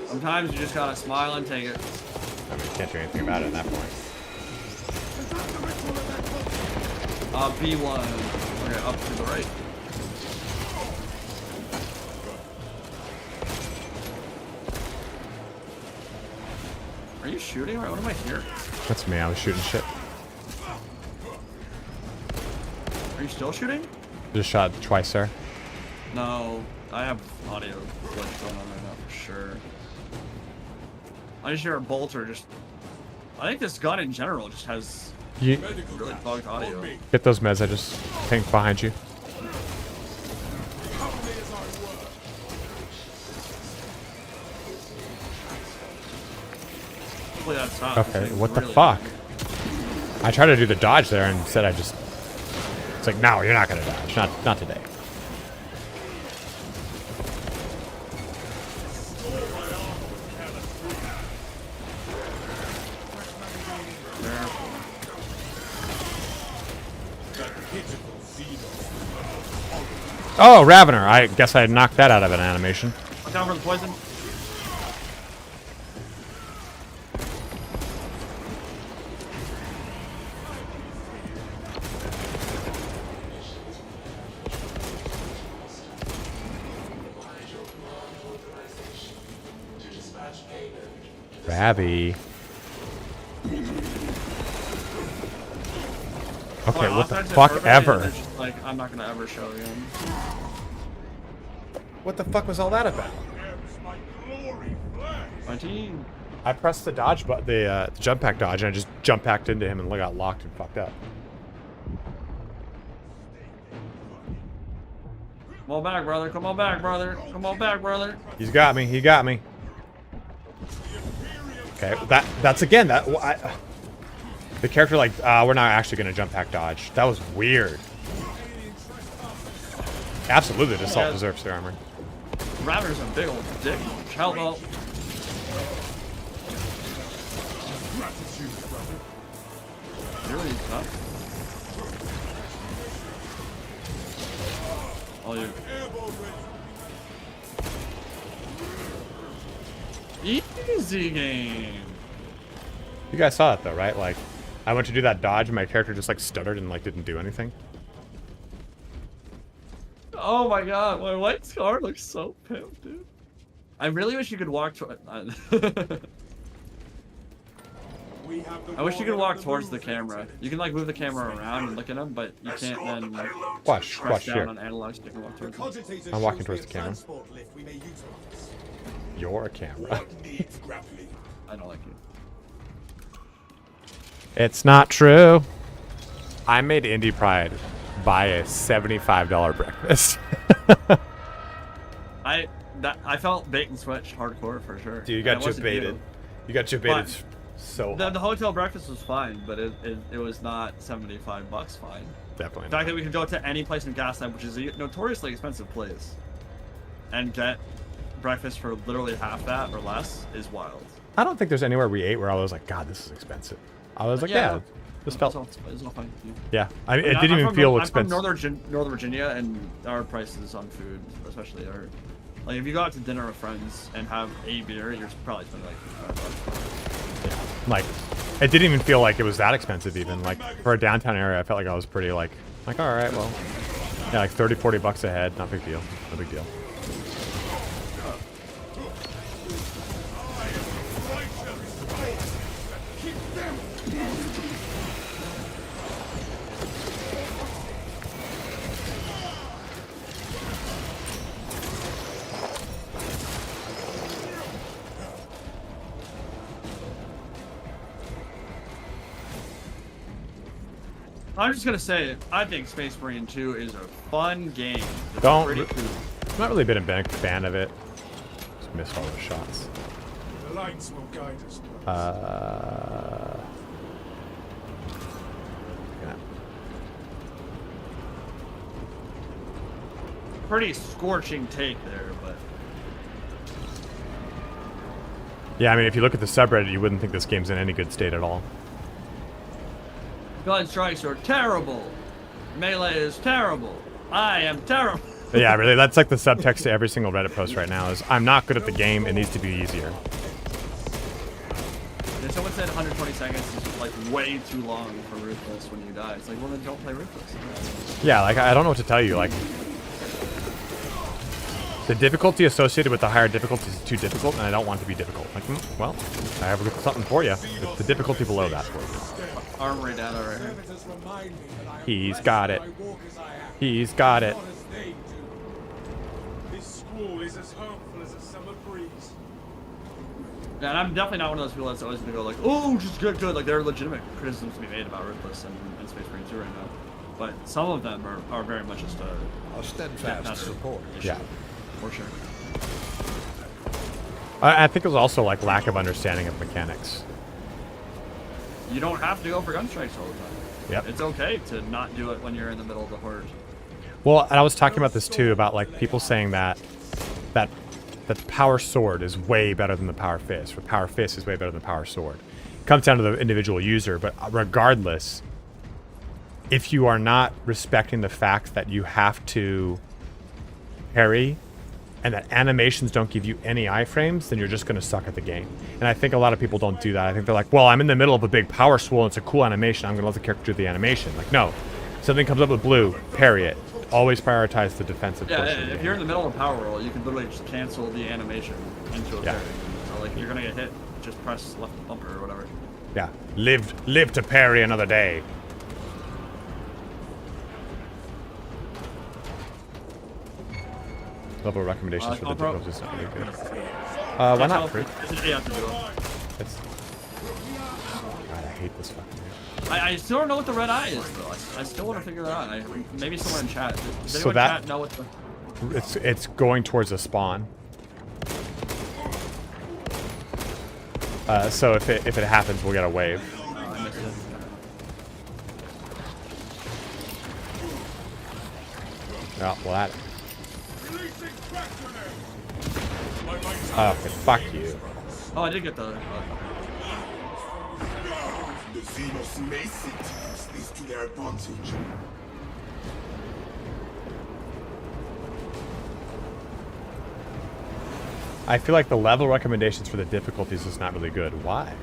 Sometimes you just gotta smile and take it. I mean, you can't do anything about it at that point. B1. Okay, up to the right. Are you shooting? Or what am I here? That's me. I was shooting shit. Are you still shooting? Just shot twice there. No, I have audio glitch going on right now for sure. I just hear a bolter just... I think this gun in general just has You really bugged audio. get those meds. I just think behind you. Hopefully that stops. Okay, what the fuck? I tried to do the dodge there and said I just... It's like, no, you're not gonna dodge. Not today. Oh, Ravener. I guess I knocked that out of an animation. Watch out for the poison. Ravi. Okay, what the fuck ever? Like, I'm not gonna ever show again. What the fuck was all that about? My team. I pressed the dodge button, the jump pack dodge, and I just jump packed into him and got locked and fucked up. Come on back, brother. Come on back, brother. Come on back, brother. He's got me. He got me. Okay, that's again that the character like we're not actually gonna jump pack dodge. That was weird. Absolutely, the assault deserves their armor. Ravener's a big old dick. Hello. Really tough. Oh, you. Easy game. You guys saw it though, right? Like, I went to do that dodge, and my character just like stuttered and like didn't do anything. Oh my god, my white scar looks so pimp, dude. I really wish you could walk to I wish you could walk towards the camera. You can like move the camera around and look at them, but you can't then like Watch press here. down on analog stick and walk towards them. I'm walking towards the camera. You're a camera. I don't like you. It's not true. I made Indie Pride buy a $75 breakfast. I felt bait and switch hardcore for sure. Dude, you got chip baited. You got chip baited so the hotel breakfast was fine, but it was not $75 fine. Definitely. The fact that we could go to any place in Gaslamp, which is a notoriously expensive place, and get breakfast for literally half that or less is wild. I don't think there's anywhere we ate where I was like, God, this is expensive. I was like, yeah, this felt. It's all fine. Yeah, I mean, it didn't even feel expensive. I'm from Northern Virginia, and our prices on food, especially, are like if you go out to dinner with friends and have a beer, you're probably spending like $5. Yeah, like it didn't even feel like it was that expensive. Even like for a downtown area, I felt like I was pretty like all right, well, yeah, like 30-40 bucks a head, not a big deal, no big deal. I'm just gonna say, I think Space Marine 2 is a fun game. It's Not really been a big fan of it. Just missed all those shots. The lights will guide us. Yeah. Pretty scorching take there, but Yeah, I mean, if you look at the subreddit, you wouldn't think this game's in any good state at all. gun strikes are terrible. Melee is terrible. I am terrible. Yeah, really, that's like the subtext to every single Reddit post right now is, I'm not good at the game, it needs to be easier. Yeah, someone said 120 seconds is like way too long for Ruthless when you die. It's like, well then don't play Ruthless. Yeah, like, I don't know what to tell you, like... The difficulty associated with the higher difficulty is too difficult, and I don't want to be difficult. Like, well, I have something for you. The difficulty below that for you. Armory data right here. He's got it. He's got it. This squall is as harmful as a summer breeze. Yeah, and I'm definitely not one of those people that's always gonna go like, oh, just good. Like, there are legitimate criticisms to be made about Ruthless and Space Marine 2 right now. But some of them are very much just a steadfast support. Yeah. For sure. I think it was also like lack of understanding of mechanics. You don't have to go for gun strikes all the time. Yep. It's okay to not do it when you're in the middle of the horde. Well, and I was talking about this too, about like people saying that the power sword is way better than the power fist, or power fist is way better than the power sword. It comes down to the individual user, but regardless, if you are not respecting the fact that you have to parry and that animations don't give you any iframes, then you're just going to suck at the game. And I think a lot of people don't do that. I think they're like, well, I'm in the middle of a big power swirl, and it's a cool animation, I'm going to let the character do the animation. Like, no. Something comes up with blue, parry it. Always prioritize the defensive portion. Yeah, if you're in the middle of a power roll, you can literally just cancel the animation into a parry. So, like, if you're going to get hit, just press left bumper or whatever. Yeah. Live to parry another day. Level recommendations for the difficulty is not really good. Why not fruit? Yeah, to do it. It's... God, I hate this fucking game. I still don't know what the red eye is, though. I still want to figure that out. Maybe someone in chat. Does anyone in chat know what the... It's going towards a spawn. So if it happens, we'll get a wave. I missed it. Oh, well, that... Okay, fuck you. Oh, I did get the... The Xenos may seek to use this to their advantage. I feel like the level recommendations for the difficulties is not really good. Why?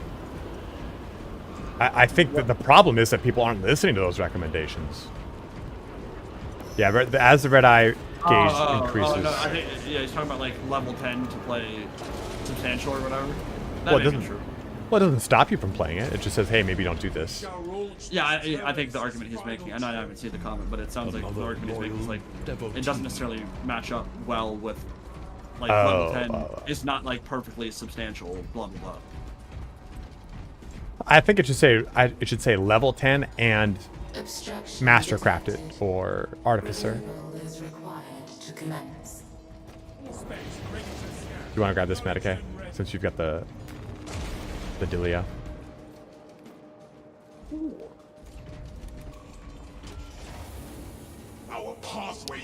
I think that the problem is that people aren't listening to those recommendations. Yeah, as the red eye gauge increases. Oh, no, I think, yeah, he's talking about like level 10 to play substantial or whatever. Well, it doesn't stop you from playing it. It just says, hey, maybe don't do this. Yeah, I think the argument he's making, and I haven't seen the comment, but it sounds like the argument he's making is like, it doesn't necessarily match up well with, like, level 10 is not like perfectly substantial, blah, blah, blah. I think it should say level 10 and mastercrafted or artificer. You want to grab this Medicae since you've got the dealio.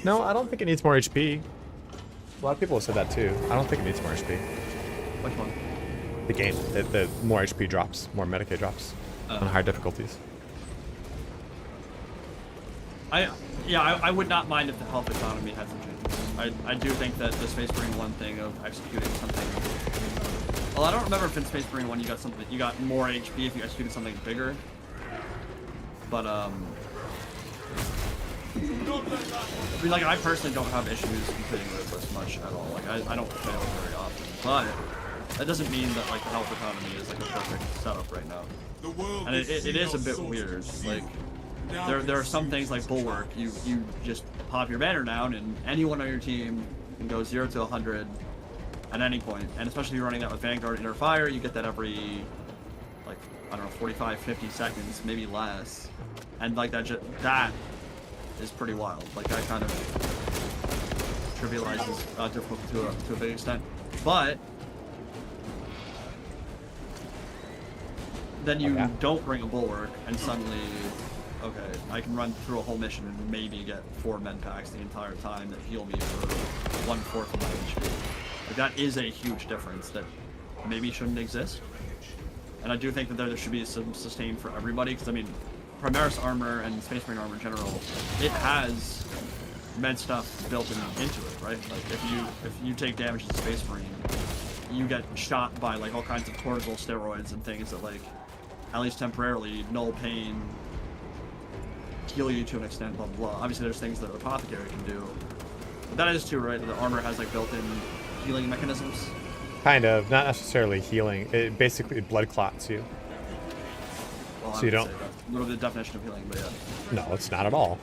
No, I don't think it needs more HP. A lot of people have said that too. I don't think it needs more HP. Which one? The game. The more HP drops, more Medicae drops on higher difficulties. I would not mind if the health economy had some changes. I do think that the Space Marine 1 thing of executing something. Well, I don't remember if in Space Marine 1 you got more HP if you executed something bigger. But I mean, like, I personally don't have issues completing Ruthless much at all. Like, I don't fail very often, but that doesn't mean that like the health economy is like a perfect setup right now. And it is a bit weird. Like, there are some things like Bulwark. You just pop your banner down, and anyone on your team can go 0 to 100 at any point. And especially if you're running that with Vanguard Inner Fire, you get that every, like, I don't know, 45, 50 seconds, maybe less. And like that is pretty wild. Like, that kind of trivializes difficulty to a big extent. But then you don't bring a Bulwark, and suddenly, okay, I can run through a whole mission and maybe get 4 med packs the entire time that heal me for 1/4 of my HP. Like, that is a huge difference that maybe shouldn't exist. And I do think that there should be some sustain for everybody, because I mean, Primaris armor and Space Marine armor in general, it has med stuff built into it, right? Like, if you take damage as a Space Marine, you get shot by like all kinds of cortisol steroids and things that, like, at least temporarily, null pain, heal you to an extent, blah blah blah. Obviously there's things that Apothecary can do, but that is too, right? The armor has like built-in healing mechanisms. Kind of, not necessarily healing. It basically blood clots you. Well, so you don't. That's literally the definition of healing, but yeah. No, it's not at all.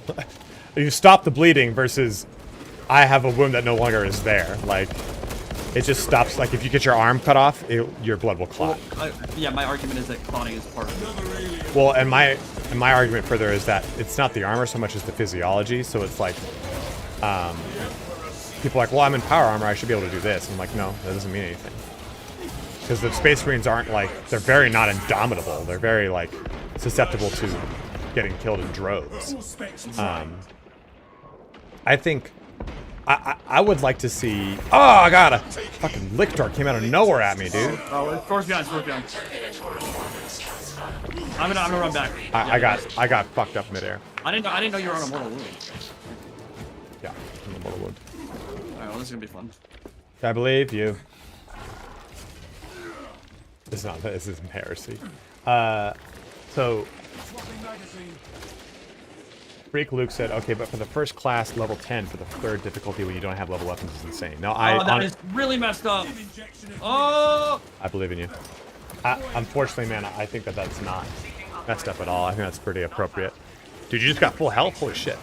You stop the bleeding versus I have a wound that no longer is there. Like, it just stops. Like, if you get your arm cut off, your blood will clot. Well, yeah, my argument is that clotting is part of it. Well, and my argument further is that it's not the armor so much as the physiology. So it's like, people are like, well, I'm in power armor, I should be able to do this. And I'm like, no, that doesn't mean anything. Because the Space Marines aren't like, they're very not indomitable. They're very like susceptible to getting killed in droves. I think I would like to see. Oh, I got a fucking Lictor came out of nowhere at me, dude. Oh, force behind, force behind. I'm gonna run back. I got fucked up midair. I didn't know you were on a mortal wound. Yeah, I'm a mortal wound. know. This is gonna be fun. I believe you. This is heresy. So Freak Luke said, okay, but for the first class, level 10 for the third difficulty when you don't have level weapons is insane. No, that is really messed up. Oh! I believe in you. Unfortunately, man, I think that that's not messed up at all. I think that's pretty appropriate. Dude, you just got full health? Holy shit.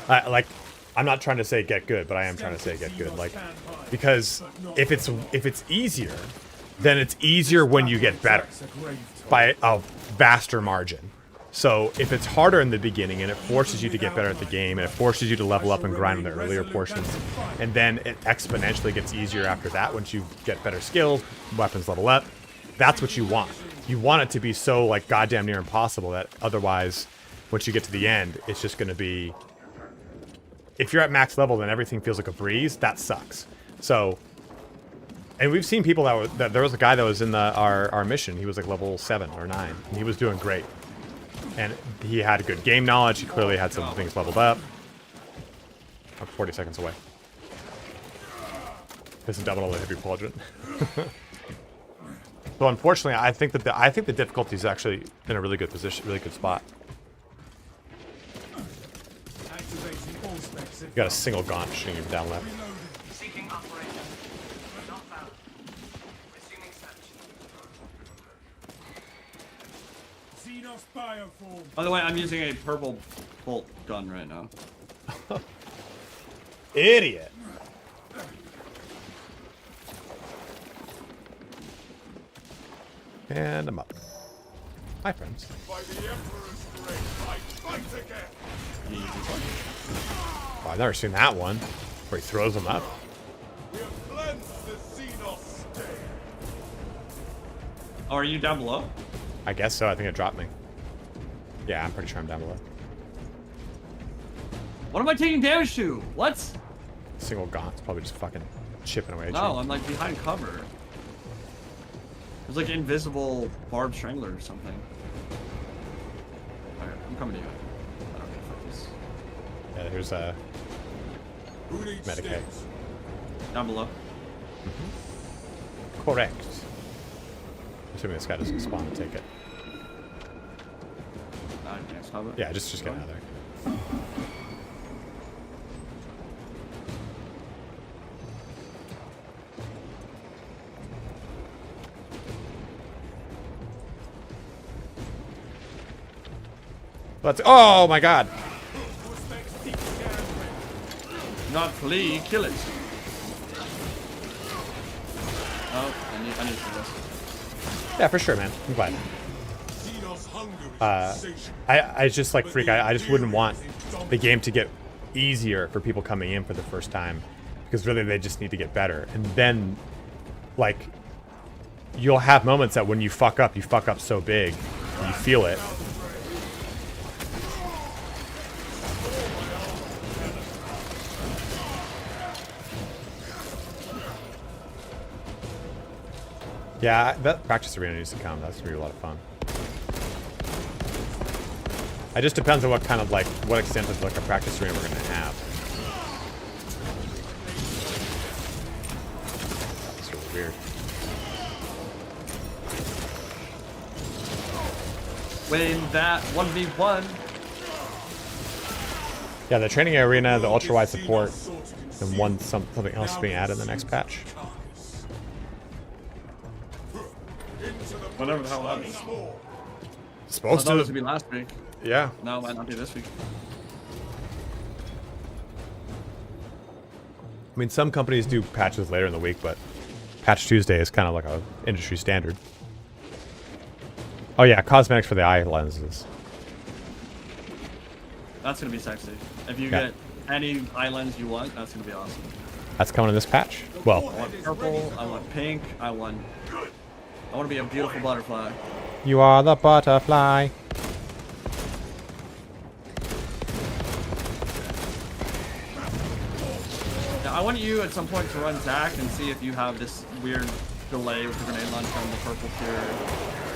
Like, I'm not trying to say get good, but I am trying to say get good. Like, because if it's easier, then it's easier when you get better by a vaster margin. So if it's harder in the beginning and it forces you to get better at the game and it forces you to level up and grind in the earlier portions, and then it exponentially gets easier after that once you get better skills, weapons level up, that's what you want. You want it to be so like goddamn near impossible that otherwise once you get to the end, it's just going to be... If you're at max level, then everything feels like a breeze. That sucks. So, and we've seen people that there was a guy that was in our mission. He was like level 7 or 9, and he was doing great. And he had good game knowledge. He clearly had some things leveled up. I'm 40 seconds away. This is double the heavy quadrant. So unfortunately, I think the difficulty is actually in a really good position, really good spot. You got a single gaunt shooting you down left. Seeking operator. Not found. Resuming search. By the way, I'm using a purple bolt gun right now. Idiot. And I'm up. Hi, friends. By the Emperor's grace, I fight again. Oh, I've never seen that one where he throws them up. We have cleansed the Xenos stain. Oh, are you down below? I guess so. I think it dropped me. Yeah, I'm pretty sure I'm down below. What am I taking damage to? What? Single gaunt's probably just fucking chipping away at No, you. I'm like behind cover. There's like invisible barbed strangler or something. Alright, I'm coming to you. Okay, fuck this. Yeah, here's a Medicaid. Down below. Correct. Assuming this guy doesn't spawn and take it. I can't stop it. Yeah, just get out of there. Let's. Oh my God! Not flee, kill it. Oh, I need to do this. Yeah, for sure, man. I'm glad. I just like Freak. I just wouldn't want the game to get easier for people coming in for the first time, because really they just need to get better. And then, like, you'll have moments that when you fuck up so big, you feel it. Yeah, that practice arena needs to come. That's gonna be a lot of fun. It just depends on what kind of, like, what extent of, like, a practice arena we're gonna have. That's really weird. When that 1v1. Yeah, the training arena, the ultra wide support, and something else being added in the next patch. Whatever the hell that is. Supposed I thought it was to be last week. Yeah. No, it might not be this week. I mean, some companies do patches later in the week, but Patch Tuesday is kind of like a industry standard. Oh yeah, cosmetics for the eye lenses. That's gonna be sexy. If you get any eye lens you want, that's gonna be awesome. That's coming in this patch. Well, I want purple, I want pink, I want to be a beautiful butterfly. You are the butterfly. Now, I want you at some point to run Zach and see if you have this weird delay with the grenade launcher on the purple tier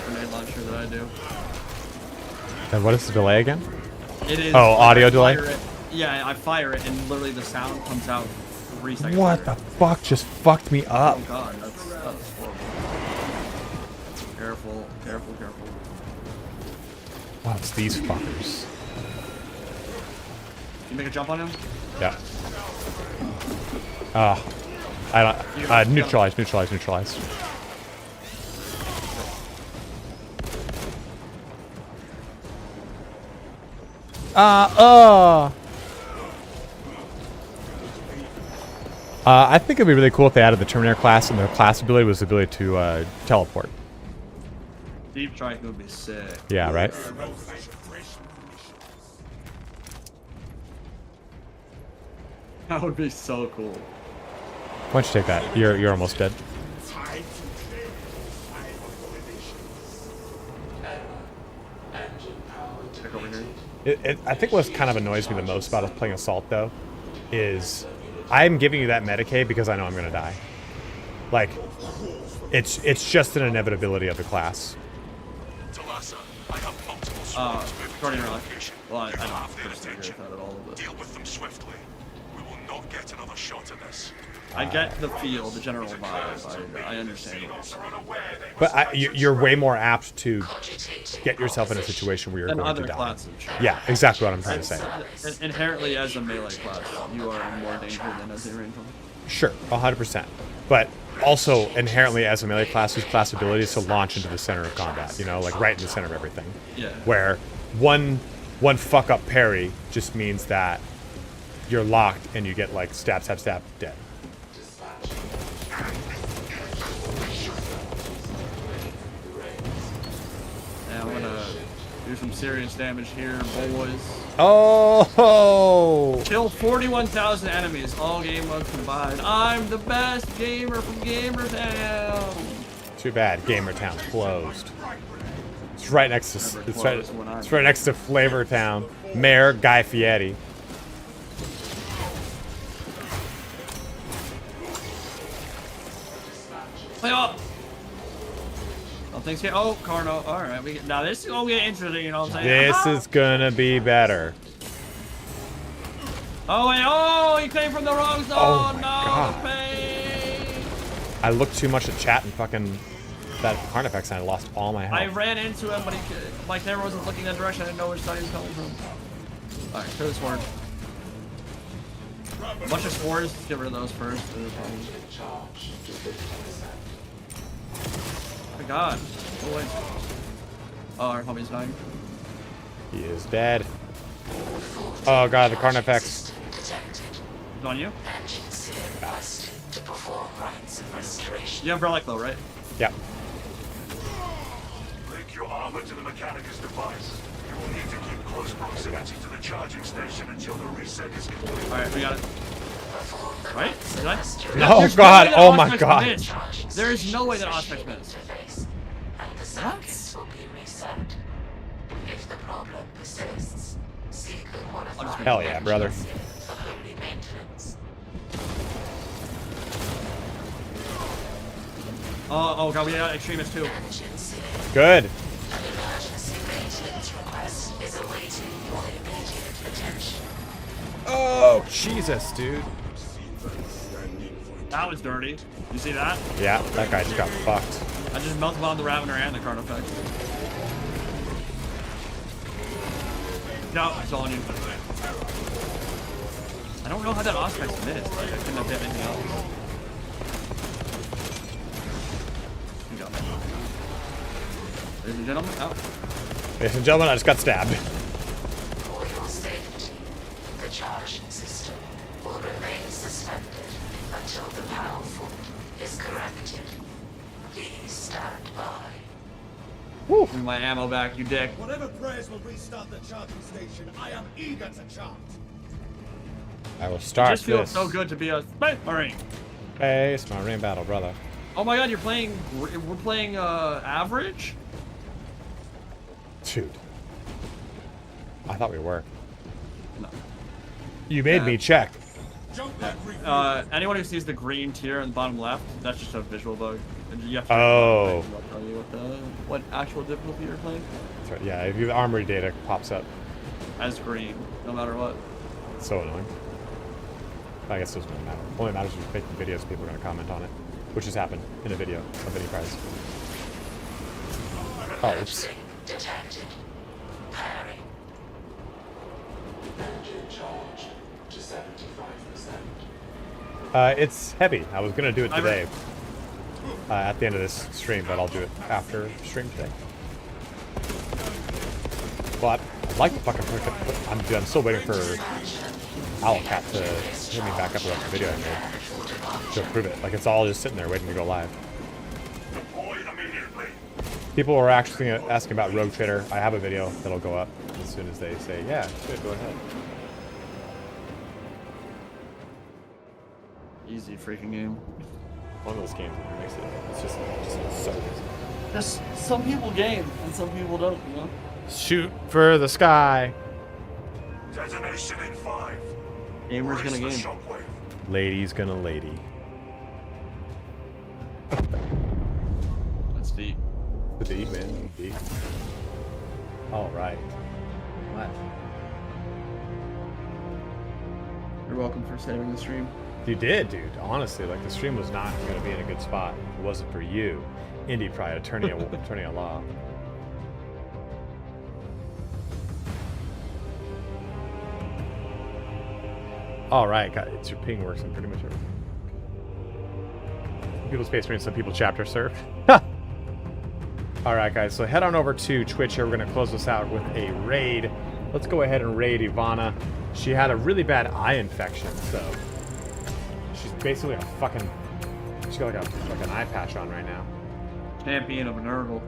grenade launcher that I do. And what is the delay again? It is audio delay? Yeah, I fire it and literally the sound comes out 3 seconds What later. the fuck just fucked me up? Oh god, that's horrible. Careful, careful, careful. Oh, it's these fuckers. You make a jump on him? Yeah. I don't. Neutralize, neutralize, neutralize. I think it'd be really cool if they added the Terminator class, and the class ability was the ability to teleport. Deep strike would be sick. Yeah, right? That would be so cool. Why don't you take that? You're almost dead. Check over here. I think what kind of annoys me the most about us playing Assault, though, is I'm giving you that Medicaid because I know I'm gonna die. Like, it's just an inevitability of the class. Guardian Rock. Well, I don't personally agree attention. with that at all. But Deal with them swiftly. We will not get another shot at this. I get the feel, the general vibe. I understand it. But you're way more apt to get yourself in a situation where you're And going other to die. classes. Yeah, exactly what I'm trying to say. Inherently, as a melee class, you are in more danger than as a ranged one. Sure, 100%. But also inherently as a melee class, whose class ability is to launch into the center of combat. You know, like right in the center of everything. Yeah. Where one fuck up parry just means that you're locked and you get like stab, stab, stab, dead. And I'm gonna do some serious damage here, boys. Oh! Kill 41,000 enemies, all game modes combined. I'm the best gamer from Gamertown. Too bad, Gamertown closed. It's right next to it's right next to Flavortown. Mayor Guy Fieri. Play up. Oh, things get. Oh, Carno. All right, now this is gonna get interesting. You know what I'm saying? This is gonna be better. Oh wait! Oh, he came from the wrong zone. Oh my no, God. the pain. I looked too much at chat and fucking that Carnifex and I lost all my health. I ran into him, but my camera wasn't looking that direction. I didn't know which side he was coming from. All right, clear the sword. A bunch of spores. Let's get rid of those first. Oh my God. Oh, wait. Oh, our homie's dying. He is dead. Oh God, the Carnifex. It's on you? You have relic though, right? Yep. Link your armor to the Mechanicus device. You will need to keep close proximity to the charging station until the reset is complete. Alright, we got it. Right? Did I? Oh There's God, no way that oh my Auspex God. missed. There is no way that Auspex missed. And the circuits will be reset. If the problem persists, seek the qualified Hell yeah, brother. for holy maintenance. Oh God, we got extremists too. Good. An emergency maintenance request is awaiting your immediate attention. Oh Jesus, dude. That was dirty. You see that? Yeah, that guy just got fucked. I just melted on the Ravener and the Carnifex. No, it's all on you. I don't know how that Auspex missed. Like, I couldn't have hit anything else. You got me. Ladies and gentlemen, out. Ladies and gentlemen, I just got stabbed. For your safety, the charging system will remain suspended until the powerful is corrected. Please stand by. Give me my ammo back, you dick. Whatever prayers will restart the charging station, I am eager to chant. I will It start just feels this. so good to be a Space Marine. Space Marine battle, brother. Oh my God, you're playing. We're playing average. Dude. I thought we were. No. You made Yeah. me check. Anyone who sees the green tier in the bottom left, that's just a visual bug. And you have to Oh. I'll tell you what actual difficulty you're playing. That's right. Yeah, if you have armory data pops up. As green, no matter what. It's so annoying. I guess it doesn't really matter. Only matters if you're making videos, people are going to comment on it, which has happened in a video of any prize. Oh, oops. Detected. Parry. Engine charged to 75%. It's heavy. I was going to do it today. At the end of this stream, but I'll do it after stream today. But I'd like to fucking put I'm still waiting for Owlcat to hit me back up with the video I made to approve it. Like, it's all just sitting there waiting to go live. People were actually asking about Rogue Trader. I have a video that'll go up as soon as they say, yeah, good, go ahead. Easy freaking game. One of those games that makes it, it's just so easy. Just some people game and some people don't, you know? Shoot for the sky. Detonation in 5. Gamer's gonna game. Shockwave. Lady's gonna lady. That's deep. The deep, man. Deep. All right. What? You're welcome for saving the stream. You did, dude. Honestly, like, the stream was not going to be in a good spot. If it wasn't for you, Indie Pride, attorney at law. All right, guys. Your ping works in pretty much everything. Some people Space Marine, some people chapter serve. All right, guys. So head on over to Twitch here. We're going to close this out with a raid. Let's go ahead and raid Ivana. She had a really bad eye infection, so she's basically a fucking... She's got like an eye patch on right now. Champion of a Nurgle.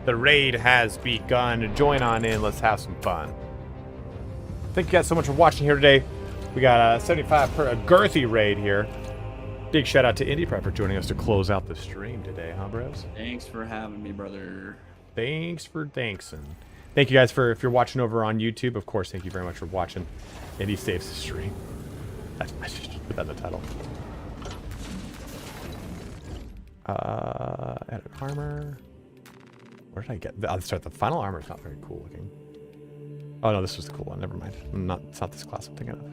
The raid has begun. Join on in. Let's have some fun. Thank you guys so much for watching here today. We got a 75 per a girthy raid here. Big shout out to Indie Pride for joining us to close out the stream today, huh, bros? Thanks for having me, brother. Thanks for thanksing. Thank you guys for, if you're watching over on YouTube, of course, thank you very much for watching. Indie saves the stream. I should put that in the title. Edit armor. Where did I get? I'll start. The final armor is not very cool looking. Oh no, this was the cool one. Never mind. It's not this class I'm thinking of.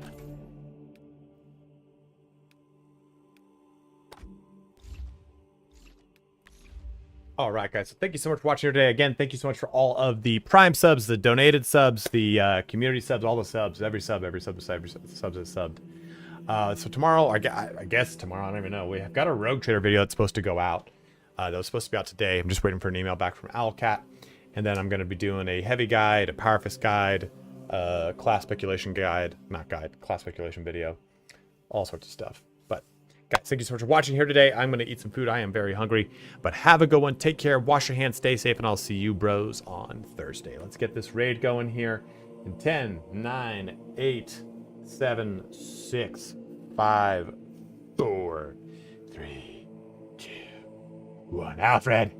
All right, guys. So thank you so much for watching here today. Again, thank you so much for all of the Prime subs, the donated subs, the community subs, all the subs, every sub is subbed. So tomorrow, I guess tomorrow, I don't even know. We have got a Rogue Trader video that's supposed to go out. That was supposed to be out today. I'm just waiting for an email back from Owlcat. And then I'm going to be doing a heavy guide, a power fist guide, class speculation guide, class speculation video, all sorts of stuff. But guys, thank you so much for watching here today. I'm going to eat some food. I am very hungry. But have a good one. Take care. Wash your hands. Stay safe. And I'll see you bros on Thursday. Let's get this raid going here in 10, 9, 8, 7, 6, 5, 4, 3, 2, 1. Alfred.